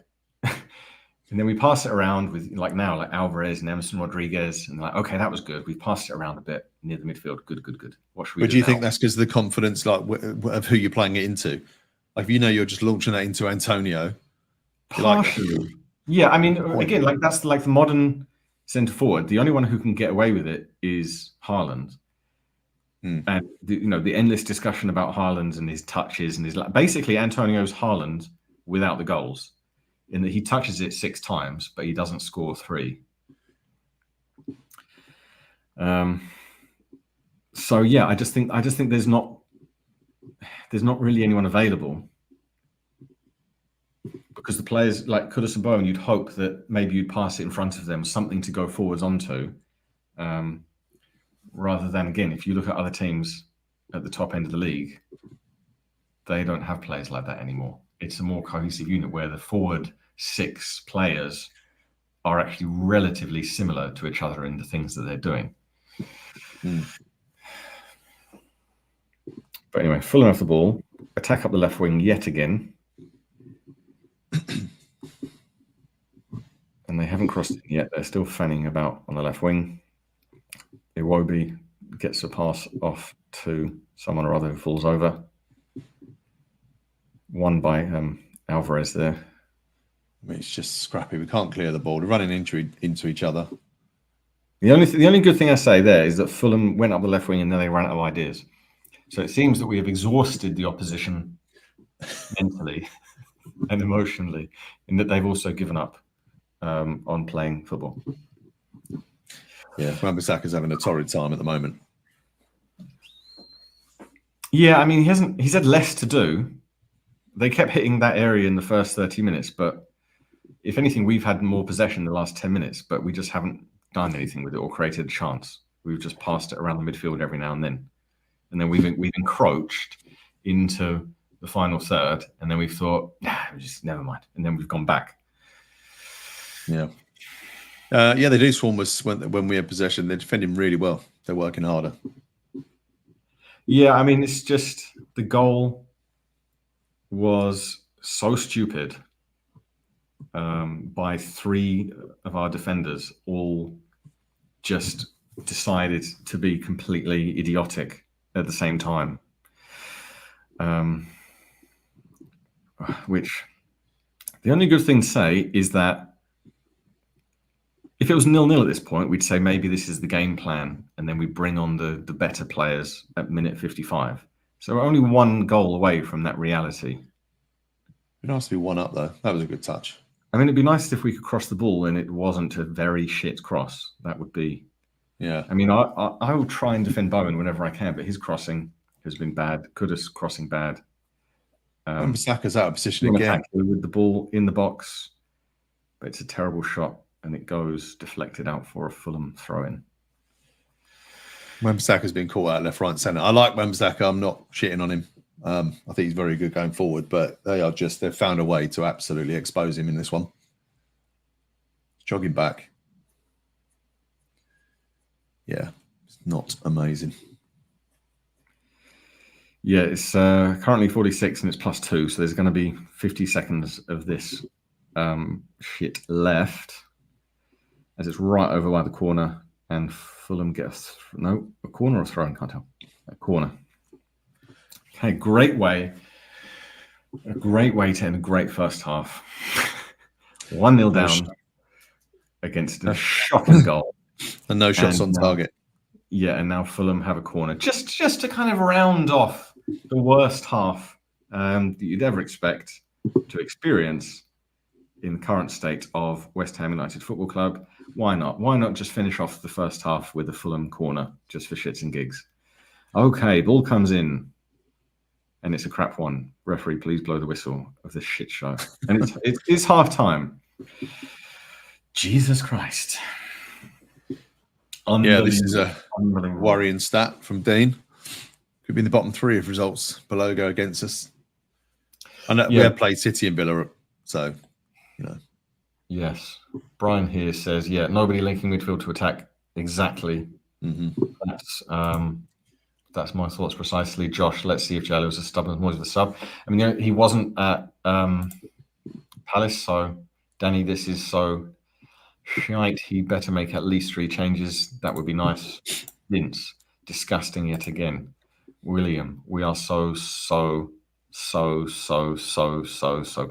and then we pass it around with like Alvarez and Emerson Rodriguez, and like, okay, that was good. We passed it around a bit near the midfield. Good. What should we do? But do you now? think that's because of the confidence, of who you're playing it into? Like, if you're just launching that into Antonio. Partially. Yeah, I mean, again, that's the modern centre forward. The only one who can get away with it is Haaland. And the endless discussion about Haaland and his touches and his basically Antonio's Haaland without the goals, in that he touches it 6 times, but he doesn't score 3. So yeah, I just think there's not really anyone available, because the players like Kudus and Bowen, you'd hope that maybe you'd pass it in front of them, something to go forwards onto, rather than, again, if you look at other teams at the top end of the league, they don't have players like that anymore. It's a more cohesive unit where the forward 6 players are actually relatively similar to each other in the things that they're doing. But anyway, Fulham off the ball, attack up the left wing yet again. And they haven't crossed it yet. They're still fanning about on the left wing. Iwobi gets a pass off to someone or other who falls over. Won by Alvarez there. I mean, it's just scrappy. We can't clear the ball. We're running into each other. The only good thing I say there is that Fulham went up the left wing and then they ran out of ideas. So it seems that we have exhausted the opposition mentally and emotionally, in that they've also given up on playing football. Yeah, Wan-Bissaka's having a torrid time at the moment. Yeah, I mean, he's had less to do. They kept hitting that area in the first 30 minutes, but if anything, we've had more possession in the last 10 minutes, but we just haven't done anything with it or created a chance. We've just passed it around the midfield every now and then. And then we've encroached into the final third, and then we've thought, just never mind. And then we've gone back. Yeah. Yeah, they do swarm us when we have possession. They're defending really well. They're working harder. Yeah, I mean, it's just the goal was so stupid by three of our defenders, all just decided to be completely idiotic at the same time. Which the only good thing to say is that if it was 0-0 at this point, we'd say maybe this is the game plan, and then we bring on the better players at minute 55. So we're only one goal away from that reality. It has to be one up, though. That was a good touch. I mean, it'd be nice if we could cross the ball and it wasn't a very shit cross. That would be... Yeah. I mean, I will try and defend Bowen whenever I can, but his crossing has been bad. Kudus crossing bad. Wan-Bissaka's out of position again. With the ball in the box, but it's a terrible shot. And it goes deflected out for a Fulham throw-in. Wan-Bissaka's been caught out left, right, and centre. I like Wan-Bissaka. I'm not shitting on him. I think he's very good going forward, but they've found a way to absolutely expose him in this one. Jogging back. Yeah, it's not amazing. Yeah, it's currently 46 and it's +2, so there's going to be 50 seconds of this shit left. As it's right over by the corner, and Fulham gets a corner or throw-in, can't tell. A corner. Okay, a great way to end a great first half. 1-0 down against a shocking goal. And no shots on target. Yeah, and now Fulham have a corner. Just to kind of round off the worst half that you'd ever expect to experience in the current state of West Ham United Football Club. Why not? Why not just finish off the first half with a Fulham corner, just for shits and gigs? Okay, ball comes in, and it's a crap one. Referee, please blow the whistle of this shit show. And it's half time. Jesus Christ. Yeah, this is a worrying stat from Dean. Could be in the bottom three if results below go against us. I know we have played City and Villa, so... Yes. Brian here says, nobody linking midfield to attack. Exactly. Mm-hmm. That's my thoughts precisely. Josh, let's see if Jalil was a stubborn noise of the sub. I mean, he wasn't at Palace, so Danny, this is so shite. He better make at least 3 changes. That would be nice. Vince, disgusting yet again. William, we are so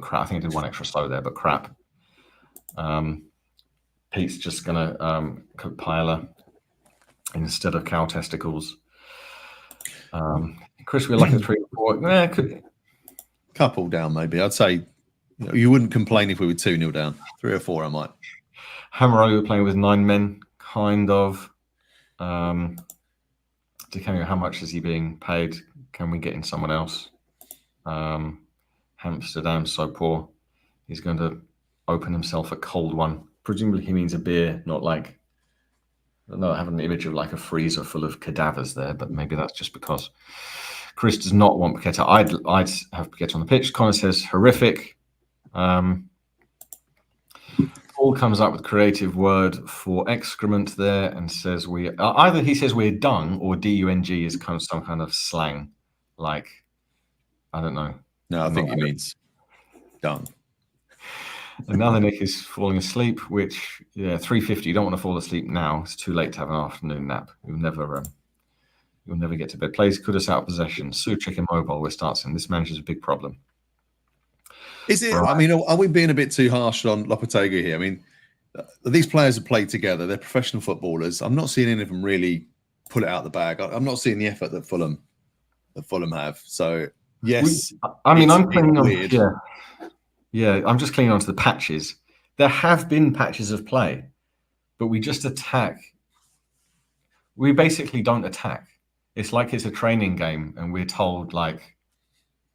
crap. I think I did one extra so there, but crap. Pete's just gonna cook paella instead of cow testicles. Chris, we're like a 3 or 4. Couple down, maybe. I'd say you wouldn't complain if we were 2-0 down. 3 or 4, I might. Hammeroli were playing with 9 men, kind of. Depending on how much is he being paid, can we get in someone else? Amsterdam's so poor. He's going to open himself a cold one. Presumably he means a beer, not like... No, I have an image of like a freezer full of cadavers there, but maybe that's just because Chris does not want Paqueta. I'd have Paqueta on the pitch. Connor says horrific. Paul comes up with a creative word for excrement there and says either he says we're dung or dung is kind of some kind of slang. Like, I don't know. No, I think he means dung. Another Nick is falling asleep, which 3:50. You don't want to fall asleep now. It's too late to have an afternoon nap. You'll never get to bed. Plays Kudus out of possession. Suchek immobile. We're starting. This manager's a big problem. Is it? I mean, are we being a bit too harsh on Lopetegui here? I mean, these players have played together. They're professional footballers. I'm not seeing any of them really pull it out of the bag. I'm not seeing the effort that Fulham have. So yes, I'm clinging on. Weird. Yeah, I'm just clinging on to the patches. There have been patches of play, but we just attack. We basically don't attack. It's like it's a training game, and we're told, like,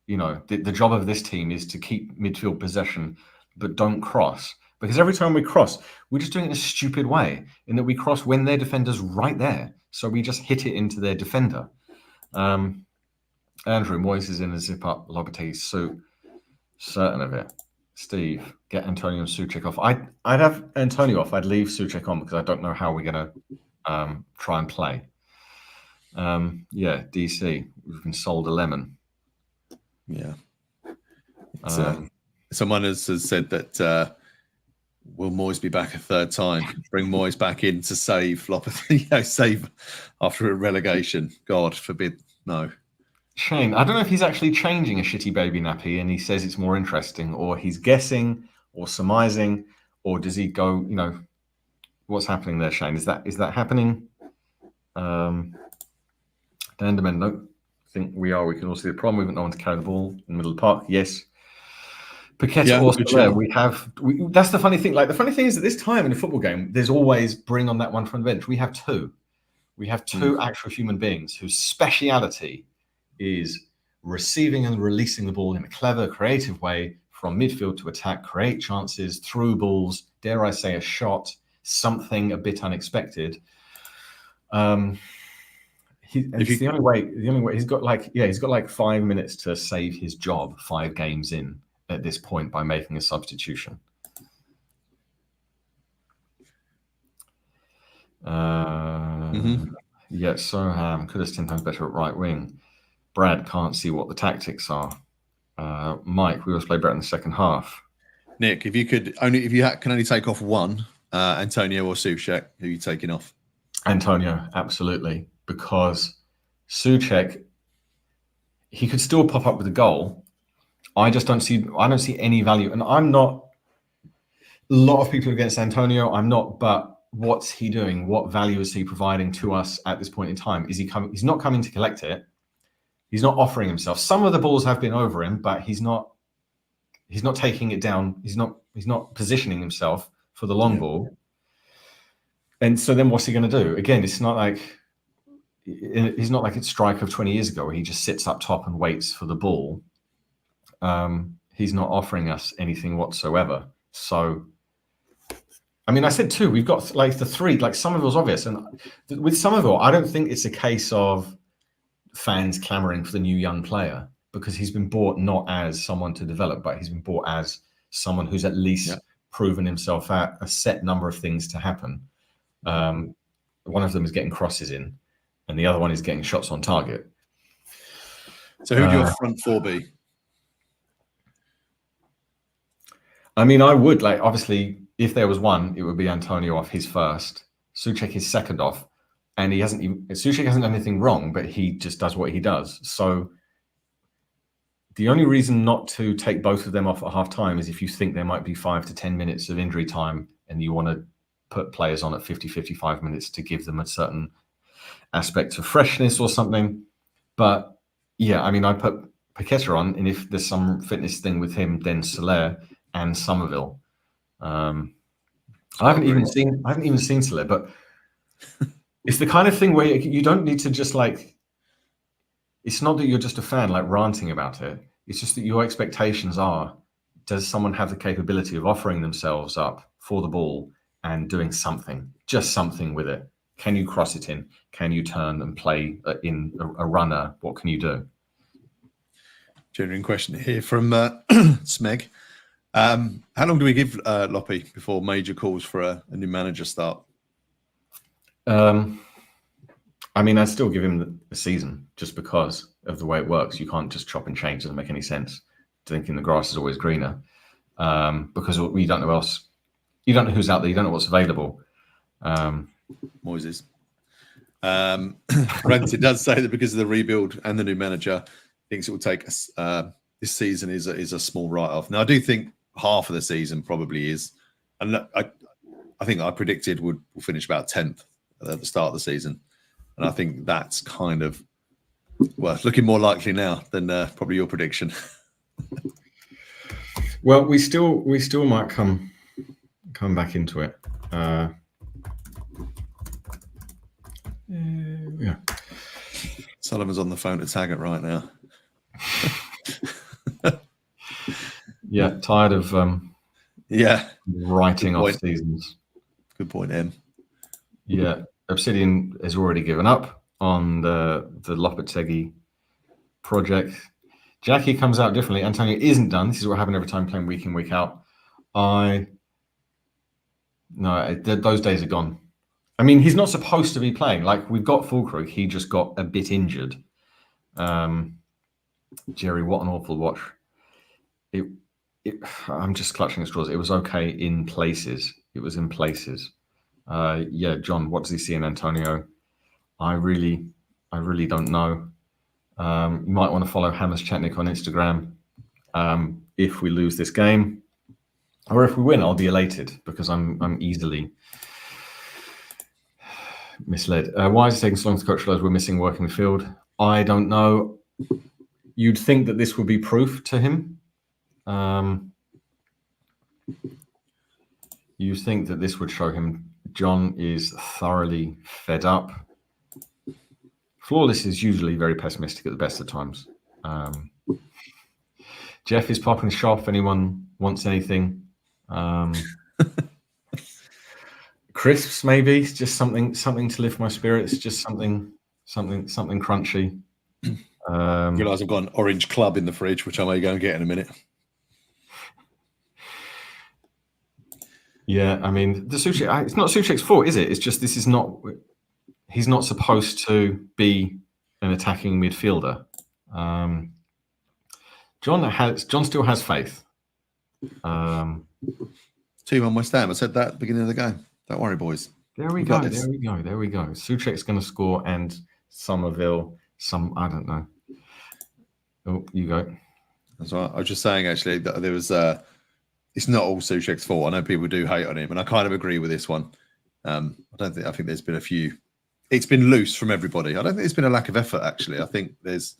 you know, the job of this team is to keep midfield possession, but don't cross. Because every time we cross, we're just doing it in a stupid way, in that we cross when their defender's right there. So we just hit it into their defender. Andrew Moyes is in a zip-up Lopetegui suit. Certain of it. Steve, get Antonio and Souček off. I'd have Antonio off. I'd leave Souček on because I don't know how we're going to try and play. DC, we've been sold a lemon. Yeah. Someone has said that will Moyes be back a third time? Bring Moyes back in to save Lopetegui, save after a relegation. God forbid, no. Shane, I don't know if he's actually changing a shitty baby nappy and he says it's more interesting, or he's guessing or surmising, or does he go, you know, what's happening there, Shane? Is that happening? Dan Demen, no. I think we can all see the problem. We've got no one to carry the ball in the middle of the park. Yes. Paqueta also there. That's the funny thing. Like, the funny thing is, at this time in a football game, there's always bring on that one from the bench. We have two. We have two actual human beings whose speciality is receiving and releasing the ball in a clever, creative way from midfield to attack, create chances, through balls, dare I say a shot, something a bit unexpected. It's the only way he's got like 5 minutes to save his job 5 games in at this point by making a substitution. Yeah, Soham could have 10 times better at right wing. Brad can't see what the tactics are. Mike, we always play better in the second half. Nick, if you can only take off one, Antonio or Souček, who are you taking off? Antonio, absolutely, because Souček, he could still pop up with a goal. I don't see any value, and I'm not. A lot of people against Antonio. I'm not, but what's he doing? What value is he providing to us at this point in time? Is he coming? He's not coming to collect it. He's not offering himself. Some of the balls have been over him, but he's not taking it down. He's not positioning himself for the long ball. And so then what's he going to do? Again, he's not like it's Strike of 20 years ago where he just sits up top and waits for the ball. He's not offering us anything whatsoever. So, I mean, I said 2. We've got like the 3. Like, Somerville's obvious, and with Somerville, I don't think it's a case of fans clamoring for the new young player, because he's been bought not as someone to develop, but he's been bought as someone who's at least proven himself at a set number of things to happen. One of them is getting crosses in, and the other one is getting shots on target. So who'd your front 4 be? I mean, I would, like, obviously, if there was one, it would be Antonio off his first, Souček his second off, and Souček hasn't done anything wrong, but he just does what he does. So the only reason not to take both of them off at half time is if you think there might be 5 to 10 minutes of injury time and you want to put players on at 50, 55 minutes to give them a certain aspect of freshness or something. But yeah, I mean, I put Paqueta on, and if there's some fitness thing with him, then Soler and Somerville. I haven't even seen Soler, but it's the kind of thing where you don't need to just like. It's not that you're just a fan like ranting about it. It's just that your expectations are: does someone have the capability of offering themselves up for the ball and doing something, just something with it? Can you cross it in? Can you turn and play in a runner? What can you do? Genuine question here from Smeg. How long do we give Loppe before major calls for a new manager start? I mean, I'd still give him a season just because of the way it works. You can't just chop and change. It doesn't make any sense. Thinking the grass is always greener because we don't know else. You don't know who's out there. You don't know what's available. Moises. Rent, it does say that because of the rebuild and the new manager, thinks it will take us this season is a small write-off. Now, I do think half of the season probably is, and I think I predicted we'll finish about 10th at the start of the season, and I think that's kind of looking more likely now than probably your prediction. Well, we still might come back into it. Yeah. Sullivan's on the phone to Taggart right now. Yeah, tired of writing off seasons. Good point, Em. Yeah, Obsidian has already given up on the Lopetegui project. Jackie comes out differently. Antonio isn't done. This is what happened every time playing week in, week out. Those days are gone. I mean, he's not supposed to be playing. Like, we've got Fulkrug. He just got a bit injured. Jerry, what an awful watch. I'm just clutching at straws. It was okay in places. It was in places. John, what does he see in Antonio? I really don't know. You might want to follow Hammers Chetnik on Instagram. If we lose this game, or if we win, I'll be elated because I'm easily misled. Why is it taking so long to coach realize we're missing working midfield? I don't know. You'd think that this would be proof to him. You think that this would show him John is thoroughly fed up. Flawless is usually very pessimistic at the best of times. Jeff is popping shop if anyone wants anything. Crisps, maybe, just something to lift my spirits, just something crunchy. You realise I've got an orange club in the fridge, which I may go and get in a minute. Yeah, I mean, the Souček, it's not Souček's fault, is it? It's just he's not supposed to be an attacking midfielder. John still has faith. 2-1 West Ham. I said that at the beginning of the game. Don't worry, boys. There we go. Souček's going to score, and Somerville. I don't know. Oh, you go. That's right. I was just saying actually that there was. It's not all Souček's fault. I know people do hate on him, and I kind of agree with this one. I think there's been a few. It's been loose from everybody. I don't think there's been a lack of effort. Actually, I think there's.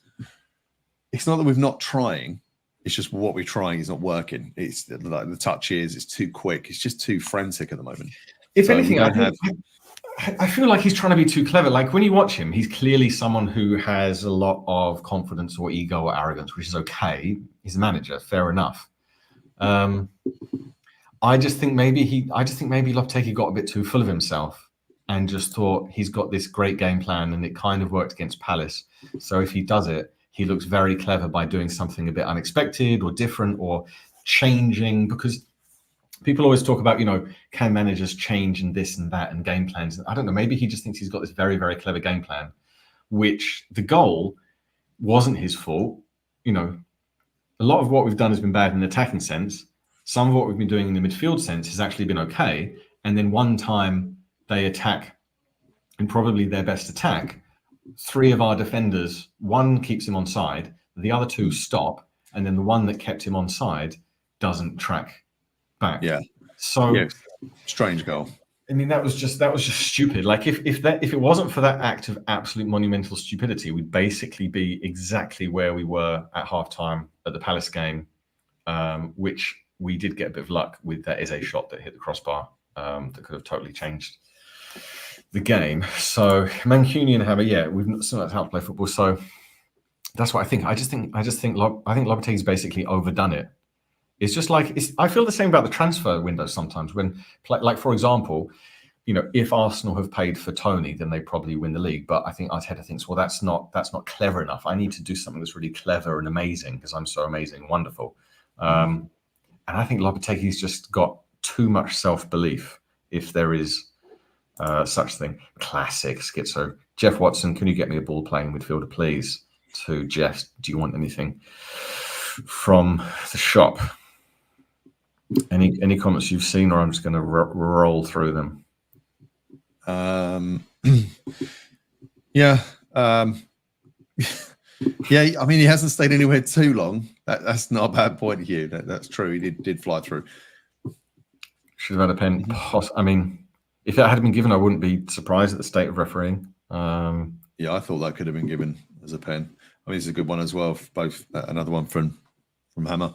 It's not that we're not trying. It's just what we're trying is not working. It's like the touches. It's too quick. It's just too frantic at the moment. If anything, I feel like he's trying to be too clever. Like when you watch him, he's clearly someone who has a lot of confidence or ego or arrogance, which is okay. He's a manager, fair enough. I just think maybe Lopetegui got a bit too full of himself and just thought he's got this great game plan and it kind of worked against Palace. So if he does it, he looks very clever by doing something a bit unexpected or different or changing, because people always talk about, can managers change and this and that and game plans? I don't know. Maybe he just thinks he's got this very, very clever game plan, which the goal wasn't his fault. A lot of what we've done has been bad in the attacking sense. Some of what we've been doing in the midfield sense has actually been okay. And then one time they attack, and probably their best attack, 3 of our defenders, one keeps him onside, the other 2 stop, and then the one that kept him onside doesn't track back. Yeah. So strange goal. I mean, that was just stupid. Like if it wasn't for that act of absolute monumental stupidity, we'd basically be exactly where we were at halftime at the Palace game, which we did get a bit of luck with that Eze shot that hit the crossbar that could have totally changed the game. So Mancunian Hammer, we've not seen how to play football. So that's what I think. I think Lopetegui's basically overdone it. It's just like I feel the same about the transfer window sometimes. When, like for example, if Arsenal have paid for Tony, then they probably win the league. But I think Arteta thinks, well, that's not clever enough. I need to do something that's really clever and amazing because I'm so amazing and wonderful. And I think Lopetegui's just got too much self-belief, if there is such thing. Classic schizo. Jeff Watson, can you get me a ball-playing midfielder, please? To Jeff, do you want anything from the shop? Any comments you've seen, or I'm just going to roll through them? Yeah, I mean, he hasn't stayed anywhere too long. That's not a bad point, Hugh. That's true. He did fly through. Should have had a pen. I mean, if it had been given, I wouldn't be surprised at the state of refereeing. Yeah, I thought that could have been given as a pen. I mean, it's a good one as well. Both another one from Hammer.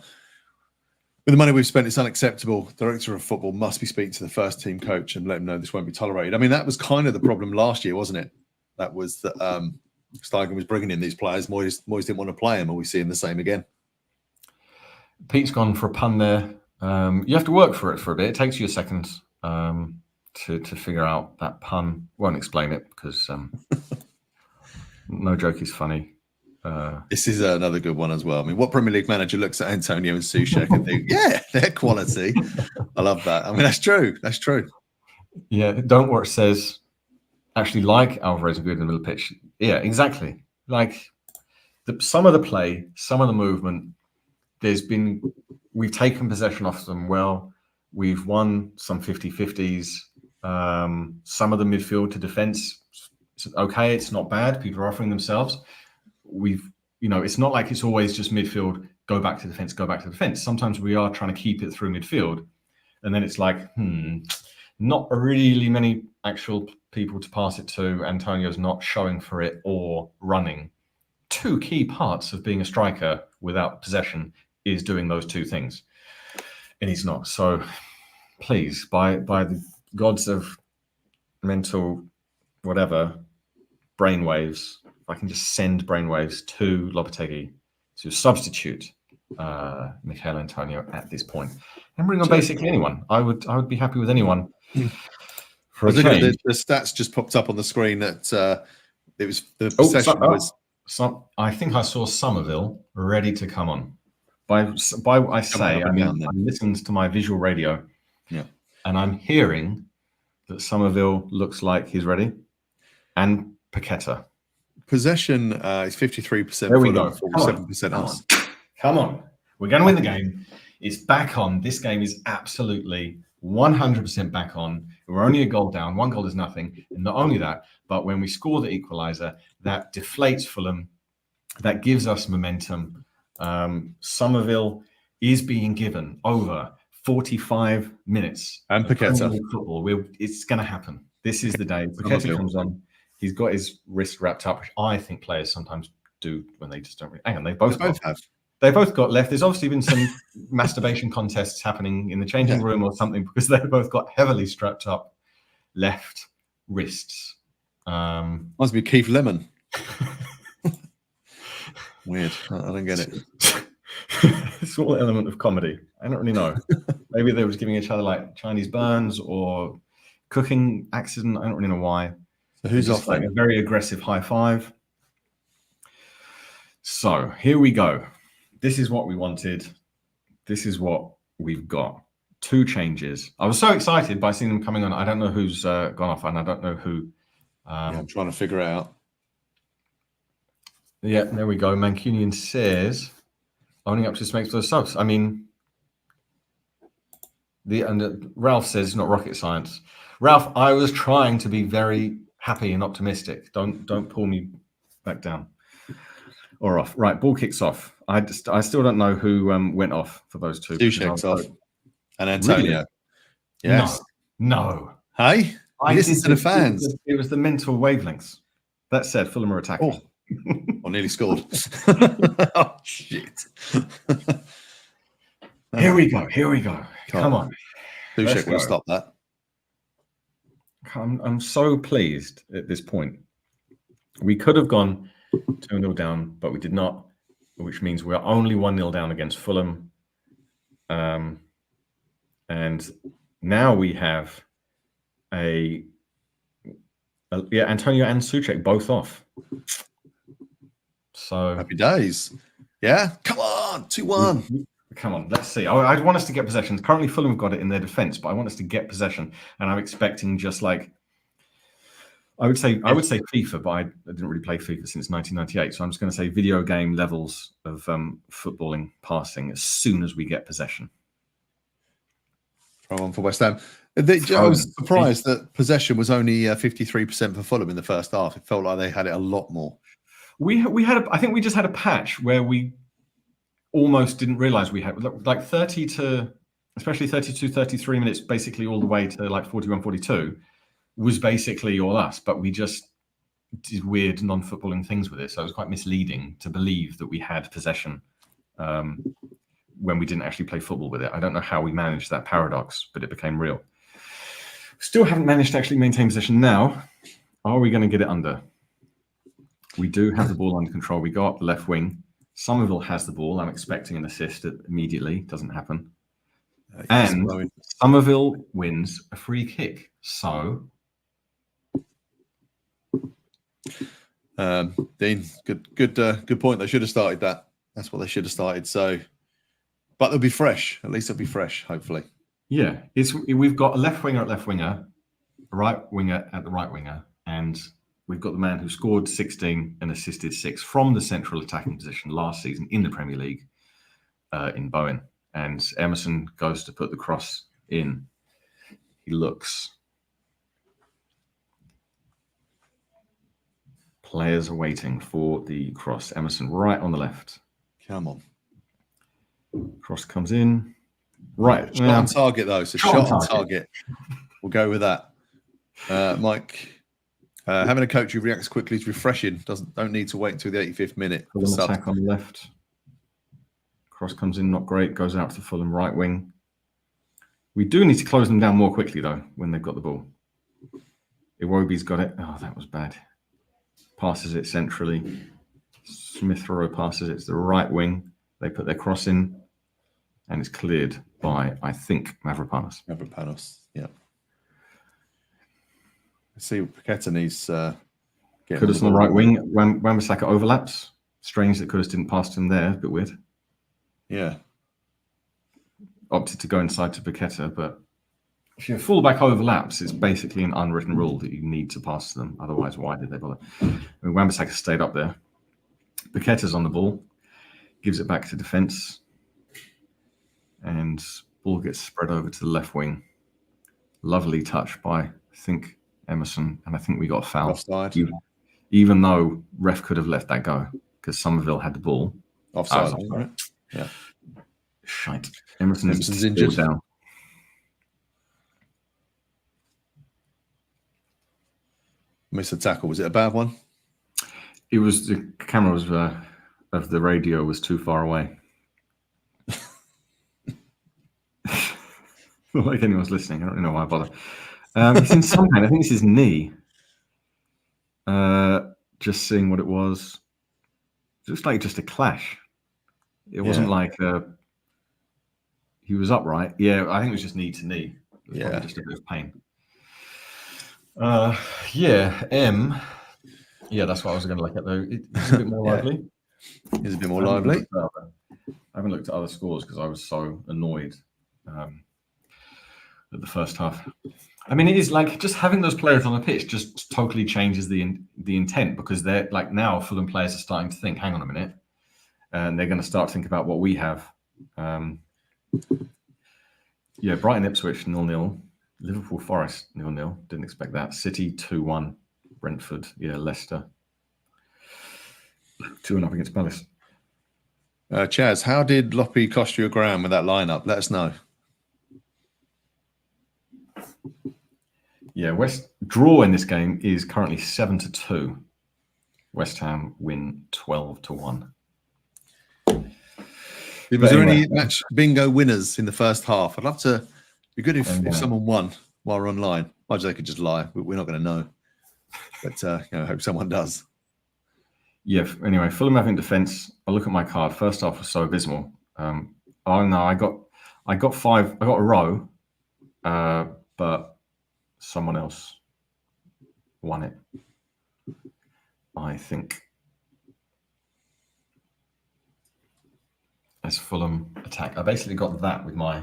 With the money we've spent, it's unacceptable. Director of football must be speaking to the first team coach and let him know this won't be tolerated. I mean, that was kind of the problem last year, wasn't it? That was that Steigen was bringing in these players. Moyes didn't want to play them. Are we seeing the same again? Pete's gone for a pun there. You have to work for it for a bit. It takes you a second to figure out that pun. Won't explain it because no joke is funny. This is another good one as well. I mean, what Premier League manager looks at Antonio and Souček and think, yeah, they're quality. I love that. I mean, that's true. That's true. Yeah, don't worry. It says actually like Alvarez and good in the middle of the pitch. Yeah, exactly. Like some of the play, some of the movement. We've taken possession off them well. We've won some 50-50s. Some of the midfield to defence, okay, it's not bad. People are offering themselves. It's not like it's always just midfield, go back to defence, go back to defence. Sometimes we are trying to keep it through midfield. And then it's like, not really many actual people to pass it to. Antonio's not showing for it or running. Two key parts of being a striker without possession is doing those two things. And he's not. So please, by the gods of mental whatever, brainwaves, if I can just send brainwaves to Lopetegui to substitute Michail Antonio at this point and bring on basically anyone. I would be happy with anyone. For a change. The stats just popped up on the screen that it was the possession was. I think I saw Somerville ready to come on. I listened to my visual radio, and I'm hearing that Somerville looks like he's ready, and Paqueta. Possession is 53%. There we go. 47% us. Come on, we're going to win the game. It's back on. This game is absolutely 100% back on. We're only a goal down. One goal is nothing, and not only that, but when we score the equaliser, that deflates Fulham. That gives us momentum. Somerville is being given over 45 minutes. And Paqueta. Football. It's going to happen. This is the day. Paqueta comes on. He's got his wrist wrapped up, which I think players sometimes do when they just don't really. Hang on, they both have. They both got left. There's obviously been some masturbation contests happening in the changing room or something because they both got heavily strapped up left wrists. Must be Keith Lemon. Weird. I don't get it. Small element of comedy. I don't really know. Maybe they were giving each other like Chinese burns or cooking accident. I don't really know why. So who's off? Like a very aggressive high five. So here we go. This is what we wanted. This is what we've got. Two changes. I was so excited by seeing them coming on. I don't know who's gone off, and I don't know who. I'm trying to figure it out. Yeah, there we go. Mancunian says, owning up to this makes those subs. I mean, Ralph says it's not rocket science. Ralph, I was trying to be very happy and optimistic. Don't pull me back down or off. Right, ball kicks off. I still don't know who went off for those two. Souček's off. And Antonio. Really? Yes. No. Hey, listen to the fans. It was the mental wavelengths. That said, Fulham are attacking. I nearly scored. Oh, shit. Here we go. Come on. Souček will stop that. I'm so pleased at this point. We could have gone 2-0 down, but we did not, which means we're only 1-0 down against Fulham. And now we have Antonio and Souček both off. So happy days. Yeah, come on, 2-1. Come on, let's see. I want us to get possession. Currently, Fulham have got it in their defence, but I want us to get possession. And I'm expecting just like I would say FIFA, but I didn't really play FIFA since 1998. So I'm just going to say video game levels of footballing, passing as soon as we get possession. Throw on for West Ham. I was surprised that possession was only 53% for Fulham in the first half. It felt like they had it a lot more. I think we just had a patch where we almost didn't realize we had like 30 to, especially 32, 33 minutes, basically all the way to like 41, 42 was basically all us, but we just did weird non-footballing things with it. So it was quite misleading to believe that we had possession when we didn't actually play football with it. I don't know how we managed that paradox, but it became real. Still haven't managed to actually maintain possession now. Are we going to get it under? We do have the ball under control. We got the left wing. Somerville has the ball. I'm expecting an assist immediately. Doesn't happen. And Somerville wins a free kick. So, Dean, good point. They should have started that. That's what they should have started. So, but they'll be fresh. At least they'll be fresh. Hopefully. Yeah, we've got a left winger at left winger, a right winger at the right winger, and we've got the man who scored 16 and assisted 6 from the central attacking position last season in the Premier League in Bowen. And Emerson goes to put the cross in. He looks. Players are waiting for the cross. Emerson right on the left. Come on. Cross comes in. Right. Shot on target, though. So shot on target. We'll go with that. Mike, having a coach who reacts quickly is refreshing. Don't need to wait until the 85th minute. Fulham attack on the left. Cross comes in, not great. Goes out to the Fulham right wing. We do need to close them down more quickly, though, when they've got the ball. Iwobi's got it. Oh, that was bad. Passes it centrally. Smith Rowe passes it to the right wing. They put their cross in, and it's cleared by, I think, Mavropanos. Mavropanos, yeah. Let's see what Paqueta needs. Kudus on the right wing. Wan-Bissaka overlaps. Strange that Kudus didn't pass to him there. A bit weird. Yeah. Opted to go inside to Paqueta, but if your fullback overlaps, it's basically an unwritten rule that you need to pass to them. Otherwise, why did they bother? Wan-Bissaka stayed up there. Paqueta's on the ball. Gives it back to defence. And ball gets spread over to the left wing. Lovely touch by, I think, Emerson. And I think we got a foul. Offside. Even though ref could have let that go because Somerville had the ball. Offside. Right? Yeah. Shite. Emerson's injured. Down. Missed the tackle. Was it a bad one? It was, the camera was of the radio was too far away. Not like anyone's listening. I don't really know why I bother. It's in some pain. I think it's his knee. Just seeing what it was. It looks like just a clash. It wasn't like he was upright. Yeah, I think it was just knee to knee. It was probably just a bit of pain. M. Yeah, that's what I was going to look at, though. It's a bit more lively. It's a bit more lively. I haven't looked at other scores because I was so annoyed at the first half. I mean, it is like just having those players on the pitch just totally changes the intent, because they're like, now Fulham players are starting to think, hang on a minute, and they're going to start thinking about what we have. Brighton Ipswich 0-0. Liverpool Forest 0-0. Didn't expect that. City 2-1. Brentford, Leicester 2-0 against Palace. Chaz, how did Loppy cost you a grand with that lineup? Let us know. Yeah, West draw in this game is currently 7-2. West Ham win 12-1. Was there any match bingo winners in the first half? I'd love to. Be good if someone won while we're online. Otherwise, they could just lie. We're not going to know. But I hope someone does. Yeah. Anyway, Fulham having defence. I look at my card. First half was so abysmal. I got 5. I got a row, but someone else won it. I think. As Fulham attack, I basically got that with my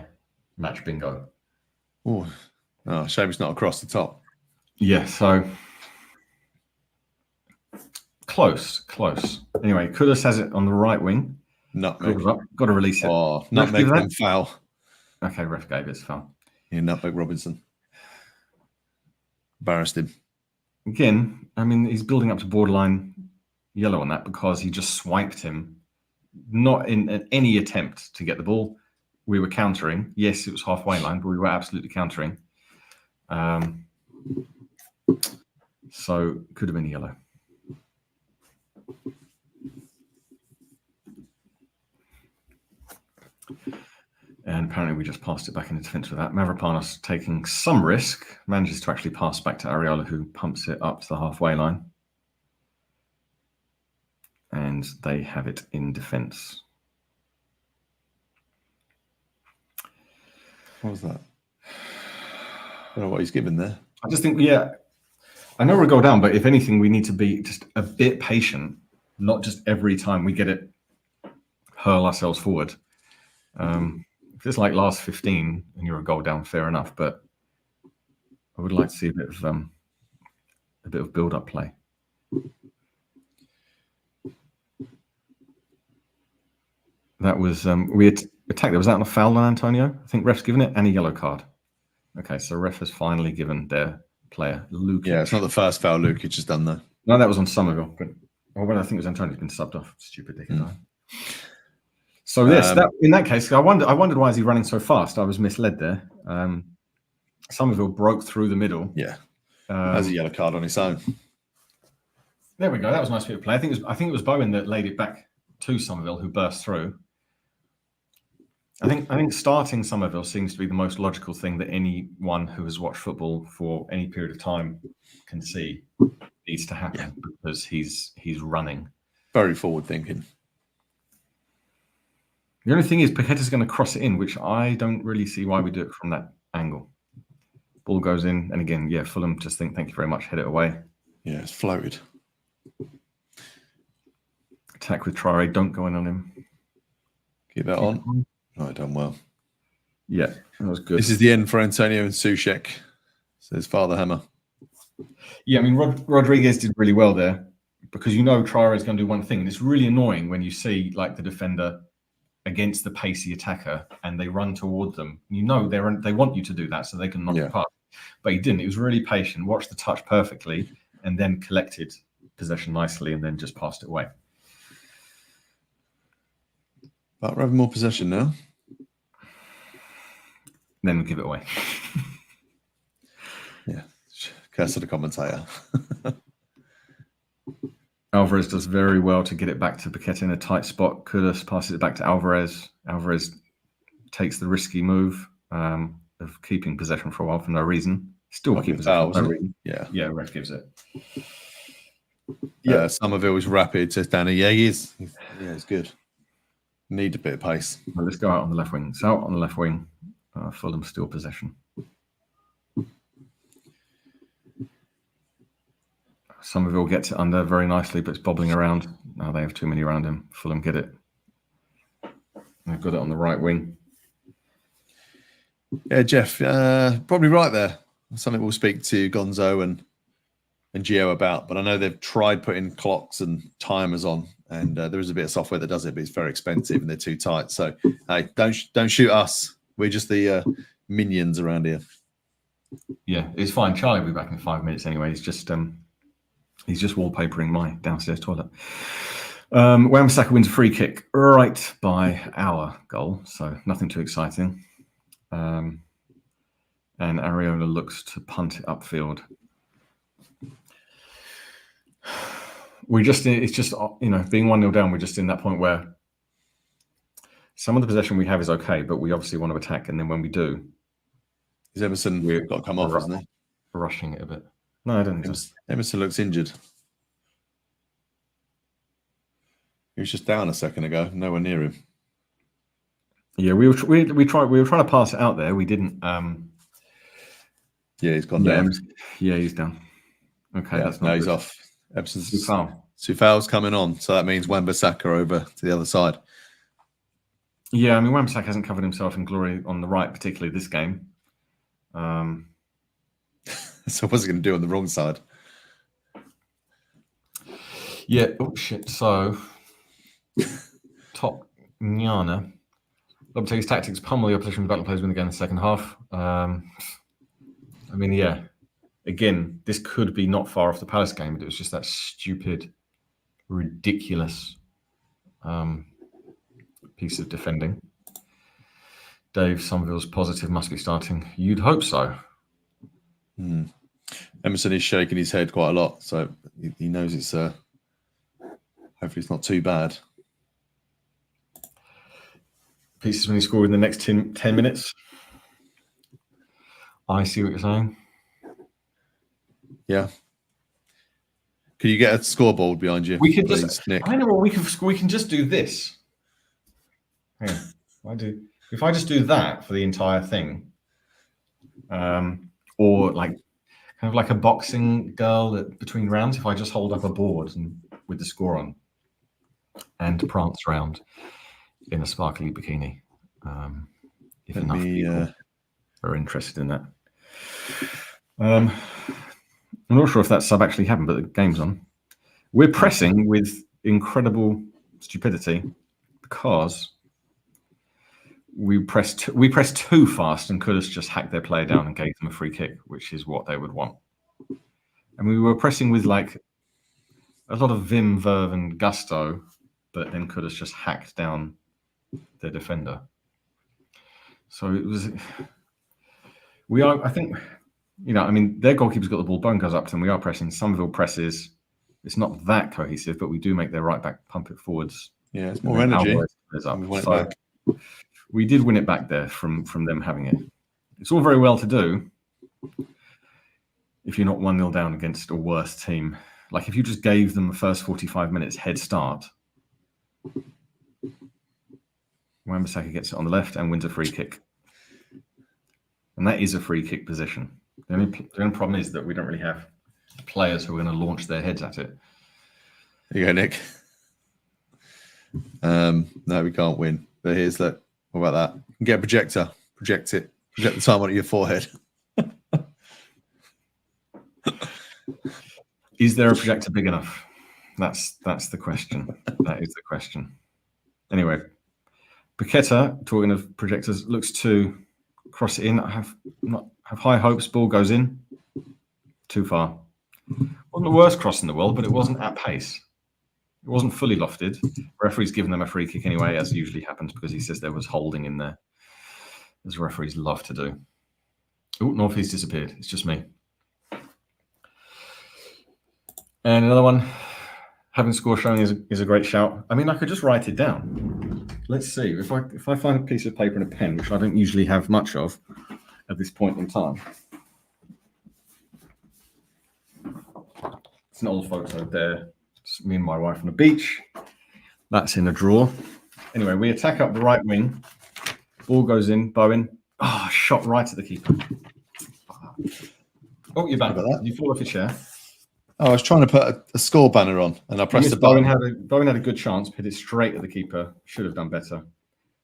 match bingo. Oh, shame it's not across the top. Yeah, so close. Anyway, Kudus has it on the right wing. Nutmeg. Got to release it. Oh, nutmeg then foul. Okay, ref gave it a foul. Yeah, nutmeg Robinson. Embarrassed him. Again, I mean, he's building up to borderline yellow on that because he just swiped him, not in any attempt to get the ball. We were countering. Yes, it was halfway line, but we were absolutely countering. So could have been yellow. And apparently we just passed it back into defence with that. Mavropanos taking some risk, manages to actually pass back to Areola, who pumps it up to the halfway line. And they have it in defence. What was that? I don't know what he's given there. I just think, I know we're going down, but if anything, we need to be just a bit patient, not just every time we get it, hurl ourselves forward. If it's like last 15 and you're a goal down, fair enough. But I would like to see a bit of build-up play. That was we attacked. Was that on a foul on Antonio? I think ref's given it and a yellow card. Okay, so ref has finally given their player Lukic. Yeah, it's not the first foul Lukic has done though. No, that was on Somerville. But I think it was Antonio's been subbed off. Stupid dickhead. So in that case, I wondered why is he running so fast? I was misled there. Somerville broke through the middle. Yeah, has a yellow card on its own. There we go. That was a nice bit of play. I think it was Bowen that laid it back to Somerville, who burst through. I think starting Somerville seems to be the most logical thing that anyone who has watched football for any period of time can see needs to happen because he's running. Very forward thinking. The only thing is Paqueta's going to cross it in, which I don't really see why we do it from that angle. Ball goes in, and again, Fulham just think, thank you very much, head it away. Yeah, it's floated. Attack with Traore, don't go in on him. Keep that on. Right, done well. Yeah, that was good. This is the end for Antonio and Soucek, says Father Hammer. Yeah, I mean, Rodriguez did really well there because Traore is going to do one thing, and it's really annoying when you see like the defender against the pacey attacker and they run toward them. They want you to do that so they can knock it past. But he didn't. He was really patient, watched the touch perfectly, and then collected possession nicely and then just passed it away. But we're having more possession now. Then we'll give it away. Yeah. Curse of the commentator. Alvarez does very well to get it back to Paqueta in a tight spot. Kudus passes it back to Alvarez. Alvarez takes the risky move of keeping possession for a while for no reason. Still keep possession for no reason. Yeah, ref gives it. Yeah, Somerville is rapid, says Danny. Yeah, he is. Yeah, it's good. Need a bit of pace. Well, let's go out on the left wing. It's out on the left wing. Fulham still possession. Somerville gets it under very nicely, but it's bobbling around. Now they have too many around him. Fulham get it. They've got it on the right wing. Yeah, Jeff, probably right there. Something we'll speak to Gonzo and Gio about, but I know they've tried putting clocks and timers on, and there is a bit of software that does it, but it's very expensive and they're too tight. So, hey, don't shoot us. We're just the minions around here. Yeah, it's fine. Charlie will be back in 5 minutes anyway. He's just wallpapering my downstairs toilet. Wan-Bissaka wins a free kick right by our goal, so nothing too exciting. And Areola looks to punt it upfield. It's just being 1-0 down, we're just in that point where some of the possession we have is okay, but we obviously want to attack, and then when we do, is Emerson got to come off, hasn't he? Rushing it a bit. No, I don't think so. Emerson looks injured. He was just down a second ago, nowhere near him. Yeah, we were trying to pass it out there. We didn't. Yeah, he's gone down. Yeah, he's down. Okay, that's not. No, he's good. off. Soufal's coming on, so that means Wan-Bissaka over to the other side. Yeah, I mean, Wan-Bissaka hasn't covered himself in glory on the right, particularly this game. So what's he going to do on the wrong side? Yeah. Oh shit. So top Nyana. Lopetegui's tactics pummel the opposition with battle players win again in the second half. I mean, yeah. Again, this could be not far off the Palace game, but it was just that stupid ridiculous piece of defending. Dave Somerville's positive must be starting. You'd hope so. Emerson is shaking his head quite a lot, so he knows it's hopefully it's not too bad. Pieces when he scored in the next 10 minutes. I see what you're saying. Yeah. Can you get a scoreboard behind you? We can please, just, Nick. I know what we can just do this. Hang on. If I just do that for the entire thing, or like kind of like a boxing girl that between rounds, if I just hold up a board and with the score on and prance around in a sparkly bikini, if enough people are interested in that. I'm not sure if that sub actually happened, but the game's on. We're pressing with incredible stupidity because we pressed too fast and could have just hacked their player down and gave them a free kick, which is what they would want. And we were pressing with like a lot of vim, verve, and gusto, but then could have just hacked down their defender. So it was. We are, I think, I mean, their goalkeeper's got the ball, bone goes up to them. We are pressing. Somerville presses. It's not that cohesive, but we do make their right back pump it forwards. Yeah, it's more energy. So we did win it back there from them having it. It's all very well to do if you're not 1-0 down against a worse team. Like if you just gave them the first 45 minutes head start, Wan-Bissaka gets it on the left and wins a free kick. And that is a free kick position. The only problem is that we don't really have players who are going to launch their heads at it. There you go, Nick. No, we can't win. But here's that. What about that? Get a projector. Project it. Project the time onto your forehead. Is there a projector big enough? That's the question. That is the question. Anyway, Paqueta, talking of projectors, looks to cross it in. I have high hopes. Ball goes in. Too far. Wasn't the worst cross in the world, but it wasn't at pace. It wasn't fully lofted. Referee's given them a free kick anyway, as usually happens, because he says there was holding in there, as referees love to do. Oh, North East disappeared. It's just me. And another one, having score showing is a great shout. I mean, I could just write it down. Let's see. If I find a piece of paper and a pen, which I don't usually have much of at this point in time. It's an old photo there. It's me and my wife on the beach. That's in a drawer. Anyway, we attack up the right wing. Ball goes in. Bowen. Shot right at the keeper. Oh, you're back. Did you fall off your chair? Oh, I was trying to put a score banner on, and I pressed the button. Bowen had a good chance, hit it straight at the keeper. Should have done better.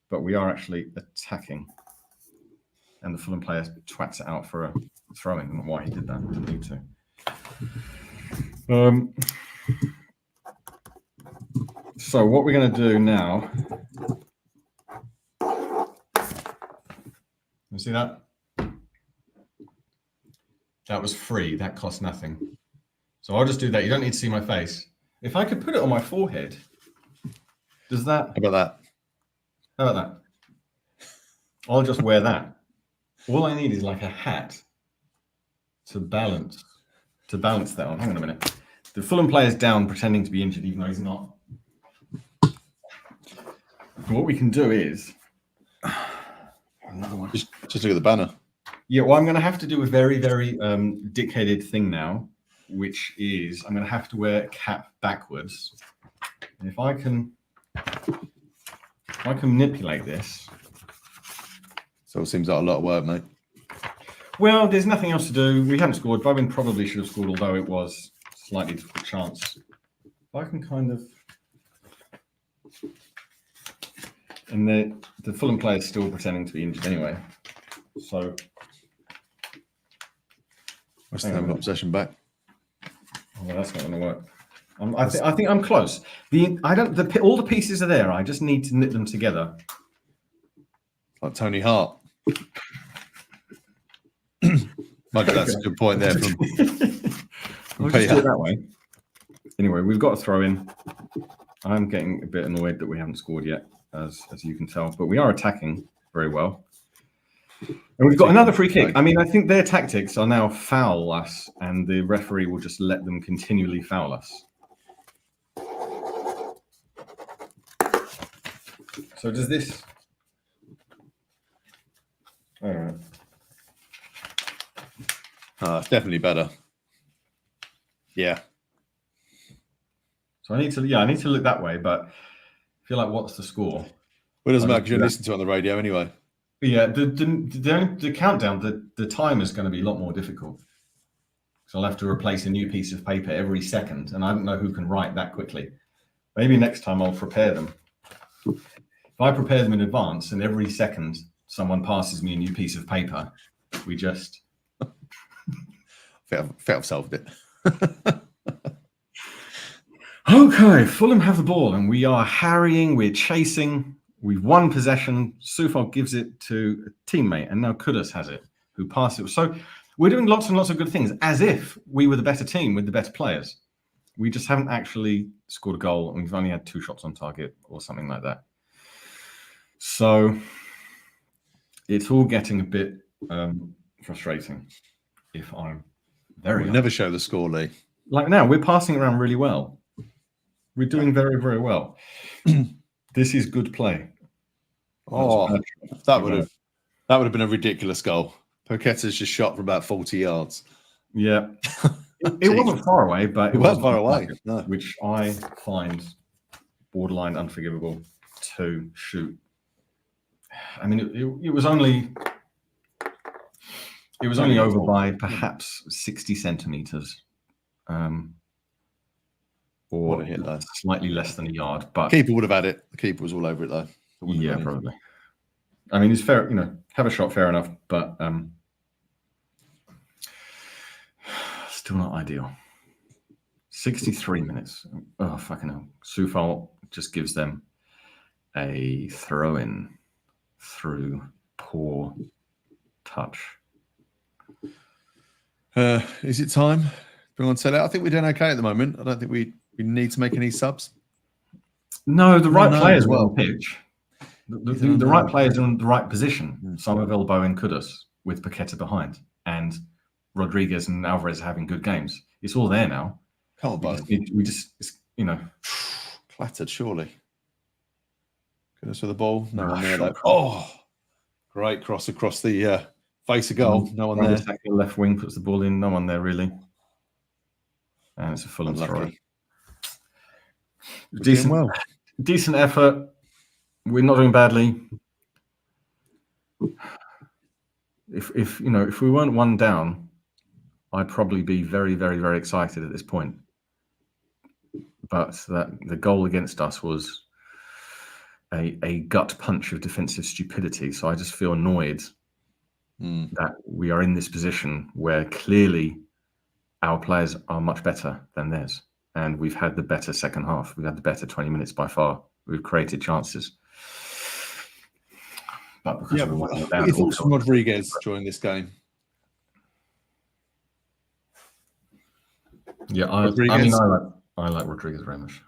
But we are actually attacking. And the Fulham player twats it out for a throw-in. I don't know why he did that. Didn't need to. So what we're going to do now. You see that? That was free. That cost nothing. So I'll just do that. You don't need to see my face. If I could put it on my forehead, does that? How about that? How about that? I'll just wear that. All I need is like a hat to balance that on. Hang on a minute. The Fulham player's down pretending to be injured, even though he's not. What we can do is another one. Just look at the banner. Yeah, well, I'm going to have to do a very, very dickheaded thing now, which is I'm going to have to wear a cap backwards. And if I can manipulate this. So it seems like a lot of work, mate. Well, there's nothing else to do. We haven't scored. Bowen probably should have scored, although it was a slightly difficult chance. If I can kind of... And the Fulham player is still pretending to be injured anyway. So... I still haven't got possession back. Oh, that's not going to work. I think I'm close. All the pieces are there. I just need to knit them together. Like Tony Hart. Michael, that's a good point there. I'll just do it that way. Anyway, we've got a throw in. I'm getting a bit annoyed that we haven't scored yet, as you can tell, but we are attacking very well. And we've got another free kick. I mean, I think their tactics are now foul us, and the referee will just let them continually foul us. So does this... All right. It's definitely better. Yeah. So I need to look that way, but I feel like what's the score? Well, it doesn't matter because you listen to it on the radio anyway. Yeah, the countdown, the time is going to be a lot more difficult. So I'll have to replace a new piece of paper every second, and I don't know who can write that quickly. Maybe next time I'll prepare them. If I prepare them in advance, and every second someone passes me a new piece of paper, we just... I've solved it. Okay, Fulham have the ball, and we are harrying, we're chasing, we've won possession. Sufal gives it to a teammate, and now Kudus has it, who passes it. So we're doing lots and lots of good things, as if we were the better team with the better players. We just haven't actually scored a goal, and we've only had 2 shots on target or something like that. So it's all getting a bit frustrating, if I'm very honest. Never show the score, Lee. Like now, we're passing around really well. We're doing very, very well. This is good play. Oh, that would have been a ridiculous goal. Paqueta's just shot for about 40 yards. Yeah. It wasn't far away, but it wasn't far away, no. Which I find borderline unforgivable to shoot. I mean, it was only over by perhaps 60 centimeters. Or slightly less than a yard, but keeper would have had it. The keeper was all over it though. Yeah, probably. I mean, it's fair, have a shot, fair enough, but still not ideal. 63 minutes. Oh, fucking hell. Sufal just gives them a throw-in through poor touch. Is it time? Bring on sell out. I think we're doing okay at the moment. I don't think we need to make any subs. No, the right players were on pitch. The right players are in the right position. Somerville, Bowen, Kudus with Paqueta behind, and Rodriguez and Alvarez having good games. It's all there now. Come on, Bowen. We just clattered surely. Kudus with the ball. No one there though. Oh, great cross across the face of goal. No one there. The left wing puts the ball in. No one there really. And it's a Fulham throw. Decent effort. We're not doing badly. If we weren't 1 down, I'd probably be very, very, very excited at this point. But that the goal against us was a gut punch of defensive stupidity. So I just feel annoyed that we are in this position where clearly our players are much better than theirs. And we've had the better second half. We've had the better 20 minutes by far. We've created chances. But because what are your thoughts from Rodriguez during this game? Yeah, I like Rodriguez very much.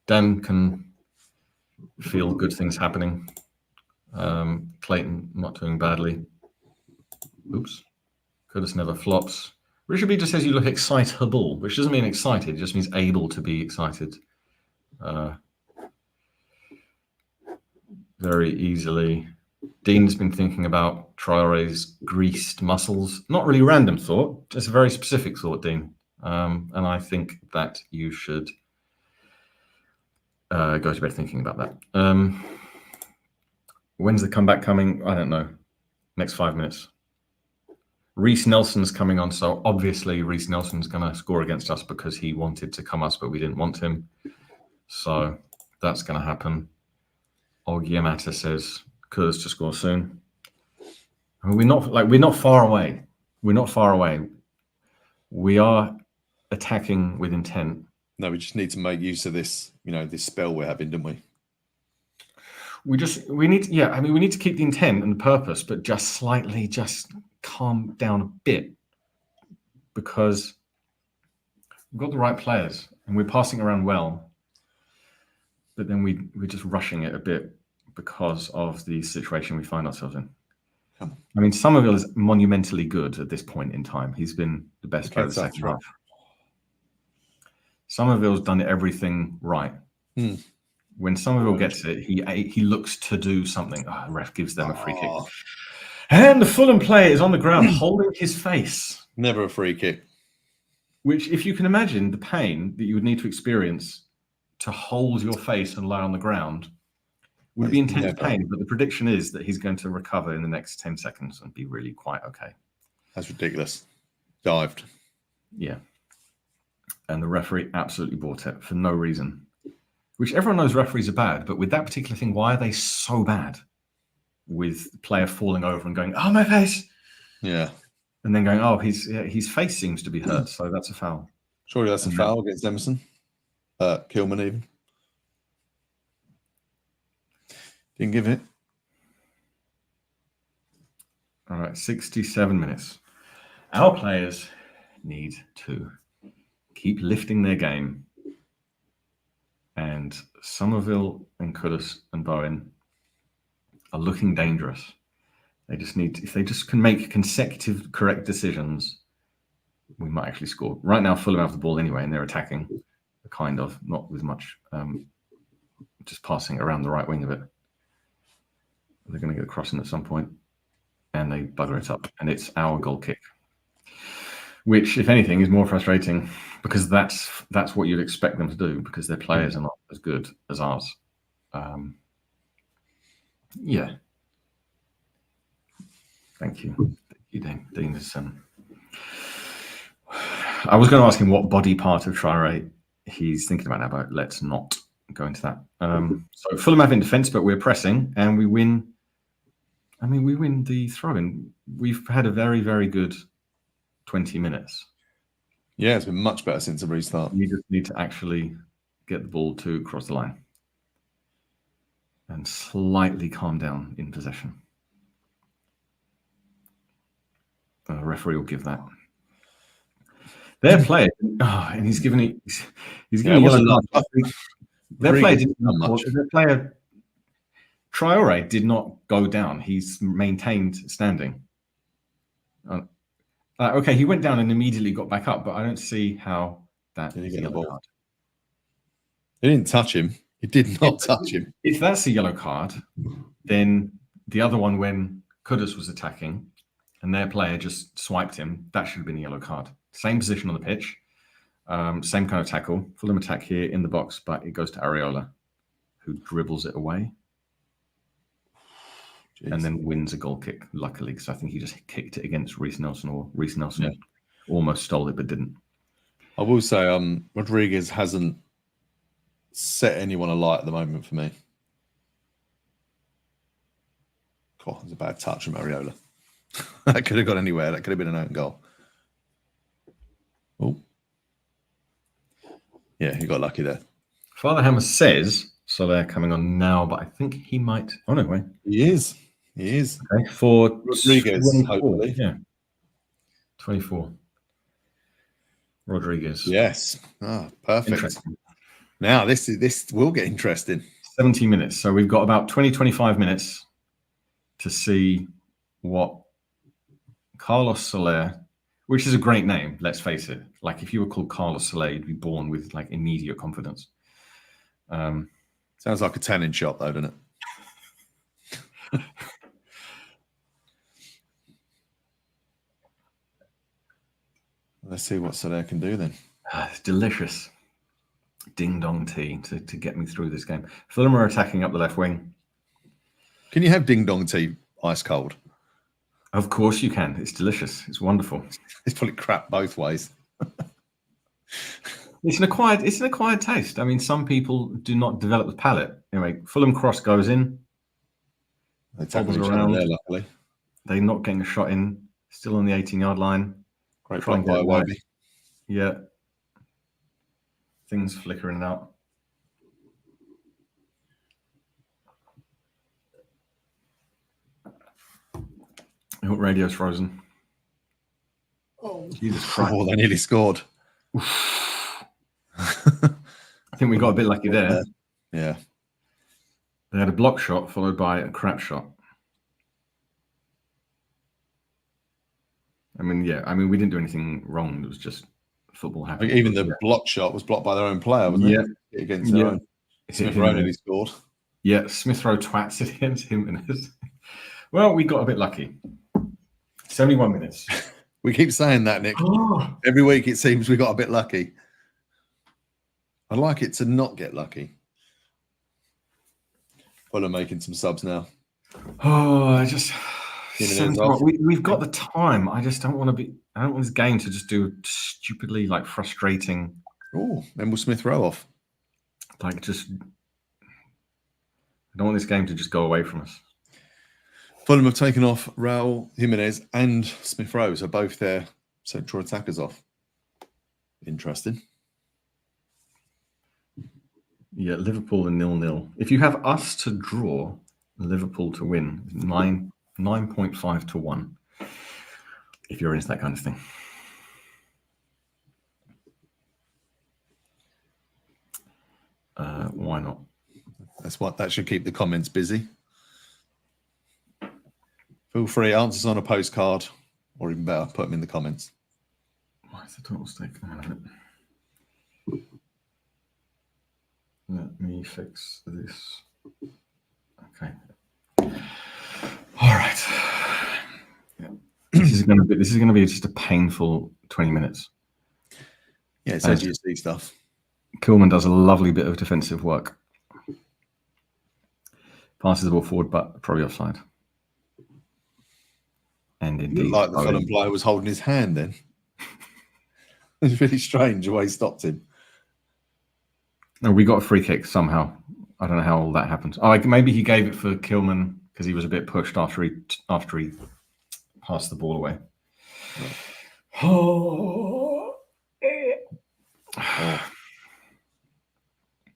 Dan can feel good things happening. Clayton not doing badly. Oops. Curtis never flops. Richard B just says you look excitable, which doesn't mean excited, it just means able to be excited. Very easily. Dean's been thinking about Traore's greased muscles. Not really random thought, just a very specific thought, Dean. And I think that you should go to bed thinking about that. When's the comeback coming? I don't know. Next 5 minutes. Reece Nelson's coming on, so obviously Reece Nelson's going to score against us because he wanted to come us, but we didn't want him. So that's going to happen. Ogiamata says Kurz to score soon. I mean, we're not far away. We're not far away. We are attacking with intent. No, we just need to make use of this, this spell we're having, don't we? We need to keep the intent and the purpose, but just calm down a bit, because We've got the right players, and we're passing around well. But then we're just rushing it a bit because of the situation we find ourselves in. I mean, Somerville is monumentally good at this point in time. He's been the best player of the second half. Somerville's done everything right. When Somerville gets it, he looks to do something. The ref gives them a free kick. And the Fulham player is on the ground holding his face. Never a free kick. Which, if you can imagine the pain that you would need to experience to hold your face and lie on the ground, would be intense pain. But the prediction is that he's going to recover in the next 10 seconds and be really quite okay. That's ridiculous. Dived. Yeah. And the referee absolutely bought it for no reason. Which everyone knows referees are bad, but with that particular thing, why are they so bad? With the player falling over and going, "Oh, my face!" Yeah, and then going, "Oh, his face seems to be hurt, so that's a foul." Surely that's a foul against Emerson, Kilman even didn't give it. All right, 67 minutes. Our players need to keep lifting their game. And Somerville and Kudus and Bowen are looking dangerous. They just need to, if they just can make consecutive correct decisions, we might actually score. Right now, Fulham have the ball anyway, and they're attacking, kind of, not with much, just passing around the right wing of it. They're going to get a crossing at some point, and they bugger it up, and it's our goal kick. Which, if anything, is more frustrating because that's what you'd expect them to do because their players are not as good as ours. Yeah. Thank you. Thank you, Dean. Dean is, I was going to ask him what body part of Traore he's thinking about now, but let's not go into that. So Fulham have in defence, but we're pressing and we win. I mean, we win the throw-in. We've had a very, very good 20 minutes. Yeah, it's been much better since the restart. We just need to actually get the ball to cross the line and slightly calm down in possession. The referee will give that. Their player, and he's given a yellow card. Their player didn't much. Their player Traore did not go down. He's maintained standing. Okay, he went down and immediately got back up, but I don't see how that is a yellow card. He didn't touch him. He did not touch him. If that's a yellow card, then the other one when Kudus was attacking and their player just swiped him, that should have been a yellow card. Same position on the pitch, same kind of tackle. Fulham attack here in the box, but it goes to Areola, who dribbles it away. Jeez. And then wins a goal kick, luckily, because I think he just kicked it against Reece Nelson, or Reece Nelson almost stole it but didn't. I will say Rodriguez hasn't set anyone alight at the moment for me. God, it was a bad touch from Areola. That could have gone anywhere. That could have been an own goal. Oh. Yeah, he got lucky there. Father Hammer says, so they're coming on now, but I think he might. Oh, no, wait. He is. He is. Okay, for Rodriguez, 24. hopefully. Yeah. 24. Rodriguez. Yes. Ah, perfect. Now, this will get interesting. 70 minutes. So we've got about 25 minutes to see what Carlos Soler, which is a great name, let's face it. Like, if you were called Carlos Soler, you'd be born with, like, immediate confidence. Sounds like a tanning shop, though, doesn't it? Let's see what Soler can do then. It's delicious. Ding dong tea to get me through this game. Fulham are attacking up the left wing. Can you have ding dong tea ice cold? Of course you can. It's delicious. It's wonderful. It's probably crap both ways. It's an acquired taste. I mean, some people do not develop the palate. Anyway, Fulham cross goes in. They tackle each other there, luckily. They're not getting a shot in. Still on the 18-yard line. Great block by Iwobi. Yeah. Things flickering out. I hope radio's frozen. Oh, Jesus Christ. Oh, they nearly scored. think we got a bit lucky there. Yeah. They had a block shot followed by a crap shot. I mean, we didn't do anything wrong. It was just football happened. Like even the block shot was blocked by their own player, wasn't it? Against their own. Smith Rowe nearly scored. Yeah, Smith Rowe twats it against him. Well, we got a bit lucky. 71 minutes. We keep saying that, Nick. Every week it seems we got a bit lucky. I'd like it to not get lucky. Fulham making some subs now. We've got the time. I just don't want to be. I don't want this game to just do stupidly like frustrating. Oh, then we'll Smith Rowe off. Like just, I don't want this game to just go away from us. Fulham have taken off Raul Jimenez and Smith Rowe, so both their central attackers off. Interesting. Yeah, Liverpool and 0-0. If you have us to draw, Liverpool to win, 9.5 to 1. If you're into that kind of thing. Why not? That should keep the comments busy. Feel free, answers on a postcard, or even better, put them in the comments. Why is the total stake? Let me fix this. Okay. All right. Yeah. This is going to be just a painful 20 minutes. Yeah, it's AGC stuff. Kilman does a lovely bit of defensive work. Passes the ball forward, but probably offside. And indeed, like the Fulham player was holding his hand then. It was really strange the way he stopped him. No, we got a free kick somehow. I don't know how all that happened. Oh, maybe he gave it for Kilman because he was a bit pushed after he passed the ball away. Oh.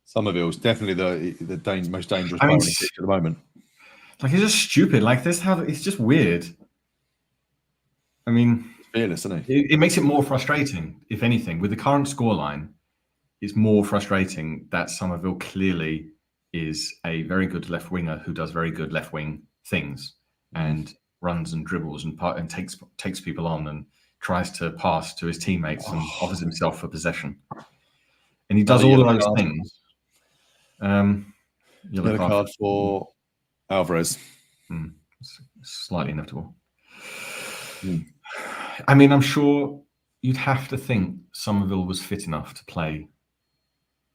Somerville's definitely the most dangerous player on the pitch at the moment. Like, it's just stupid. Like, it's just weird. I mean, it's fearless, isn't he? It makes it more frustrating, if anything. With the current scoreline, it's more frustrating that Somerville clearly is a very good left winger who does very good left wing things and runs and dribbles and takes people on and tries to pass to his teammates and offers himself for possession. And he does all of those things. Yellow card for Alvarez. Slightly inevitable. I mean, I'm sure you'd have to think Somerville was fit enough to play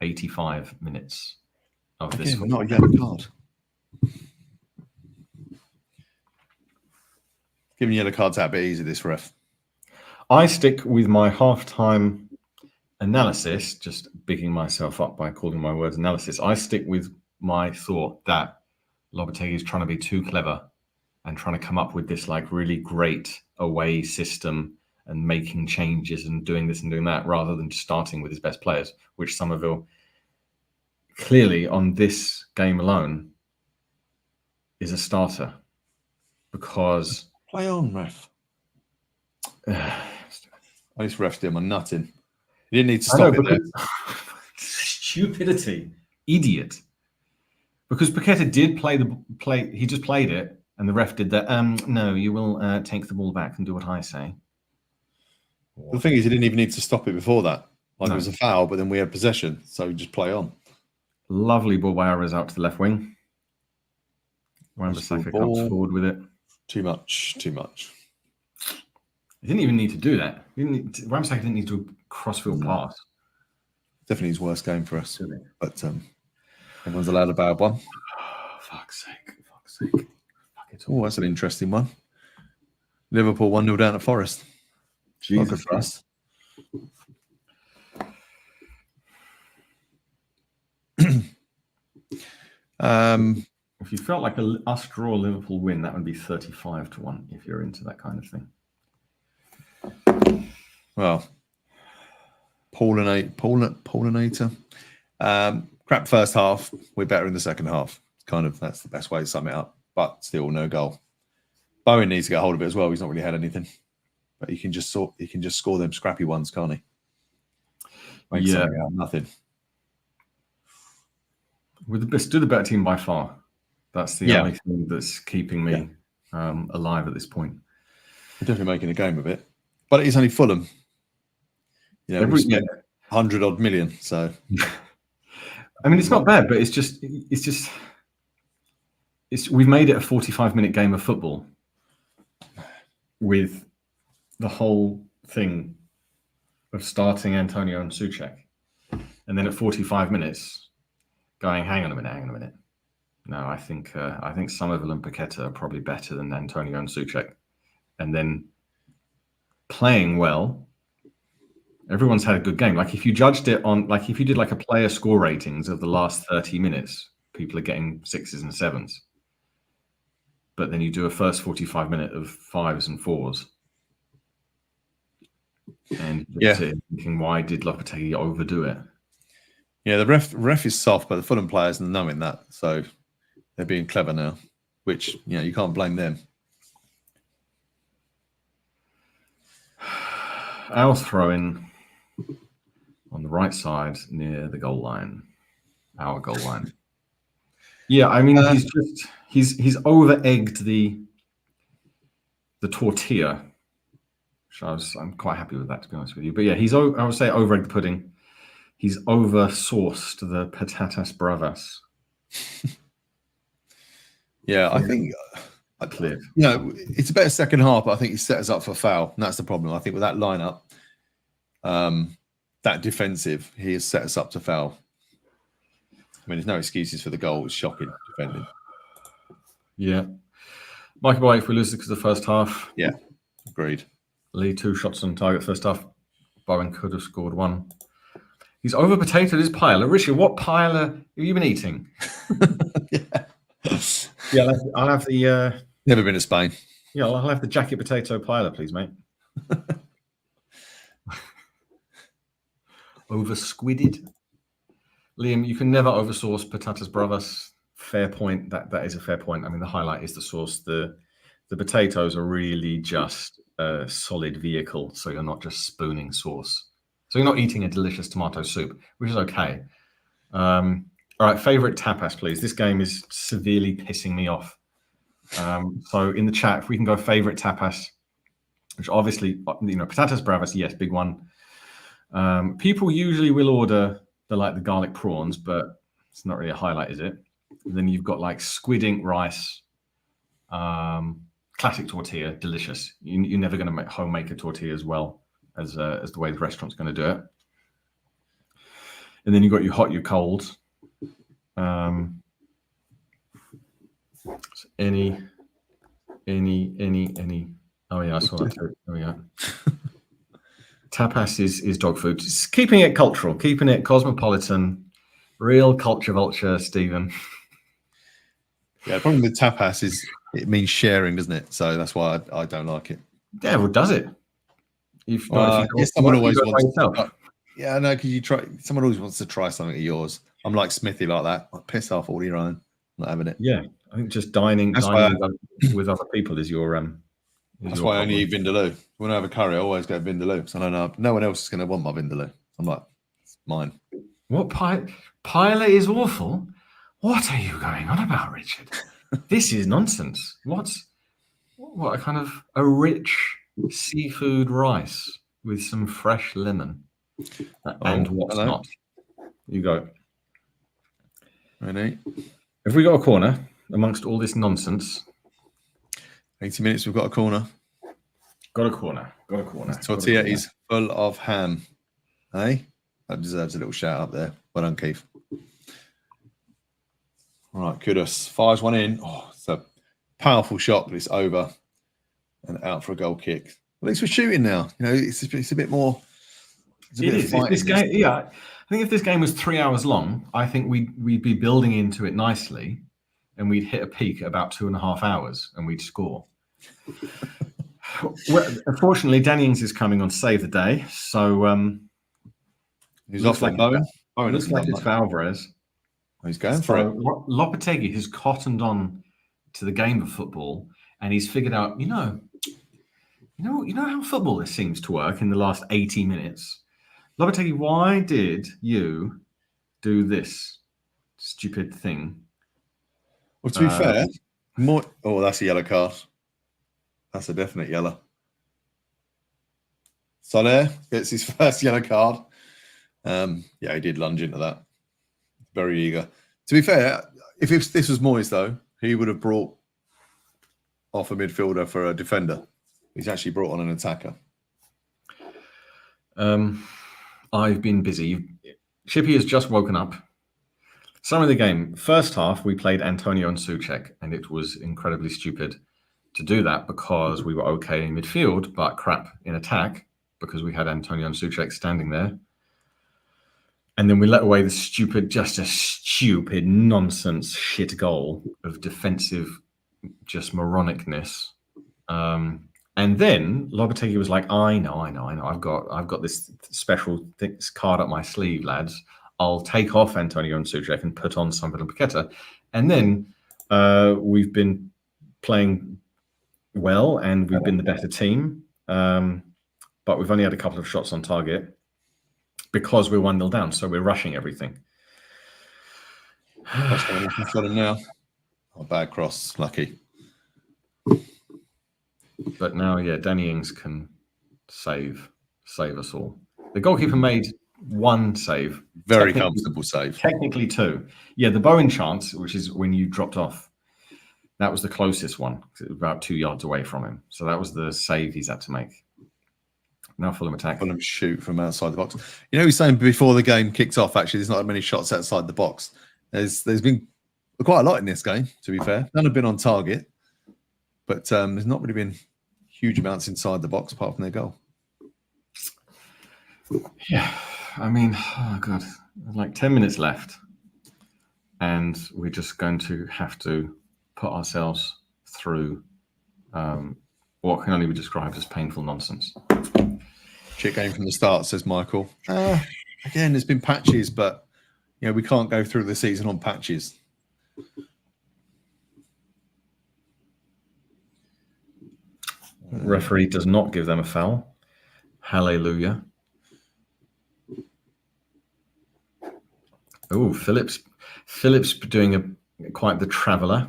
85 minutes of this. Not a yellow card. Giving yellow cards out a bit easy, this ref. I stick with my half-time analysis, just bigging myself up by calling my words analysis. I stick with my thought that Lopetegui is trying to be too clever and trying to come up with this like really great away system and making changes and doing this and doing that rather than just starting with his best players, which Somerville clearly on this game alone is a starter because... Play on, ref. This ref's doing my nutting. You didn't need to stop it there. Stupidity. Idiot. Because Paqueta did play, he just played it, and the ref did that. No, you will take the ball back and do what I say. The thing is, he didn't even need to stop it before that. It was a foul, but then we had possession, so we just play on. Lovely ball by Alvarez out to the left wing. Wan-Bissaka comes forward with it. Too much. He didn't even need to do that. Wan-Bissaka didn't need to do a crossfield pass. Definitely his worst game for us. But everyone's allowed a bad one. Oh, fuck's sake. Oh, that's an interesting one. Liverpool 1-0 down at Forest. Jesus. Not good for us. If you felt like us draw Liverpool win, that would be 35 to 1 if you're into that kind of thing. Well, Paulinator. Crap first half. We're better in the second half. That's the best way to sum it up. But still, no goal. Bowen needs to get hold of it as well. He's not really had anything, but he can just score them scrappy ones, can't he? Make something out of nothing. With the still the better team by far. That's the only thing that's keeping me alive at this point. We're definitely making a game of it, but it is only Fulham. You know, we spent 100 odd million. So, I mean, it's not bad, but it's we've made it a 45-minute game of football with the whole thing of starting Antonio and Souček, and then at 45 minutes, going, hang on a minute. No, I think Somerville and Paqueta are probably better than Antonio and Souček, and then playing well. Everyone's had a good game. Like if you judged it on, like if you did like a player score ratings of the last 30 minutes, people are getting 6s and 7s. But then you do a first 45 minute of 5s and 4s. And you're thinking, why did Lopetegui overdo it? Yeah, the ref is soft, but the Fulham players are knowing that. So they're being clever now, which, you know, you can't blame them. Our throw-in on the right side near the goal line, our goal line. Yeah, I mean, he's over-egged the tortilla. Which I'm quite happy with that, to be honest with you. But yeah, I would say over-egged the pudding. He's over-sauced the patatas bravas. Yeah, I think clear. You know, it's a better second half, but I think he set us up for foul, and that's the problem. I think with that lineup, that defensive, he has set us up to foul. I mean, there's no excuses for the goal. It's shocking defending. Yeah. Michael White, if we lose because of the first half. Yeah, agreed. Lee, 2 shots on target first half. Bowen could have scored 1. He's over-potatoed his paella. Richard, what paella have you been eating? Yeah, I'll have the... Never been to Spain. Yeah, I'll have the jacket potato paella, please, mate. Over-squidded. Liam, you can never oversauce patatas bravas. Fair point. That is a fair point. I mean, the highlight is the sauce. The potatoes are really just a solid vehicle, so you're not just spooning sauce. So you're not eating a delicious tomato soup, which is okay. All right, favorite tapas, please. This game is severely pissing me off. So in the chat, if we can go favorite tapas, which obviously, you know, patatas bravas, yes, big one. People usually will order the garlic prawns, but it's not really a highlight, is it? And then you've got like squid ink rice, classic tortilla, delicious. You're never going to make a tortilla as well as the way the restaurant's going to do it. And then you've got your hot, your cold. Any. Oh yeah, I saw that too. There we go. Tapas is dog food. Just keeping it cultural, keeping it cosmopolitan, real culture vulture, Stephen. Yeah, the problem with tapas is it means sharing, doesn't it? So that's why I don't like it. Yeah, well, does it? Someone always wants to. Yeah, no, because someone always wants to try something of yours. I'm like Smithy like that. Like, piss off all your own. I'm not having it. Yeah, I think just dining with other people is your That's why I only eat vindaloo. When I have a curry, I always go vindaloo because I don't know no one else is going to want my vindaloo. I'm like, it's mine. What paella is awful? What are you going on about, Richard? This is nonsense. What a kind of a rich seafood rice with some fresh lemon and what's not. You go. Ready? Have we got a corner amongst all this nonsense? 80 minutes, we've got a corner. Got a corner. This tortilla is full of ham. Hey? That deserves a little shout out there. Well done, Keith. All right, kudos. Fires one in. Oh, it's a powerful shot, but it's over and out for a goal kick. At least we're shooting now. You know, it's a bit more. It is. This game, yeah. I think if this game was 3 hours long, I think we'd be building into it nicely, and we'd hit a peak at about 2.5 hours, and we'd score. Well, unfortunately, Danny Ings is coming on to save the day, so he's off like Bowen. Looks like it's Alvarez. He's going for it. Lopetegui has cottoned on to the game of football, and he's figured out, you know how football this seems to work in the last 80 minutes. Lopetegui, why did you do this stupid thing. Well, to be fair, more. Oh, that's a yellow card. That's a definite yellow. Soler gets his first yellow card. Yeah, he did lunge into that. Very eager. To be fair, if this was Moyes, though, he would have brought off a midfielder for a defender. He's actually brought on an attacker. I've been busy. Chippy has just woken up. Some of the game. First half, we played Antonio and Souček, and it was incredibly stupid to do that because we were okay in midfield, but crap in attack because we had Antonio and Souček standing there. And then we let away the stupid nonsense shit goal of defensive just moronicness. And then Lopetegui was like, I know. I've got this special card up my sleeve, lads. I'll take off Antonio and Souček and put on Silva and Paqueta. And then we've been playing well and we've been the better team. But we've only had a couple of shots on target because we're 1-0 down. So we're rushing everything. That's going to got him now. Oh, bad cross. Lucky. But now, yeah, Danny Ings can save us all. The goalkeeper made one save. Very comfortable save. Technically two. Yeah, the Bowen chance, which is when you dropped off, that was the closest one. It was about 2 yards away from him. So that was the save he's had to make. Now Fulham attack. Fulham shoot from outside the box. You know, he was saying before the game kicked off, actually, there's not that many shots outside the box. There's been quite a lot in this game, to be fair. None have been on target. But there's not really been huge amounts inside the box apart from their goal. Yeah, I mean, oh God, like 10 minutes left. And we're just going to have to put ourselves through what can only be described as painful nonsense. Shit game from the start, says Michael. Again, there's been patches, but you know, we can't go through the season on patches. Referee does not give them a foul. Hallelujah. Oh, Phillips doing quite the traveller.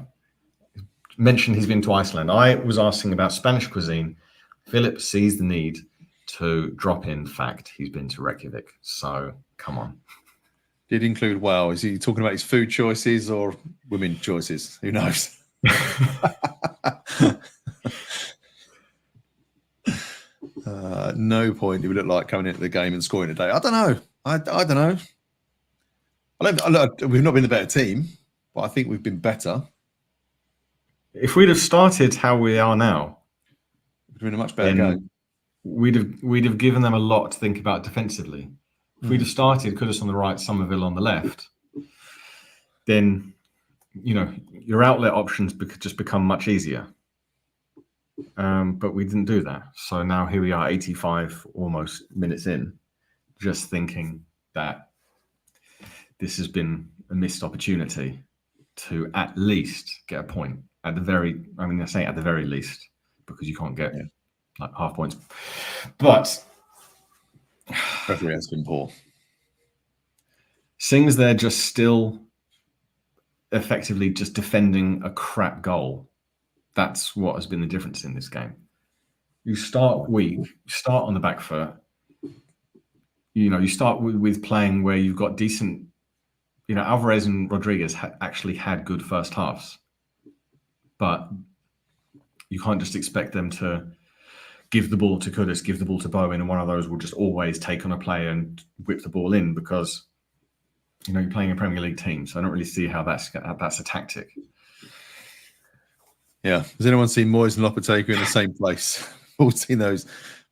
Mentioned he's been to Iceland. I was asking about Spanish cuisine. Philip sees the need to drop in fact he's been to Reykjavik. So come on. Did include wow. Is he talking about his food choices or women choices? Who knows? No point. He would look like coming into the game and scoring today. I don't know. I don't know. We've not been the better team, but I think we've been better. If we'd have started how we are now, It's been a much better game. We'd have given them a lot to think about defensively. If we'd have started Kudus on the right, Somerville on the left, then you know your outlet options could just become much easier. But we didn't do that. So now here we are, 85 almost minutes in, just thinking that this has been a missed opportunity to at least get a point. I say at the very least, because you can't get like half points. But Referee has been poor. Singh's there just still effectively just defending a crap goal. That's what has been the difference in this game. You start weak, start on the back foot. You know, you start with playing where you've got decent. You know, Alvarez and Rodriguez actually had good first halves, but you can't just expect them to give the ball to Kudus, give the ball to Bowen, and one of those will just always take on a player and whip the ball in because, you know, you're playing a Premier League team. So I don't really see how that's a tactic. Yeah. Has anyone seen Moyes and Lopetegui in the same place? All seen those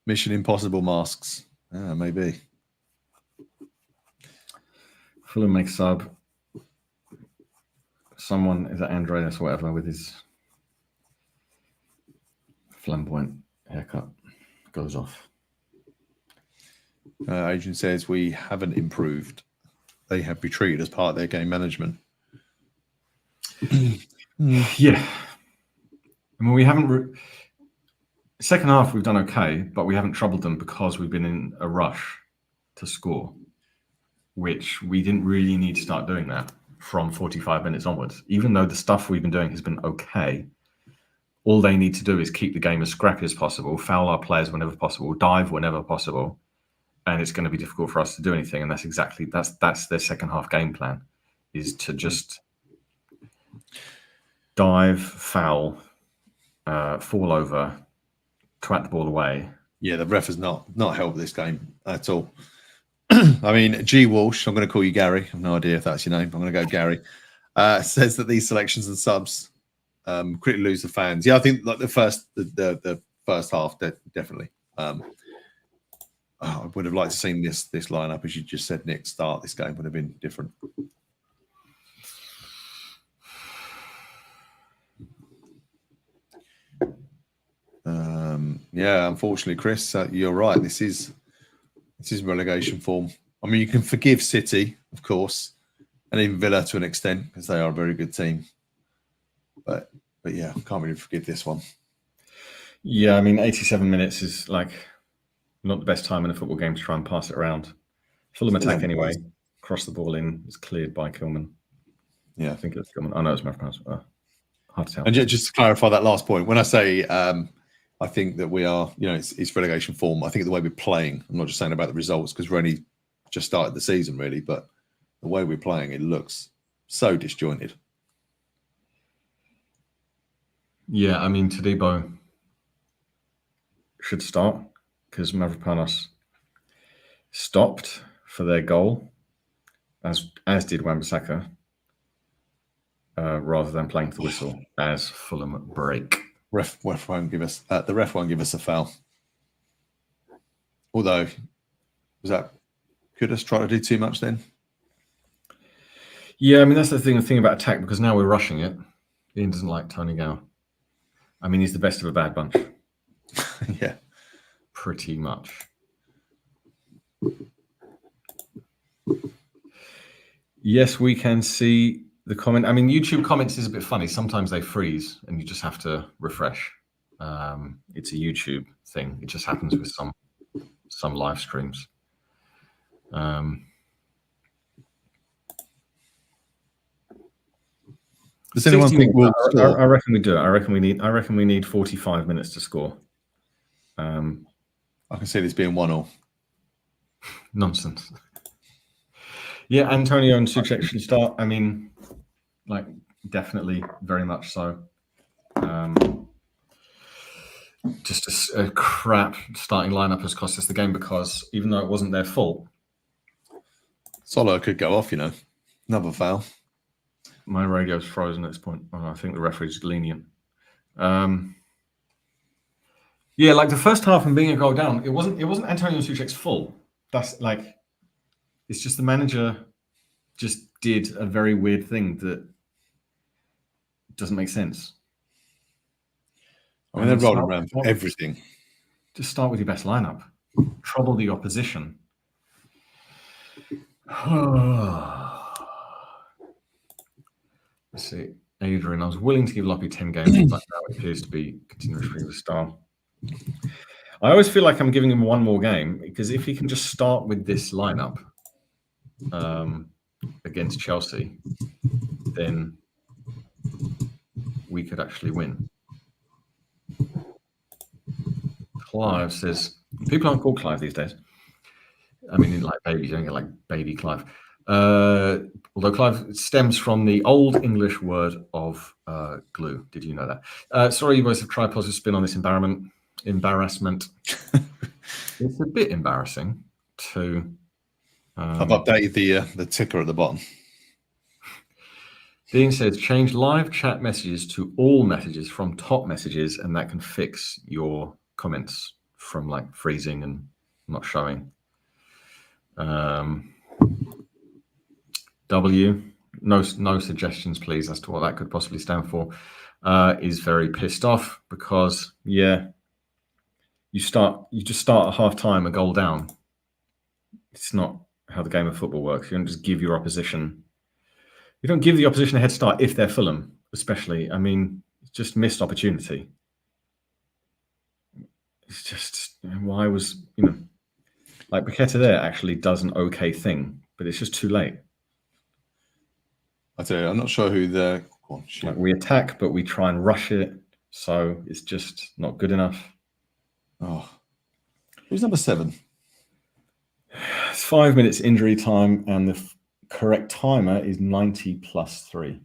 Mission Impossible masks? Maybe. Fulham makes sub. Someone, is that Andreas or whatever, with his flamboyant haircut, goes off. Agent says we haven't improved. They have retreated as part of their game management. Yeah. I mean, we haven't... Second half, we've done okay, but we haven't troubled them because we've been in a rush to score, which we didn't really need to start doing that. from 45 minutes onwards. Even though the stuff we've been doing has been okay, all they need to do is keep the game as scrappy as possible, foul our players whenever possible, dive whenever possible, and it's going to be difficult for us to do anything. And that's their second half game plan, is to just dive, foul, fall over, twat the ball away. Yeah, the ref has not helped this game at all. I mean, G. Walsh, I'm going to call you Gary. I have no idea if that's your name. I'm going to go Gary. Says that these selections and subs critically lose the fans. Yeah, I think like the first half, definitely. I would have liked to seen this lineup, as you just said, Nick. Start this game would have been different. Yeah, unfortunately, Chris, you're right. This is relegation form. I mean, you can forgive City, of course, and even Villa to an extent, because they are a very good team. But yeah, can't really forgive this one. Yeah, I mean, 87 minutes is like not the best time in a football game to try and pass it around. Fulham attack anyway. Cross the ball in. It's cleared by Kilman. Yeah, I think it's Kilman. I know it's Mavropanos. Hard to tell. And just to clarify that last point, when I say I think that we are, it's relegation form. I think the way we're playing. I'm not just saying about the results because we're only just started the season, really, but the way we're playing, it looks so disjointed. Yeah, I mean, Todibo should start because Mavropanos stopped for their goal, as did Wan-Bissaka, rather than playing to the whistle as Fulham break. Ref won't give us the ref won't give us a foul. Although, could us try to do too much then? Yeah, I mean that's the thing about attack, because now we're rushing it. Ian doesn't like Tony Gow. I mean, he's the best of a bad bunch. Yeah, pretty much. Yes, we can see the comment. I mean, YouTube comments is a bit funny. Sometimes they freeze and you just have to refresh. It's a YouTube thing. It just happens with some live streams. Does anyone think we'll score? I reckon we do it. I reckon we need 45 minutes to score. I can see this being 1-1. Nonsense. Yeah, Antonio and Souček should start. I mean, like, definitely, very much so. Just a crap starting lineup has cost us the game, because even though it wasn't their fault, Solo could go off, another foul. My radio's frozen at this point. Oh, I think the referee's lenient. Yeah, like the first half and being a goal down, it wasn't Antonio Souček's fault. That's like, it's just the manager just did a very weird thing that doesn't make sense. I mean, they're rolling around for everything. Just start with your best lineup. Trouble the opposition. Let's see. Adrian, I was willing to give Loppy 10 games, but now it appears to be continuously the star. I always feel like I'm giving him one more game, because if he can just start with this lineup against Chelsea, then we could actually win. Clive says, people aren't called Clive these days. I mean, like babies, you don't get like baby Clive. Although Clive stems from the old English word of glue. Did you know that? Sorry, you boys have tried positive spin on this embarrassment. It's a bit embarrassing to. I've updated the ticker at the bottom. Dean says, change live chat messages to all messages from top messages, and that can fix your comments from like freezing and not showing. W, no suggestions, please, as to what that could possibly stand for, is very pissed off because, yeah, you just start at half time a goal down. It's not how the game of football works. You don't just give your opposition. You don't give the opposition a head start if they're Fulham, especially. I mean, it's just missed opportunity. It's just, why was, like Paqueta there actually does an okay thing, but it's just too late. I tell you, I'm not sure who the. Like we attack, but we try and rush it, so it's just not good enough. Oh, who's number 7? It's 5 minutes injury time, and the correct timer is 90 plus 3.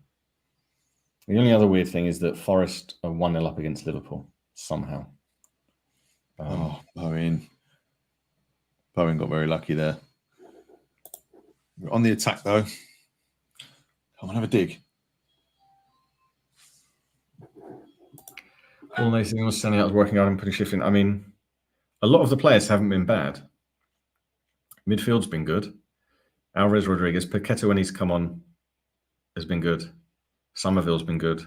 The only other weird thing is that Forest are 1-0 up against Liverpool somehow. Bowen. Bowen got very lucky there. We're on the attack, though. Come on, have a dig. All Nathan was sending out, working out and putting shift in. I mean, a lot of the players haven't been bad. Midfield's been good. Alvarez, Rodriguez, Paqueta when he's come on has been good. Somerville's been good.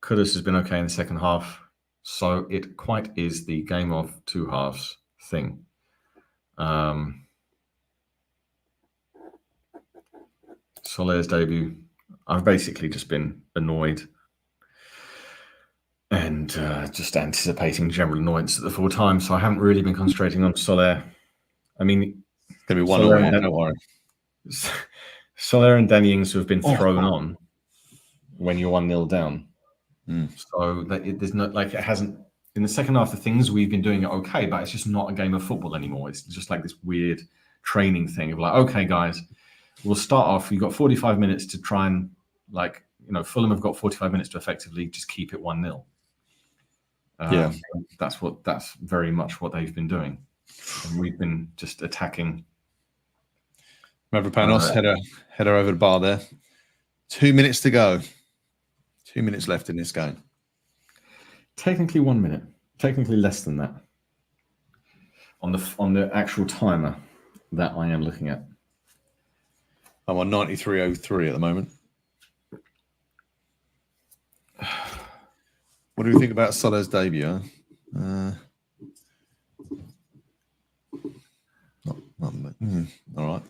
Kudus has been okay in the second half. So it quite is the game of two halves thing. Soler's debut, I've basically just been annoyed and just anticipating general annoyance at the full time. So I haven't really been concentrating on Soler. I mean, it's going to be 1-1, don't worry. Soler and Danny Ings have been thrown on when you're 1-0 down. So that there's no, like, it hasn't, in the second half of things, we've been doing it okay, but it's just not a game of football anymore. It's just like this weird training thing of like, okay, guys, we'll start off. You've got 45 minutes to try and, like, you know, Fulham have got 45 minutes to effectively just keep it 1-0. Yeah. That's very much what they've been doing. And we've been just attacking. Mavropanos, header over the bar there. 2 minutes to go. 2 minutes left in this game. Technically 1 minute. Technically less than that. On the actual timer that I am looking at. I'm on 93.03 at the moment. What do we think about Soler's debut? All right.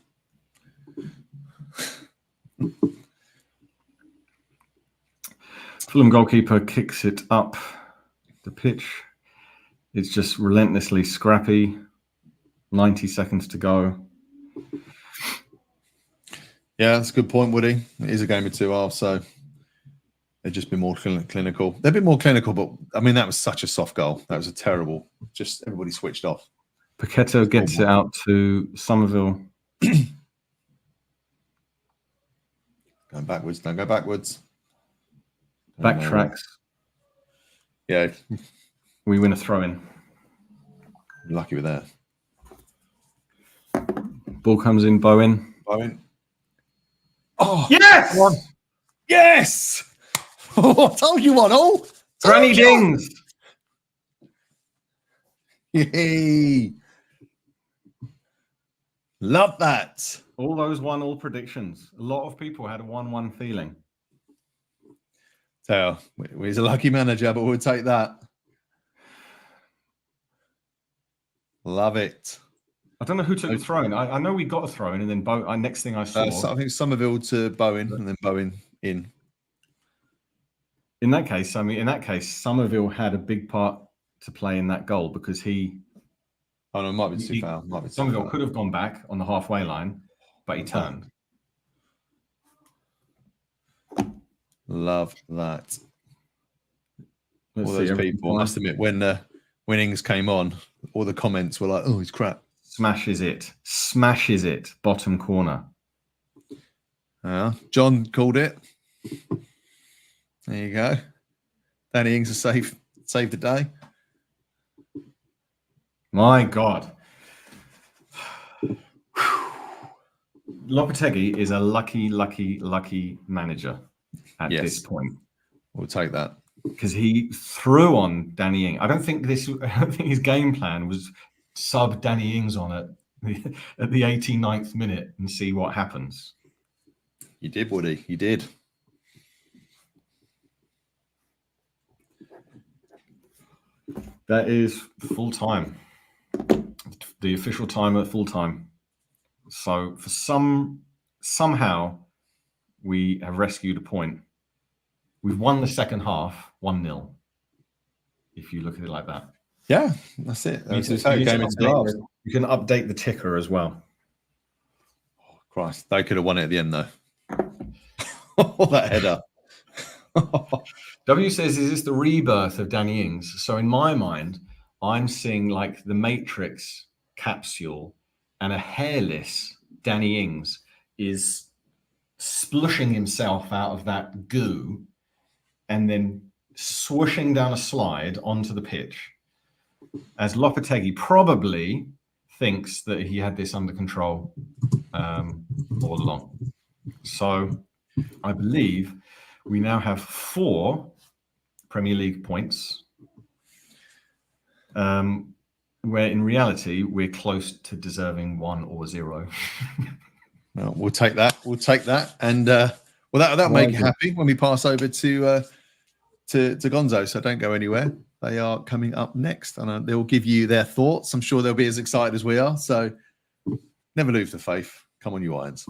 Fulham goalkeeper kicks it up the pitch. It's just relentlessly scrappy. 90 seconds to go. Yeah, that's a good point, Woody. It is a game of two halves, so they've just been more clinical. They've been more clinical, but I mean, that was such a soft goal. That was a terrible, just everybody switched off. Paqueta gets it out to Somerville. Going backwards, don't go backwards. Backtracks. Yeah. We win a throw-in. Lucky with that. Ball comes in, Bowen. Oh, yes! One. Yes! I told you one all. Granny Dings. Yay. Love that. All those 1-1 predictions. A lot of people had a 1-1 feeling. So he's a lucky manager, but we'll take that. Love it. I don't know who took the throw-in. I know we got a throw-in, and then next thing I saw... I think Somerville to Bowen, and then Bowen in. In that case, Somerville had a big part to play in that goal because he... Oh, no, it might be too far. Somerville could have gone back on the halfway line, but he turned. Love that. Let's all those people, I must admit, when Ings came on, all the comments were like, oh, he's crap. Smashes it. Bottom corner. John called it. There you go. Danny Ings has saved the day. My God. Lopetegui is a lucky manager at this point. We'll take that. Because he threw on Danny Ings. I don't think his game plan was sub Danny Ings on at the 89th minute and see what happens. You did, Woody. You did. That is full time. The official time at full time. So for somehow we have rescued a point. We've won the second half 1-0. If you look at it like that. Yeah, that's it. You can update the ticker as well. Oh, Christ, they could have won it at the end though. Oh, that header. W says, is this the rebirth of Danny Ings? So in my mind, I'm seeing like the Matrix capsule and a hairless Danny Ings is splushing himself out of that goo and then swooshing down a slide onto the pitch as Lopetegui probably thinks that he had this under control all along. So I believe we now have 4 Premier League points, where in reality we're close to deserving 1 or 0. Well, we'll take that. We'll take that, and that'll make you happy when we pass over to Gonzo. So don't go anywhere. They are coming up next, and they will give you their thoughts. I'm sure they'll be as excited as we are. So never lose the faith. Come on, you Irons.